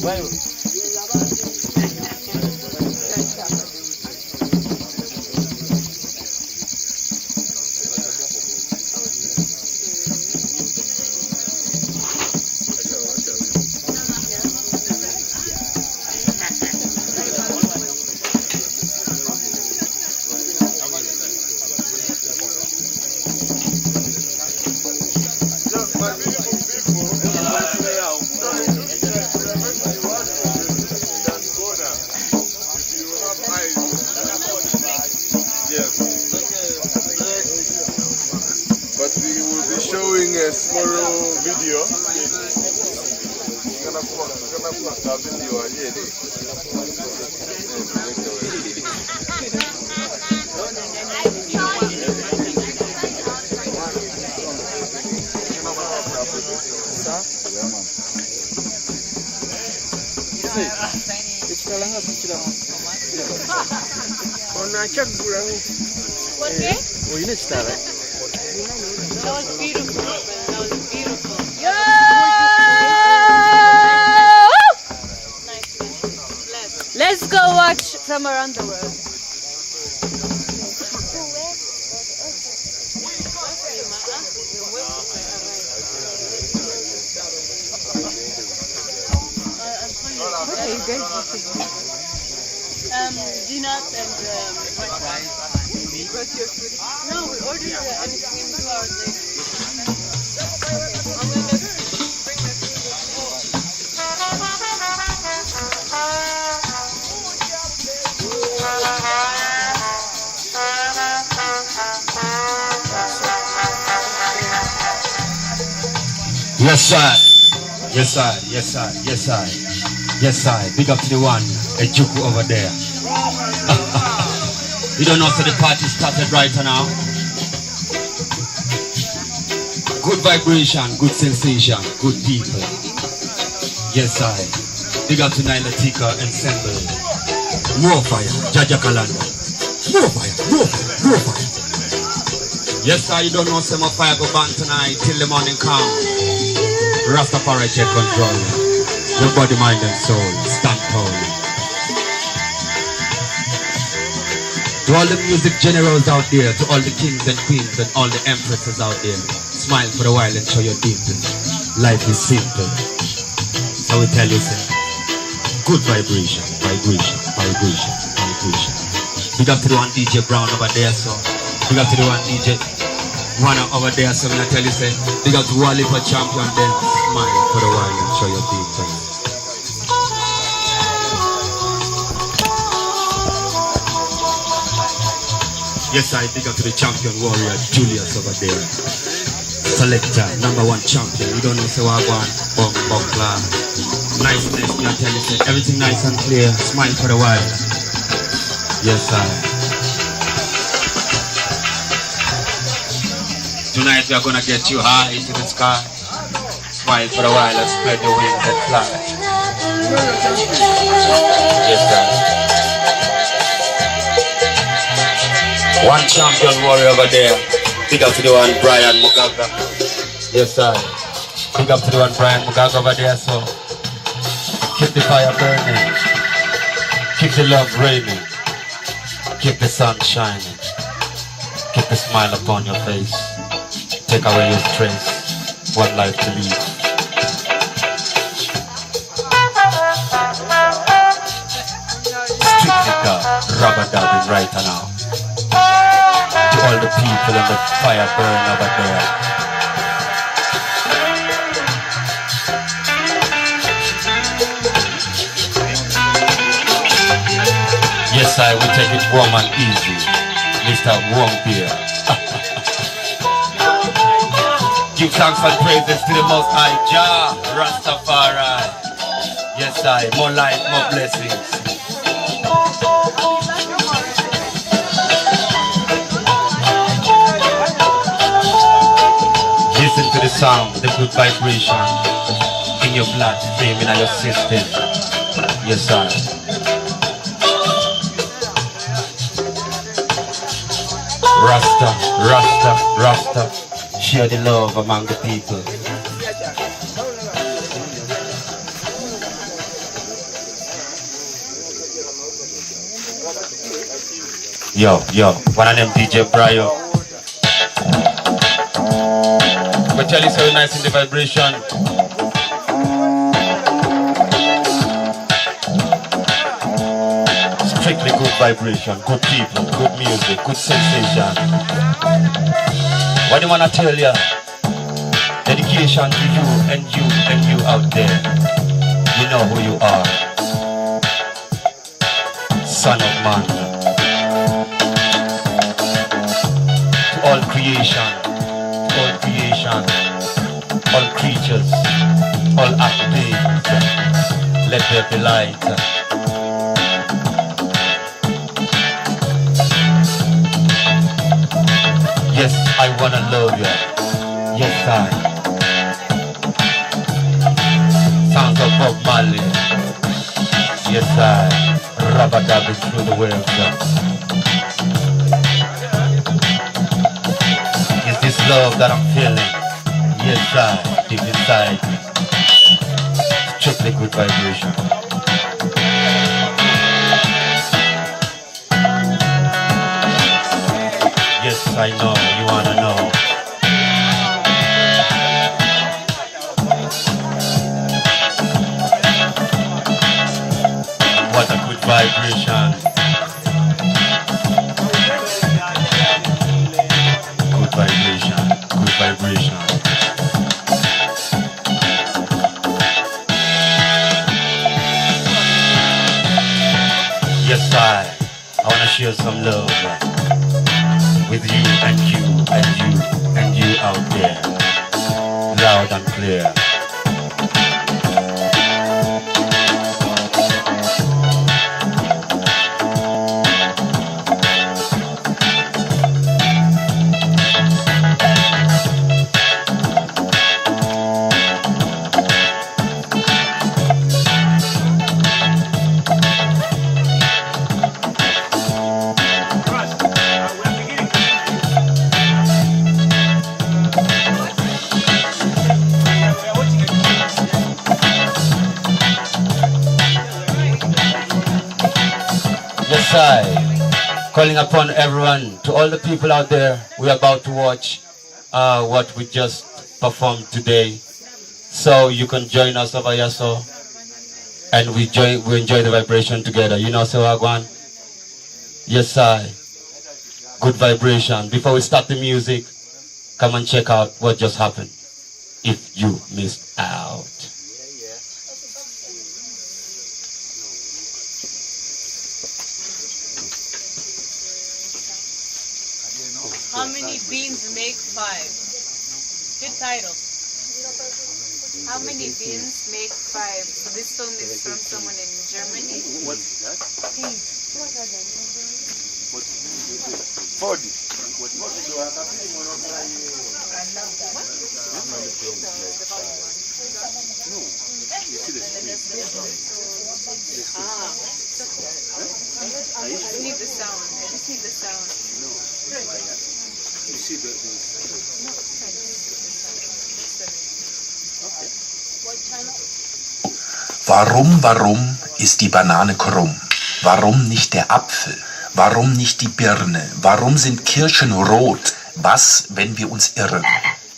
But we will be showing a small video. Okay? Oh, you need to start, right? That was beautiful. That was beautiful. Let's go watch from around the world. Okay, you guys. Dinner and what's your food? No, we ordered and it came 2 hours later. I'm gonna bring my Yes, sir. Yes, sir. Yes, sir. Yes, sir. Yes, sir. Big up to the one, a juku over there. You don't know, so the party started right now. Good vibration, good sensation, good people. Yes, I. Big up to Naila Tika Ensemble. More fire, Jaja Kalanda. More fire, more fire, more fire. Yes, sir, you don't know, some more fire go burn tonight till the morning come. Rastafari take control. Your body, mind and soul, stand tall. To all the music generals out there, to all the kings and queens and all the empresses out there, smile for a while and show your dimple. Life is simple. So we tell you, say, good vibration, vibration, vibration, vibration. Big up to the one DJ Brown over there, so. Big up to the one DJ Wanna over there, so when I tell you, say, big up to Wally for champion, then smile for a while and show your dimple. Yes, I big up to the champion warrior, Julius over there. Selector, #1 champion. You don't know, say what I want. Buckler. Niceness, I tell you, say, everything nice and clear. Smile for a while. Yes, I. Tonight we are gonna get you high into the sky. Smile for a while and spread your wings and fly. Yes, sir. One champion warrior over there. Big up to the one Brian Mugaga. Yes, sir. Big up to the one Brian Mugaga over there. So keep the fire burning. Keep the love raining. Keep the sun shining. Keep the smile upon your face. Take away your stress. One life to live. Strictly God, rubber dubbing right now. To all the people and the fire burn over there. Yes, I will take it warm and easy. Mr. Warm Beer. Give thanks and praises to the Most High Jah, Rastafari. Yes, I. More life, more blessings. Listen to the sound, the good vibration in your blood stream, in your system. Yes, sir. Rasta, Rasta, Rasta. Share the love among the people. Yo, one of them DJ Bryo. We tell you so nice in the vibration. Strictly good vibration, good people, good music, good sensation. What do you wanna tell ya? Dedication to you and you and you out there. You know who you are. Son of man. To all creation, all creatures, all activities, let there be light. Yes, I wanna love you. Yes, I. Sounds of Bob Marley. Yes, I. Rubber-dubbing through the waves. Is this love that I'm feeling? Yes, I. Deep inside. Strictly good vibration. Yes, I know. You wanna know. What a good vibration. Good vibration. Good vibration. Yes, I wanna share some love with you and you and you and you out there, loud and clear. Calling upon everyone, to all the people out there, we're about to watch what we just performed today. So you can join us over here, so, and we enjoy the vibration together. You know, so Agwan. Yes, I. Good vibration. Before we start the music, come and check out what just happened. If you missed out. How many beans make 5? Good title. How many beans make 5? So this song is from someone in Germany. What's that? 40. No. You see this? I just need the sound. No. You see the okay. Warum ist die Banane krumm? Warum nicht der Apfel? Warum nicht die Birne? Warum sind Kirschen rot? Was, wenn wir uns irren?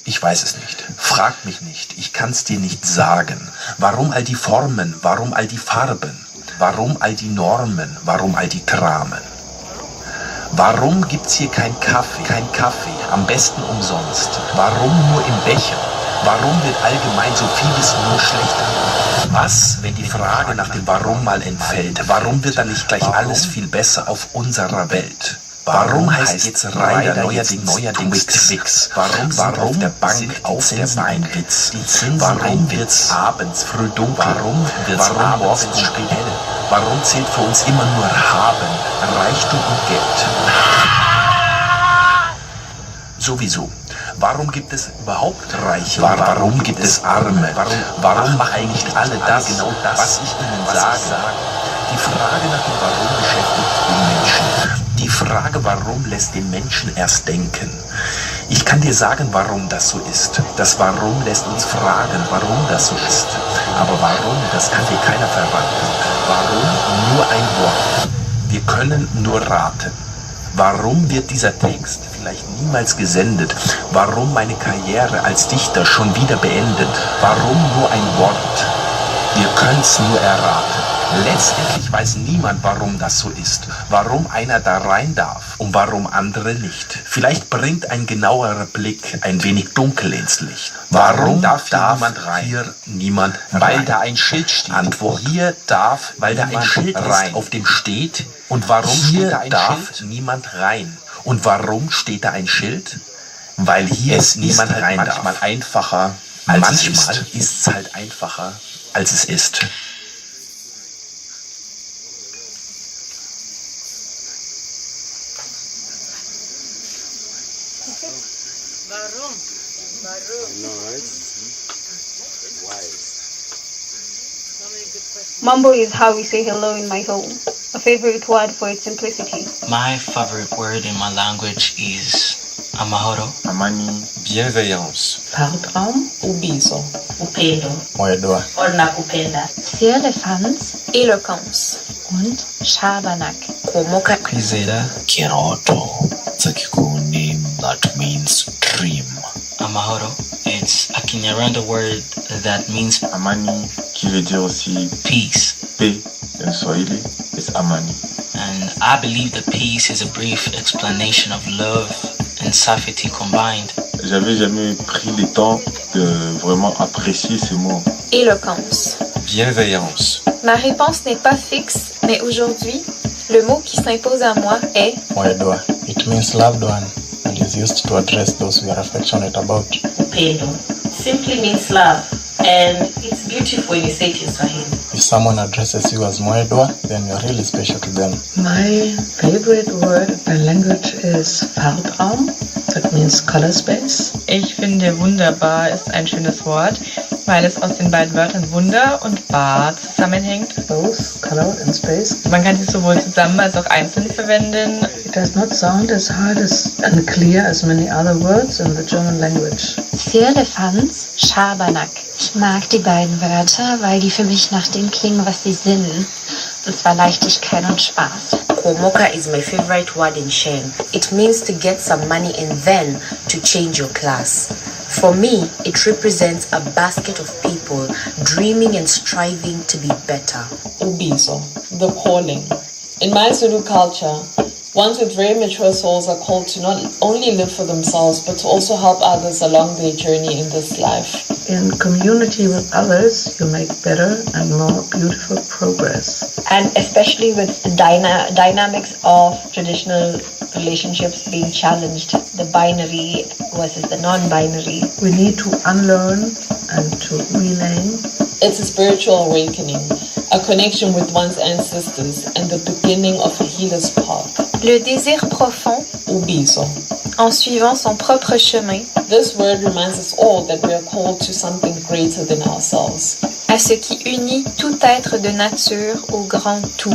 Ich weiß es nicht. Frag mich nicht. Ich kann's dir nicht sagen. Warum all die Formen? Warum all die Farben? Warum all die Normen? Warum all die Dramen? Warum gibt's hier kein Kaffee? Kein Kaffee, am besten umsonst. Warum nur im Becher? Warum wird allgemein so vieles nur schlechter? Was, wenn die Frage nach dem Warum mal entfällt? Warum wird dann nicht gleich alles viel besser auf unserer Welt? Warum heißt jetzt Reiter neuerdings Twix? Warum sind auf der Bank die Weinwitz? Warum wird's abends früh dunkel? Warum wird's morgens spät hell? Warum zählt für uns immer nur Haben, Reichtum und Geld? Sowieso. Warum gibt es überhaupt Reiche? Warum gibt es Arme? Warum machen nicht alle das, genau das, was ich ihnen sage? Die Frage nach dem Warum beschäftigt den Menschen. Die Frage Warum lässt den Menschen erst denken. Ich kann dir sagen, warum das so ist. Das Warum lässt uns fragen, warum das so ist. Aber warum, das kann dir keiner verraten. Warum? Nur ein Wort. Wir können nur raten. Warum wird dieser Text vielleicht niemals gesendet? Warum meine Karriere als Dichter schon wieder beendet? Warum nur ein Wort? Ihr könnt's nur erraten. Letztendlich weiß niemand, warum das so ist, warum einer da rein darf und warum andere nicht. Vielleicht bringt ein genauerer Blick ein wenig Dunkel ins Licht. Warum darf hier niemand rein? Weil da ein Schild steht. Antwort: hier darf, weil da ein Schild ist, auf dem steht. Und warum steht da ein Schild? Niemand rein. Und warum steht da ein Schild? Weil hier es niemand rein darf. Manchmal einfacher, manchmal ist es halt einfacher, als es ist. Mambo is how we say hello in my home, a favorite word for its simplicity. My favorite word in my language is amahoro. Amani, bienveillance. Fartraum, ubiso, upendo, Moedoa. ornakupenda. Firlefanz, eloquence und Schabernack. Kuomoka, Kwizera, Kiroto. It's a Kikuyu name that means dream. Amahoro, it's a Kinyarwanda word that means Amani, qui veut dire aussi peace. paix in Swahili, is Amani. And I believe that peace is a brief explanation of love and safety combined. J'avais jamais pris le temps de vraiment apprécier ces mots. Eloquence. Bienveillance. Ma réponse n'est pas fixe, mais aujourd'hui, le mot qui s'impose à moi est Moedoa. It means loved one and is used to address those we are affectionate about. Upendo simply means love, and it's beautiful when you say it in Swahili. If someone addresses you as Moedoa, then you're really special to them. My favorite word in my language is Farbraum. That means color space. Ich finde wunderbar ist ein schönes Wort, weil es aus den beiden Wörtern Wunder und Bar zusammenhängt. Both color and space. Man kann sie sowohl zusammen als auch einzeln verwenden. It does not sound as hard and clear as many other words in the German language. Firlefanz, Schabernack. Ich mag die beiden Wörter, weil die für mich nach dem klingen, was sie sind. Und zwar Leichtigkeit und Spaß. Kuomoka is my favorite word in Sheng. It means to get some money and then to change your class. For me, it represents a basket of people dreaming and striving to be better. Ubiso, the calling. In my Zulu culture, ones with very mature souls are called to not only live for themselves, but to also help others along their journey in this life. In community with others, you make better and more beautiful progress. And especially with the dynamics of traditional relationships being challenged, the binary versus the non-binary. We need to unlearn and to rename. It's a spiritual awakening, a connection with one's ancestors, and the beginning of a healer's path. Le désir profond. Ubiso. En suivant son propre chemin. This word reminds us all that we are called to something greater than ourselves. À ce qui unit tout être de nature au grand tout.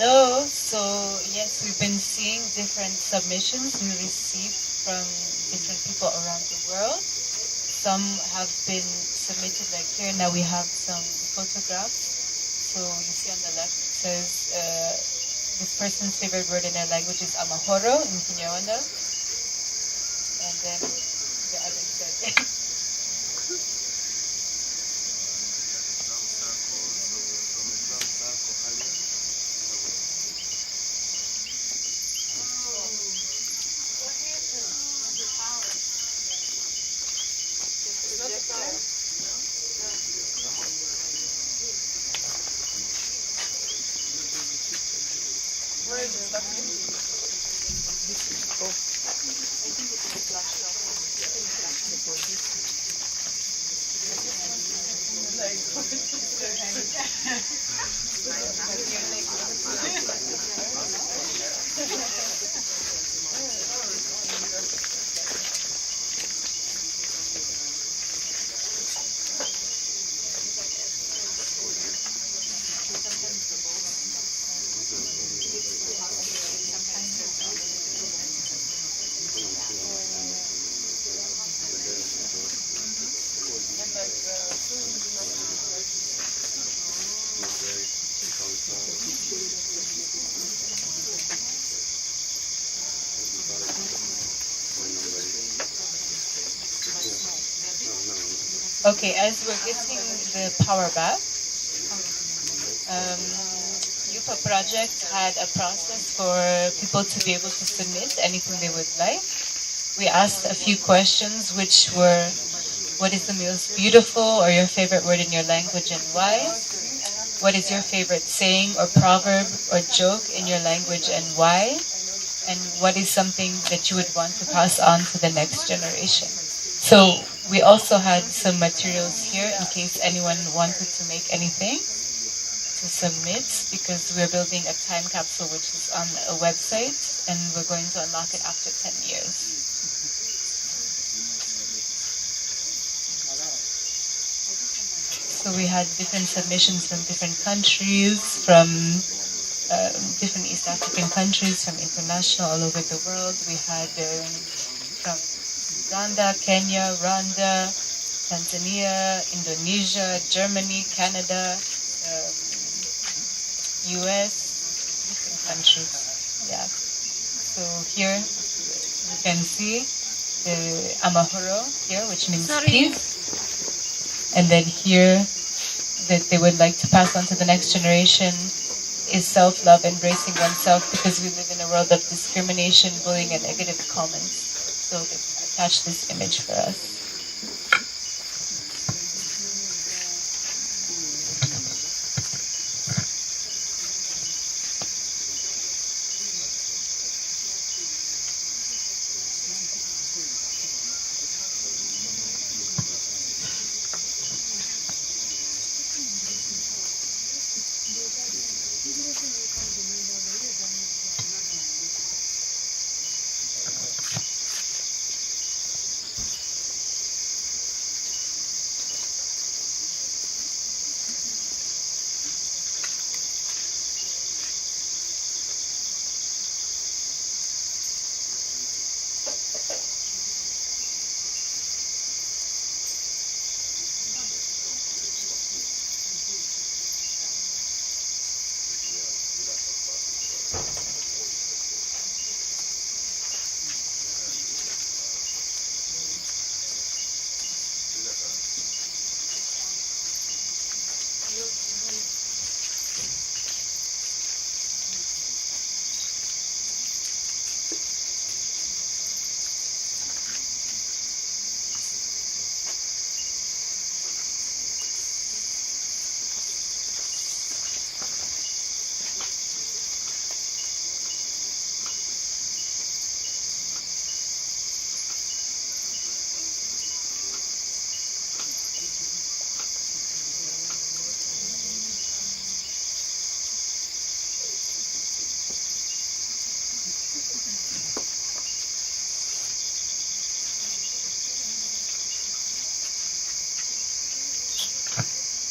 Hello. So yes, we've been seeing different submissions we received from different people around the world. Some have been submitted, like here now we have some photographs. So you see on the left it says this person's favorite word in their language is amahoro in Kinyarwanda. And then the other said Where is the stuff? Okay, as we're getting the power back, UPA project had a process for people to be able to submit anything they would like. We asked a few questions, which were, what is the most beautiful or your favorite word in your language and why? What is your favorite saying or proverb or joke in your language and why? And what is something that you would want to pass on to the next generation? So We also had some materials here in case anyone wanted to make anything to submit, because we're building a time capsule which is on a website and we're going to unlock it after 10 years. So we had different submissions from different countries, from different East African countries, from international all over the world. We had from Uganda, Kenya, Rwanda, Tanzania, Indonesia, Germany, Canada, US, different countries. Yeah. So here you can see the Amahoro here, which means peace. And then here that they would like to pass on to the next generation is self-love, embracing oneself, because we live in a world of discrimination, bullying, and negative comments. So they attach this image for us.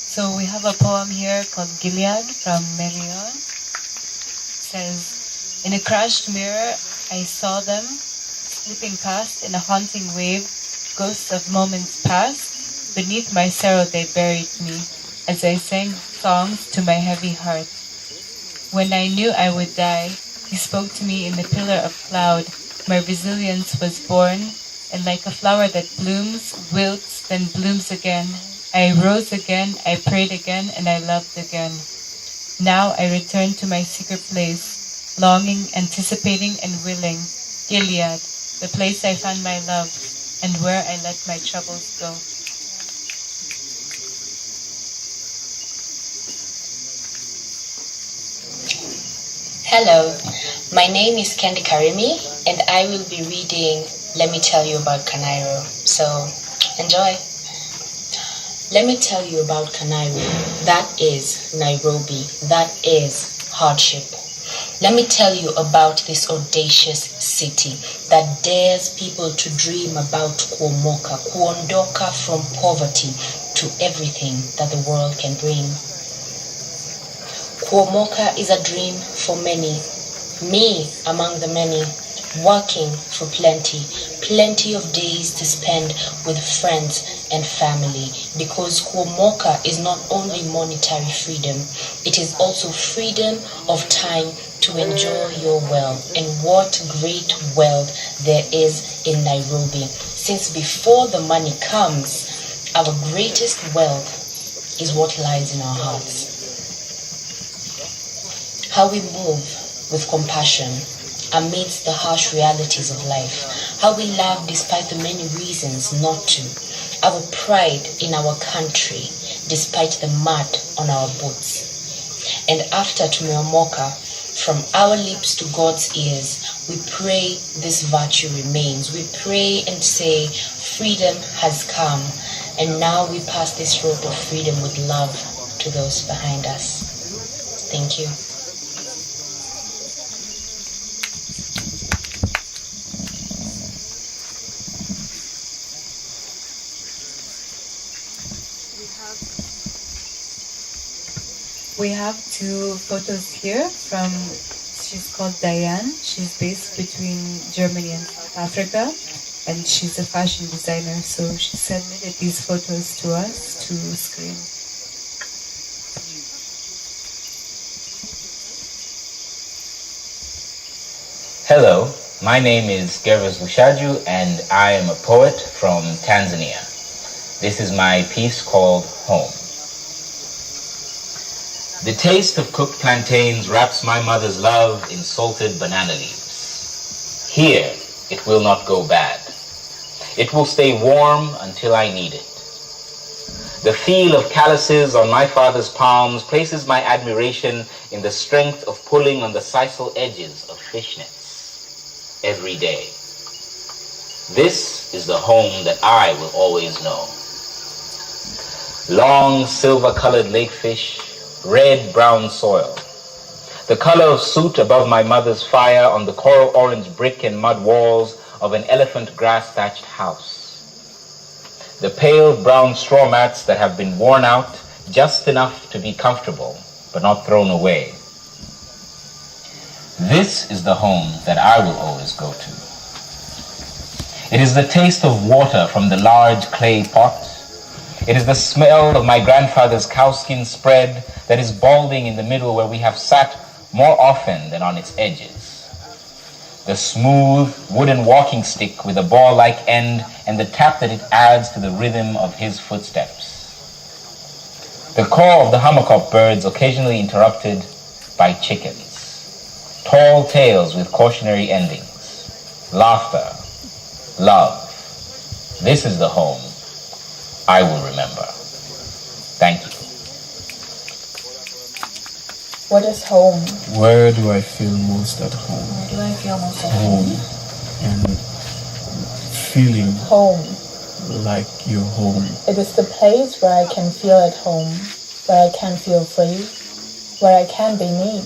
So we have a poem here called Gilead from Melion. It says, in a crashed mirror, I saw them slipping past in a haunting wave, ghosts of moments past. Beneath my sorrow they buried me, as I sang songs to my heavy heart. When I knew I would die, he spoke to me in the pillar of cloud. My resilience was born, and like a flower that blooms, wilts, then blooms again, I rose again, I prayed again, and I loved again. Now I return to my secret place, longing, anticipating, and willing. Gilead, the place I found my love, and where I let my troubles go. Hello, my name is Kendi Karimi, and I will be reading Let Me Tell You About Kanairo. So, enjoy. Let me tell you about Kanairo. That is Nairobi. That is hardship. Let me tell you about this audacious city that dares people to dream about kuomoka, kuondoka from poverty to everything that the world can bring. Kuomoka is a dream for many, me among the many, working for plenty of days to spend with friends and family, because kuomoka is not only monetary freedom, it is also freedom of time to enjoy your wealth. And what great wealth there is in Nairobi, since before the money comes, our greatest wealth is what lies in our hearts. How we move with compassion amidst the harsh realities of life. How we love despite the many reasons not to. Our pride in our country despite the mud on our boots. And after tumeomoka, from our lips to God's ears, we pray this virtue remains. We pray and say, freedom has come, and now we pass this road of freedom with love to those behind us. Thank you. We have two photos here from, she's called Diane. She's based between Germany and South Africa, and she's a fashion designer, so she submitted these photos to us to screen. Hello, my name is Gervas Lushaju, and I am a poet from Tanzania. This is my piece called Home. The taste of cooked plantains wraps my mother's love in salted banana leaves. Here, it will not go bad. It will stay warm until I need it. The feel of calluses on my father's palms places my admiration in the strength of pulling on the sisal edges of fishnets every day. This is the home that I will always know. Long silver-colored lake fish, red-brown soil. The color of soot above my mother's fire on the coral orange brick and mud walls of an elephant grass-thatched house. The pale brown straw mats that have been worn out just enough to be comfortable, but not thrown away. This is the home that I will always go to. It is the taste of water from the large clay pot. It is the smell of my grandfather's cowskin spread that is balding in the middle where we have sat more often than on its edges. The smooth wooden walking stick with a ball-like end and the tap that it adds to the rhythm of his footsteps. The call of the hammerkop birds occasionally interrupted by chickens. Tall tales with cautionary endings. Laughter. Love. This is the home I will remember. Thank you. What is home? Where do I feel most at home? Where do I feel most at Home. And feeling home? Like you're home. It is the place where I can feel at home, where I can feel free, where I can be me.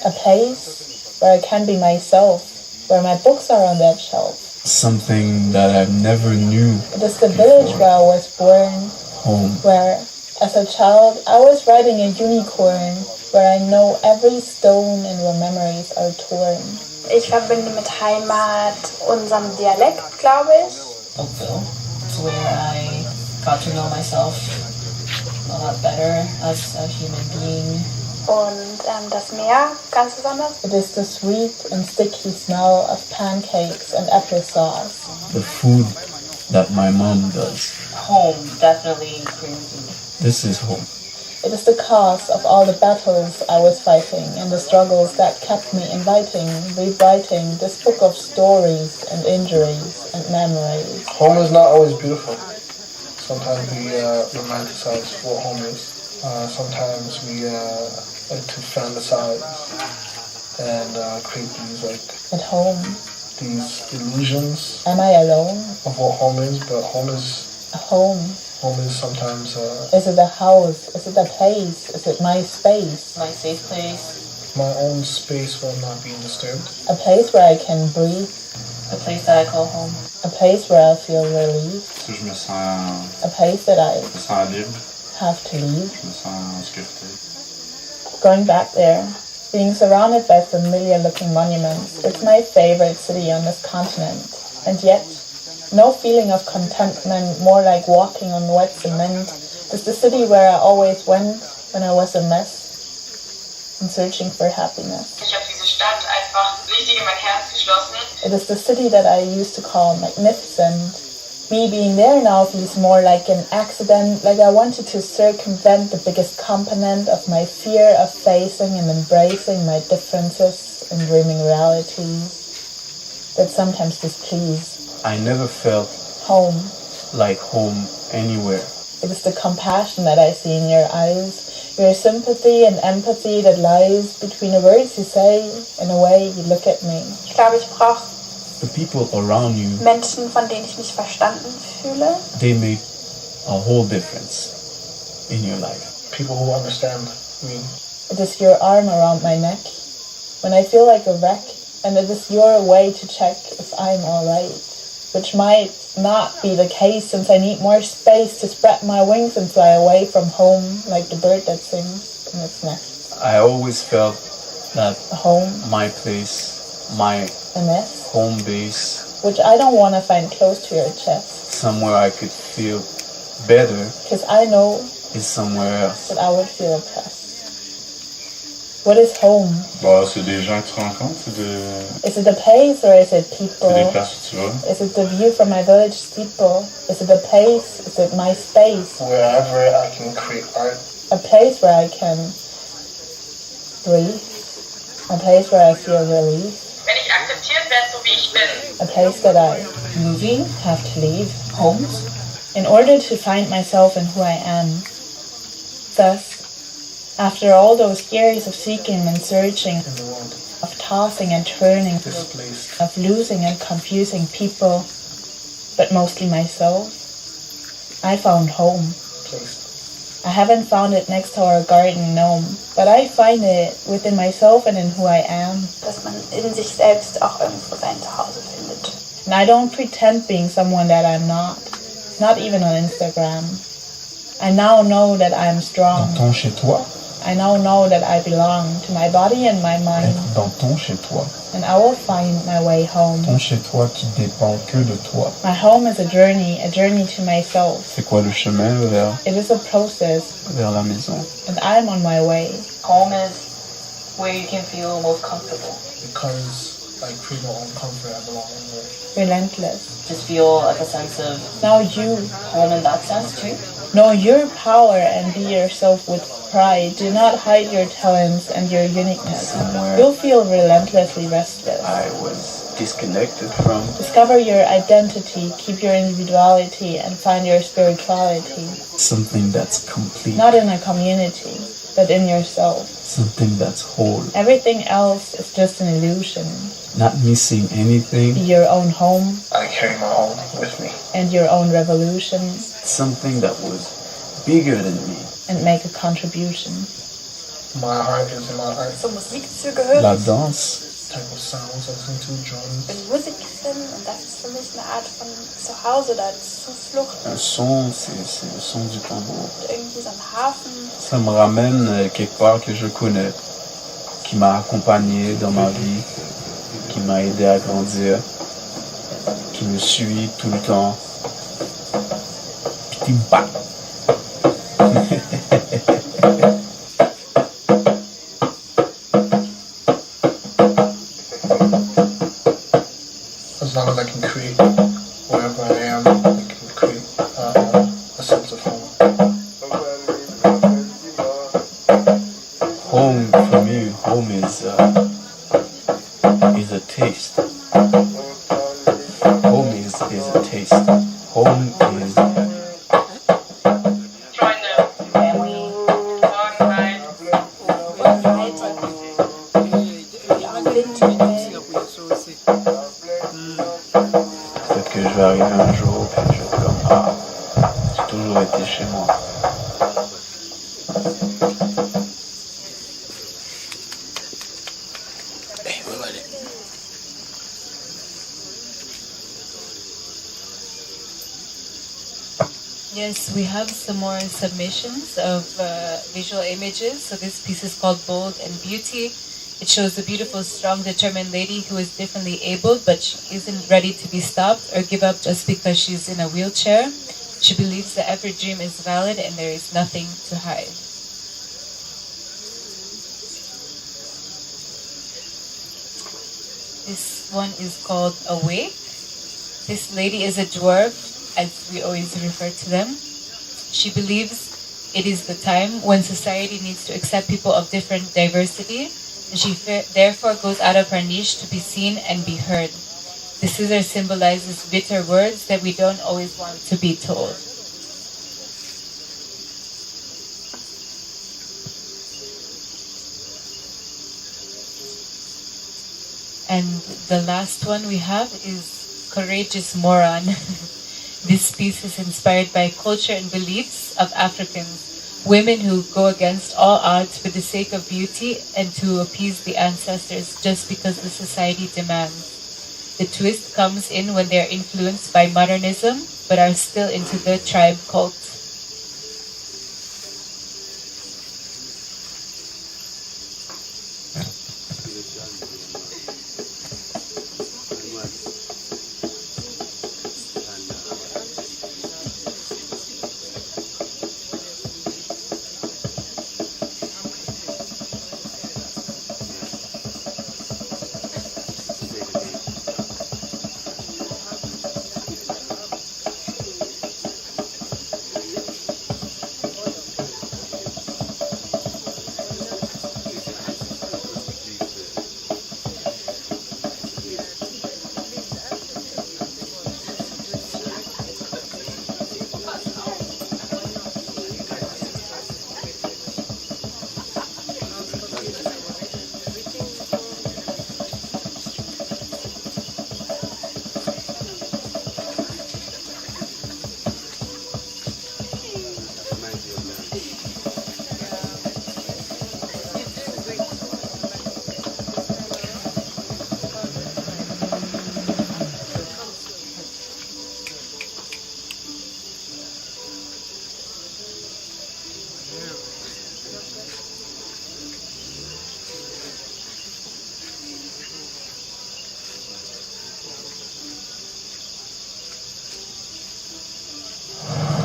A place where I can be myself, where my books are on that shelf. Something that I never knew. It is the village where I was born, Home. where as a child I was riding a unicorn, where I know every stone and where memories are torn. Ich verbinde mit Heimat unseren Dialekt, glaube ich. Oakville. It's where I got to know myself a lot better as a human being. Und das Meer, ganz besonders. It is the sweet and sticky smell of pancakes and applesauce. The food that my mom does. Home, definitely Korean food. This is home. It is the cause of all the battles I was fighting and the struggles that kept me inviting, rewriting this book of stories and injuries and memories. Home is not always beautiful. Sometimes we romanticize what home is. Sometimes we like to fantasize and create these at home these illusions. Am I alone? Of what home is, but home is a home. Home is sometimes is it a house? Is it a place? Is it my space? My safe place. My own space where I'm not being disturbed. A place where I can breathe. A place that I call home. A place where I feel relief. Je me sens a place that I libre. Have to leave. Je me sens en sécurité. Going back there, being surrounded by familiar looking monuments, it's my favorite city on this continent. And yet, no feeling of contentment, more like walking on wet cement. It's the city where I always went when I was a mess and searching for happiness. Ich habe diese Stadt einfach richtig in mein Herz geschlossen. It is the city that I used to call magnificent. Me being there now feels more like an accident, like I wanted to circumvent the biggest component of my fear of facing and embracing my differences and dreaming realities that sometimes displease. I never felt home like home anywhere. It is the compassion that I see in your eyes, your sympathy and empathy that lies between the words you say and the way you look at me. Ich glaube, ich brauche the people around you, Menschen, von denen ich mich verstanden fühle. they make a whole difference in your life. People who understand me. It is your arm around my neck when I feel like a wreck, and it is your way to check if I'm alright, which might not be the case since I need more space to spread my wings and fly away from home like the bird that sings in its nest. I always felt that home, my place, my nest, home base, which I don't want to find close to your chest, somewhere I could feel better, because I know is somewhere else. that I would feel oppressed. What is home? Bah, c'est des gens que tu rencontres, c'est Is it the place or is it people? des places où tu vas. Is it the view from my village steeple? Is it the place? Is it my space? Wherever I can create art. A place where I can breathe. A place where I feel relief. Wenn ich akzeptiert werde, so wie ich bin. A place that I, moving, have to leave. Homes. In order to find myself and who I am. Thus, after all those years of seeking and searching, of tossing and turning, of losing and confusing people, but mostly myself, I found home. I haven't found it next to our garden gnome, but I find it within myself and in who I am. Dass man in sich selbst auch irgendwo sein Zuhause findet. And I don't pretend being someone that I'm not even on Instagram. I now know that I'm strong. Dans ton chez toi. I now know that I belong to my body and my mind. Être dans ton chez toi. And I will find my way home. Ton chez toi qui dépend que de toi. My home is a journey to myself. C'est quoi le chemin vers It is a process. Vers la maison. And I'm on my way. Home is where you can feel most comfortable. Because I create my own comfort, I belong anywhere. Relentless. Just feel like a sense of now you home in that sense too. Know your power and be yourself with pride. Do not hide your talents and your uniqueness. Somewhere you'll feel relentlessly restless. I was disconnected from. Discover your identity, keep your individuality, and find your spirituality. Something that's complete. Not in a community, but in yourself. Something that's whole. Everything else is just an illusion. Not missing anything. Be your own home. I carry my home with me. And your own revolution. Something that was bigger than me. And make a contribution. My heart is in my heart. Zur Musik zugehört. La danse. Type of sounds, I listen to drums. Bin Musikerin und das ist für mich eine Art von Zuhause oder Zuflucht. Un son, c'est le son du tambour. Irgendwie so ein Hafen. Ça me ramène quelque part que je connais, qui m'a accompagné dans ma vie, qui m'a aidé à grandir, qui me suit tout le temps. Petit pas. As long as I can create wherever I am, I can create a sense of home. Home for me, home is a taste. Home is a taste. Home is. Peut-être que je vais arriver un jour et je vais être comme j'ai toujours été chez moi. Yes, we have some more submissions of visual images. So this piece is called Bold and Beauty. It shows a beautiful, strong, determined lady who is differently abled, but she isn't ready to be stopped or give up just because she's in a wheelchair. She believes that every dream is valid and there is nothing to hide. This one is called Awake. This lady is a dwarf, as we always refer to them. She believes it is the time when society needs to accept people of different diversity, and she therefore goes out of her niche to be seen and be heard. The scissor symbolizes bitter words that we don't always want to be told. And the last one we have is Courageous Moron. This piece is inspired by culture and beliefs of Africans, women who go against all odds for the sake of beauty and to appease the ancestors just because the society demands. The twist comes in when they are influenced by modernism but are still into the tribe cult.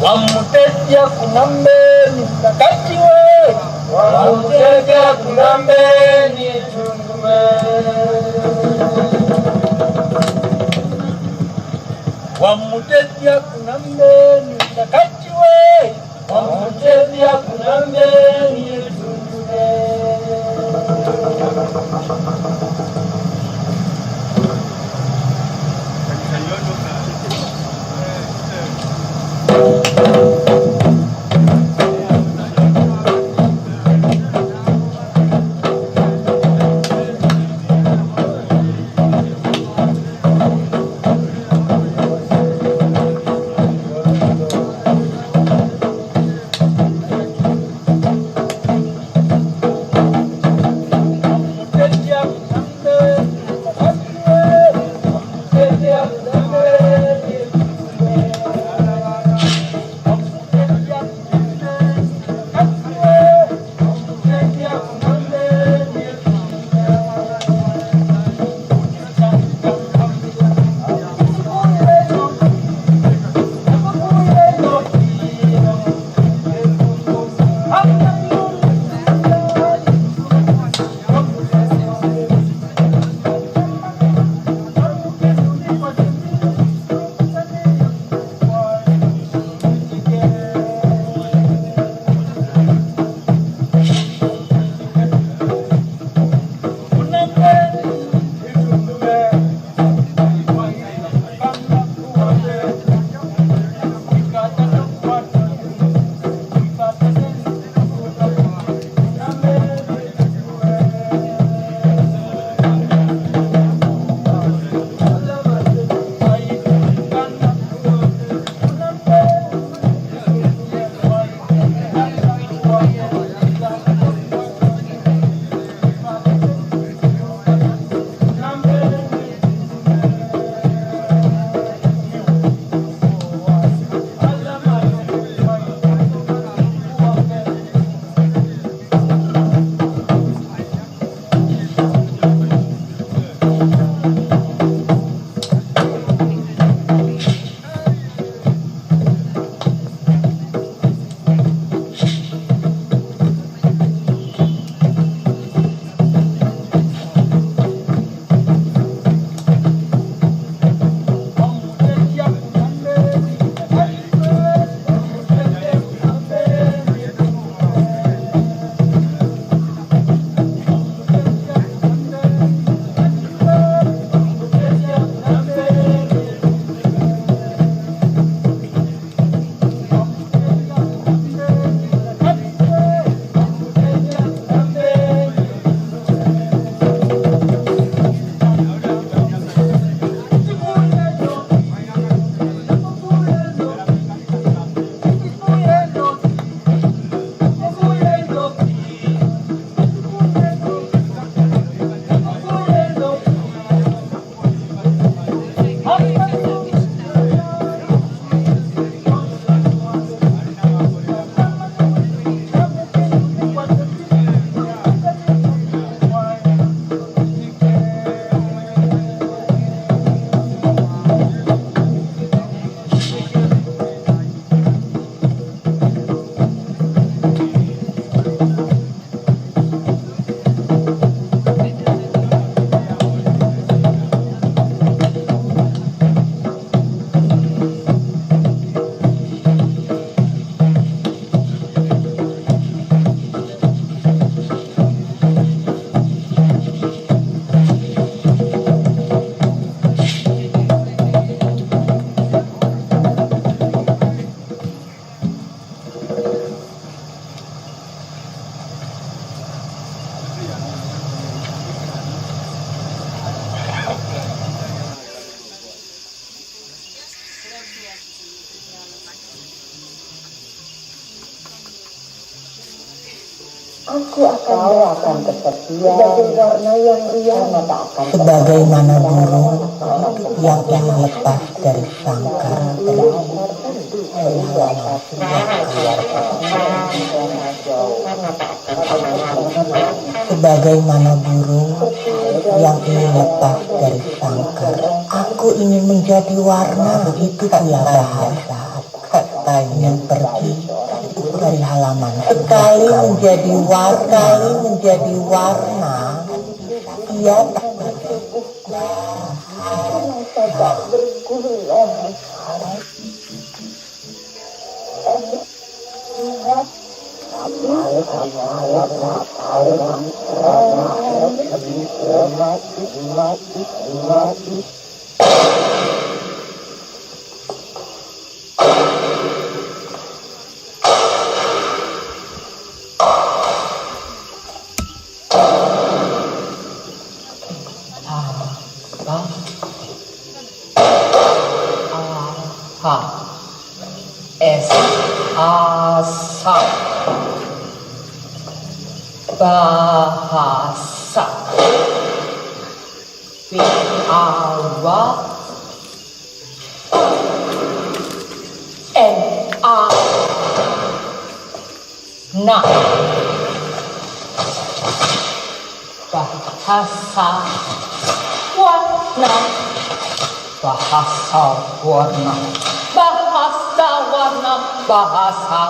Wamuteja kunambeni mkakati we, wamuteja kunambeni tundume. Wamuteja kunambeni mkakati we, wamuteja kunambeni tundume. Kau akan kesepian sebagai warna yang ia sebagaimana burung yang ingin lepas dari sangkar sebagaimana burung yang ingin lepas dari sangkar. Aku ingin menjadi warna, begitu pula bahasa kata ingin pergi dari halaman. Sekali menjadi warna, ia tak berguna. Bahasa biara na bahasa warna bahasa warna bahasa warna bahasa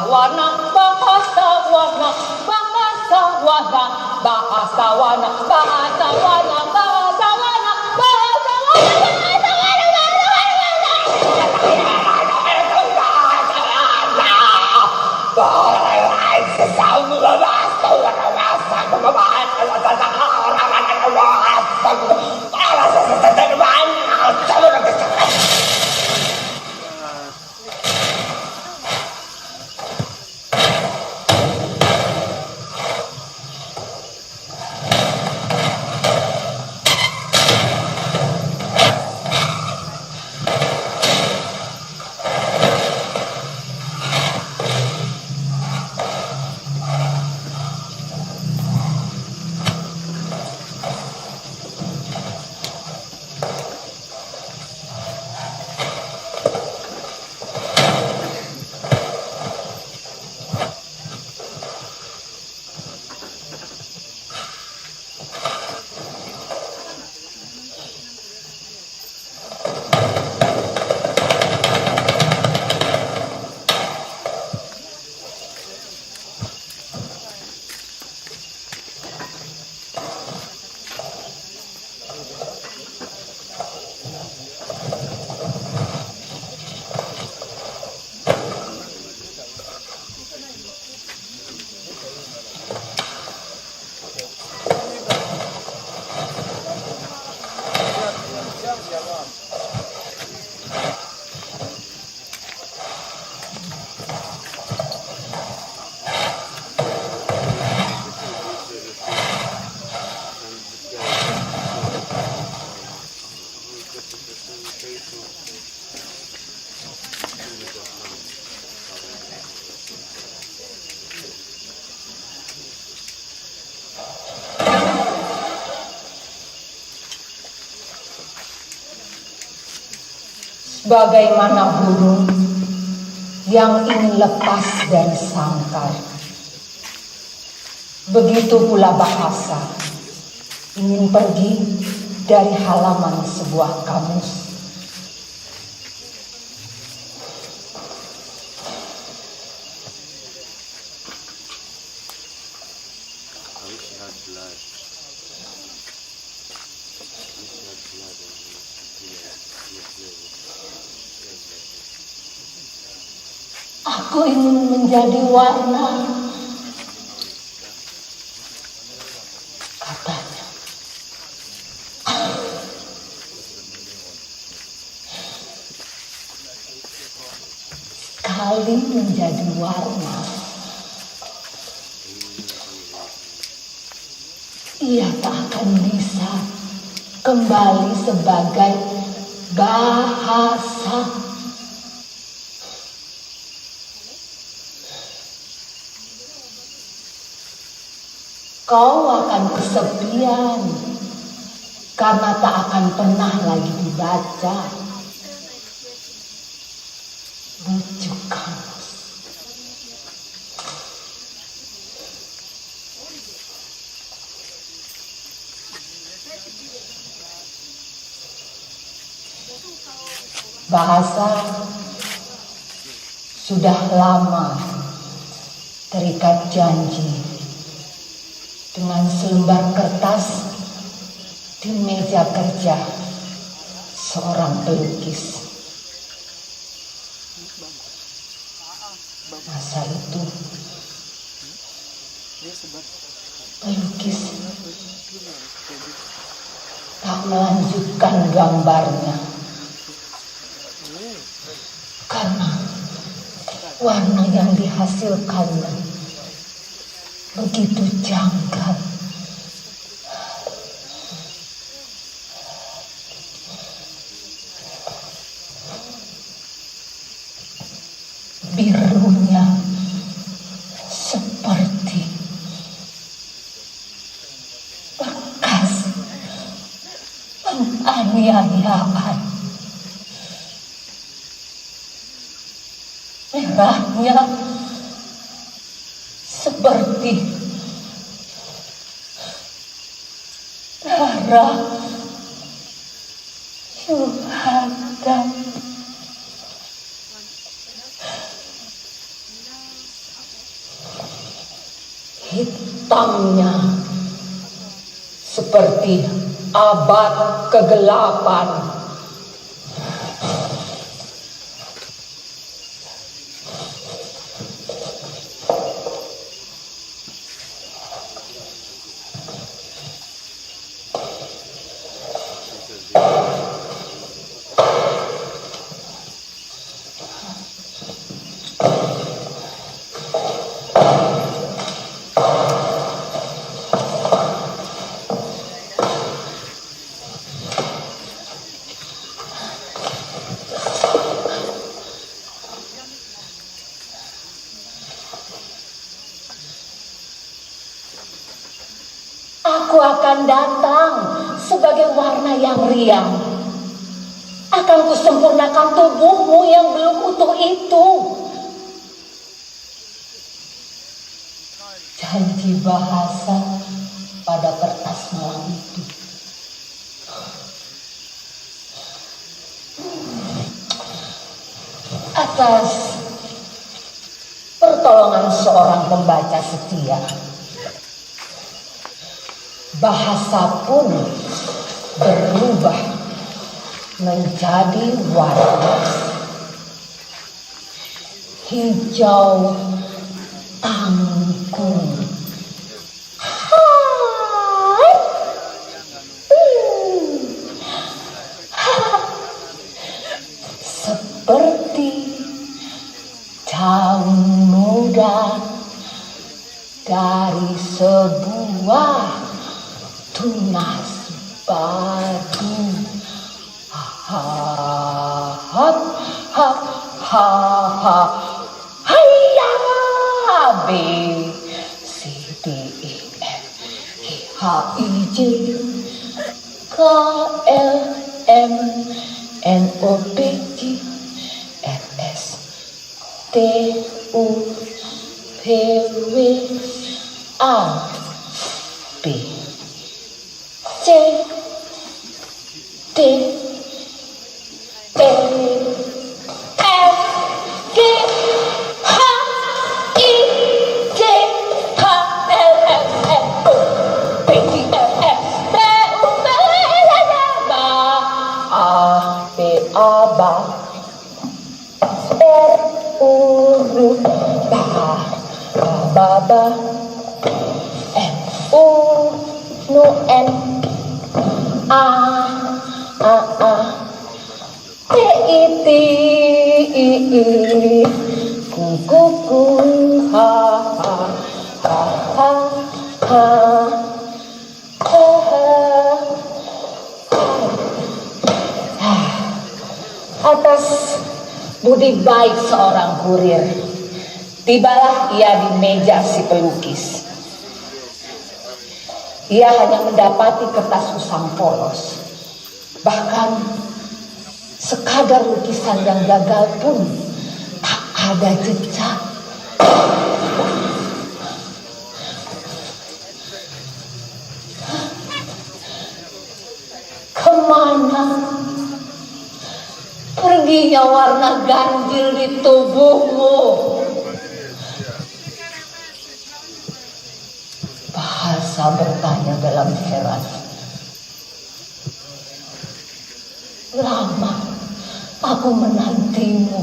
warna bahasa warna bahasa warna bahasa warna bahasa warna bahasa warna Bagaimana burung yang ingin lepas dari sangkar, begitu pula bahasa ingin pergi dari halaman sebuah kamus. Aku ingin menjadi warna, katanya. Sekali menjadi warna, ia tak akan bisa kembali sebagai bahasa. Kau akan kesepian karena tak akan pernah lagi dibaca buku kamus. Bahasa sudah lama terikat janji dengan selembar kertas di meja kerja seorang pelukis. Masa itu pelukis tak melanjutkan gambarnya karena warna yang dihasilkannya begitu janggal. Birunya seperti bekas penganiayaan. Merahnya seperti darah syuhada. Hitamnya seperti abad kegelapan. Aku akan datang sebagai warna yang riang. Akan kusempurnakan tubuhmu yang belum utuh itu. Janji bahasa pada kertas malam itu. Atas pertolongan seorang pembaca setia, bahasa pun berubah menjadi warna hijau anggun. Seperti daun muda dari sebuah tunas baru. Ha ha ha ha ha. Hayya B C D E F G H I J K L M N O P Q R S T U V W A B C D E F G H I J K L M N O P Q R S T U V W A B A ba R U R ba ba M U no N A T I T I I ku ku ku ha ha ha ha ha ha. Atas budi baik seorang kurir, tibalah ia di meja si pelukis. Ia hanya mendapati kertas usang polos. Bahkan sekadar lukisan yang gagal pun tak ada jejak. Kemana perginya warna ganjil di tubuhmu? Bahasa bertanya dalam heran. Lama aku menantimu.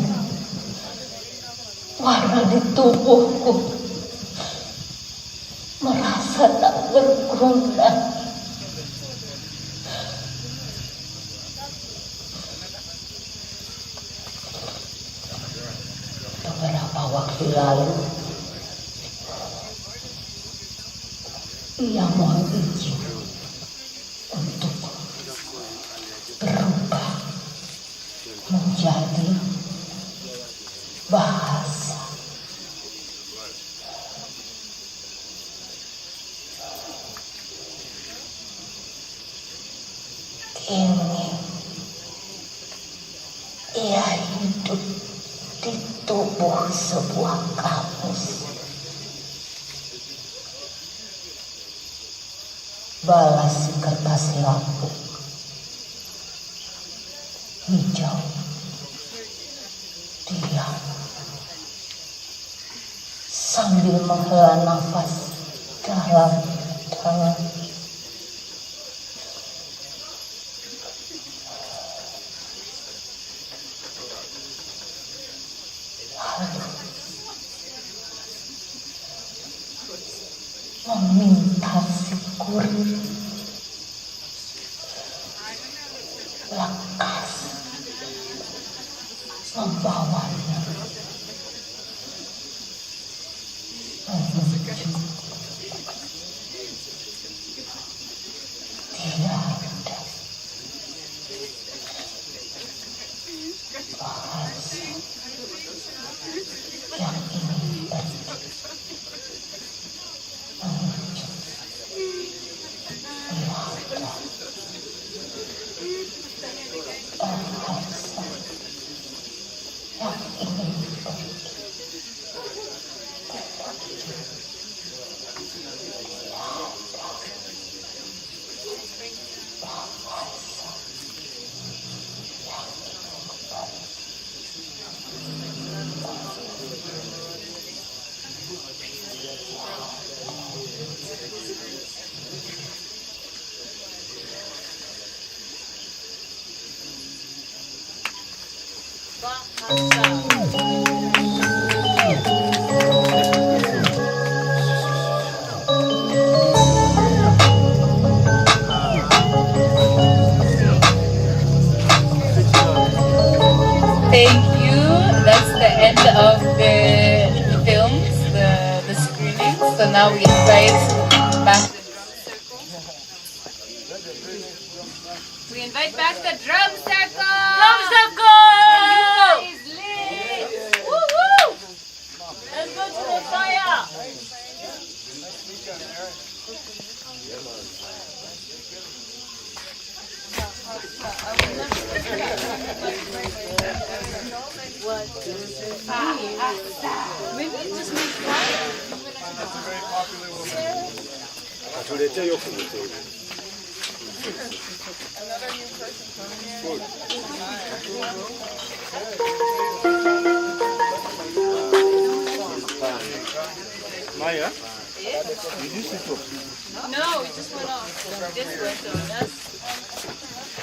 Warna di tubuhku merasa tak berguna. Beberapa waktu lalu, ia mohon izin untuk berubah menjadi bahasa. Kini ia hidup di tubuh sebuah kamus. Balas si kertas lapuk hijau, diam sambil menghela nafas dalam-dalam. Lalu meminta si kurir lekas membawanya menuju tiada bahasa yang ingin pergi menuju tiada bahasa yang ingin pergi Thank you. That's the end of the films, the screenings. So now we invite back the drum circle. We invite back the drum circle. Drum circle. Is lit. Woo-hoo. Let's go to the fire. What does it mean? Maybe just make fire. That's a very popular one. Another new person coming in. Maya? Yeah? Did you switch off? No, it just went off. This went on. That's.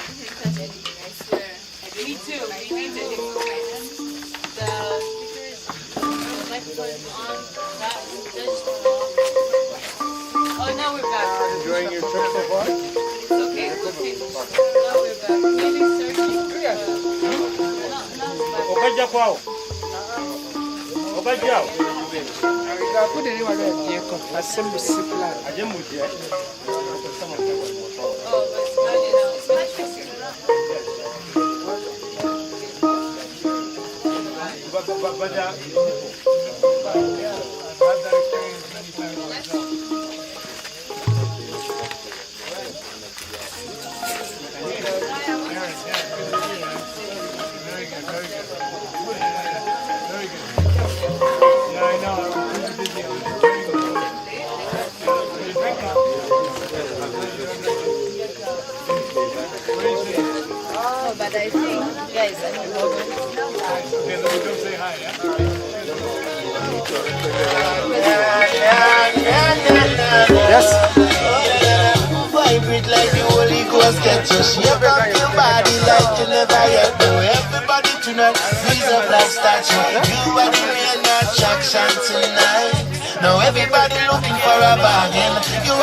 I didn't touch anything, I swear. Me too. We need to do the speakers, the microphones on. That just went off. Oh, now we're back. Enjoying your trip so far? It's okay. It's okay. Now we're back. Maybe searching. Okaja kwao. Okaja. Kudiri wale yeko assembly supply. Aje muje. Oh, but it's not, you know, it's much easier. I've had that experience many times myself. guys. Yes. Vibrate like the Holy Ghost, get your shake up your body like you never yet know. Everybody tonight, freeze up like statue. You are the main attraction tonight. Now everybody looking for a bargain. You are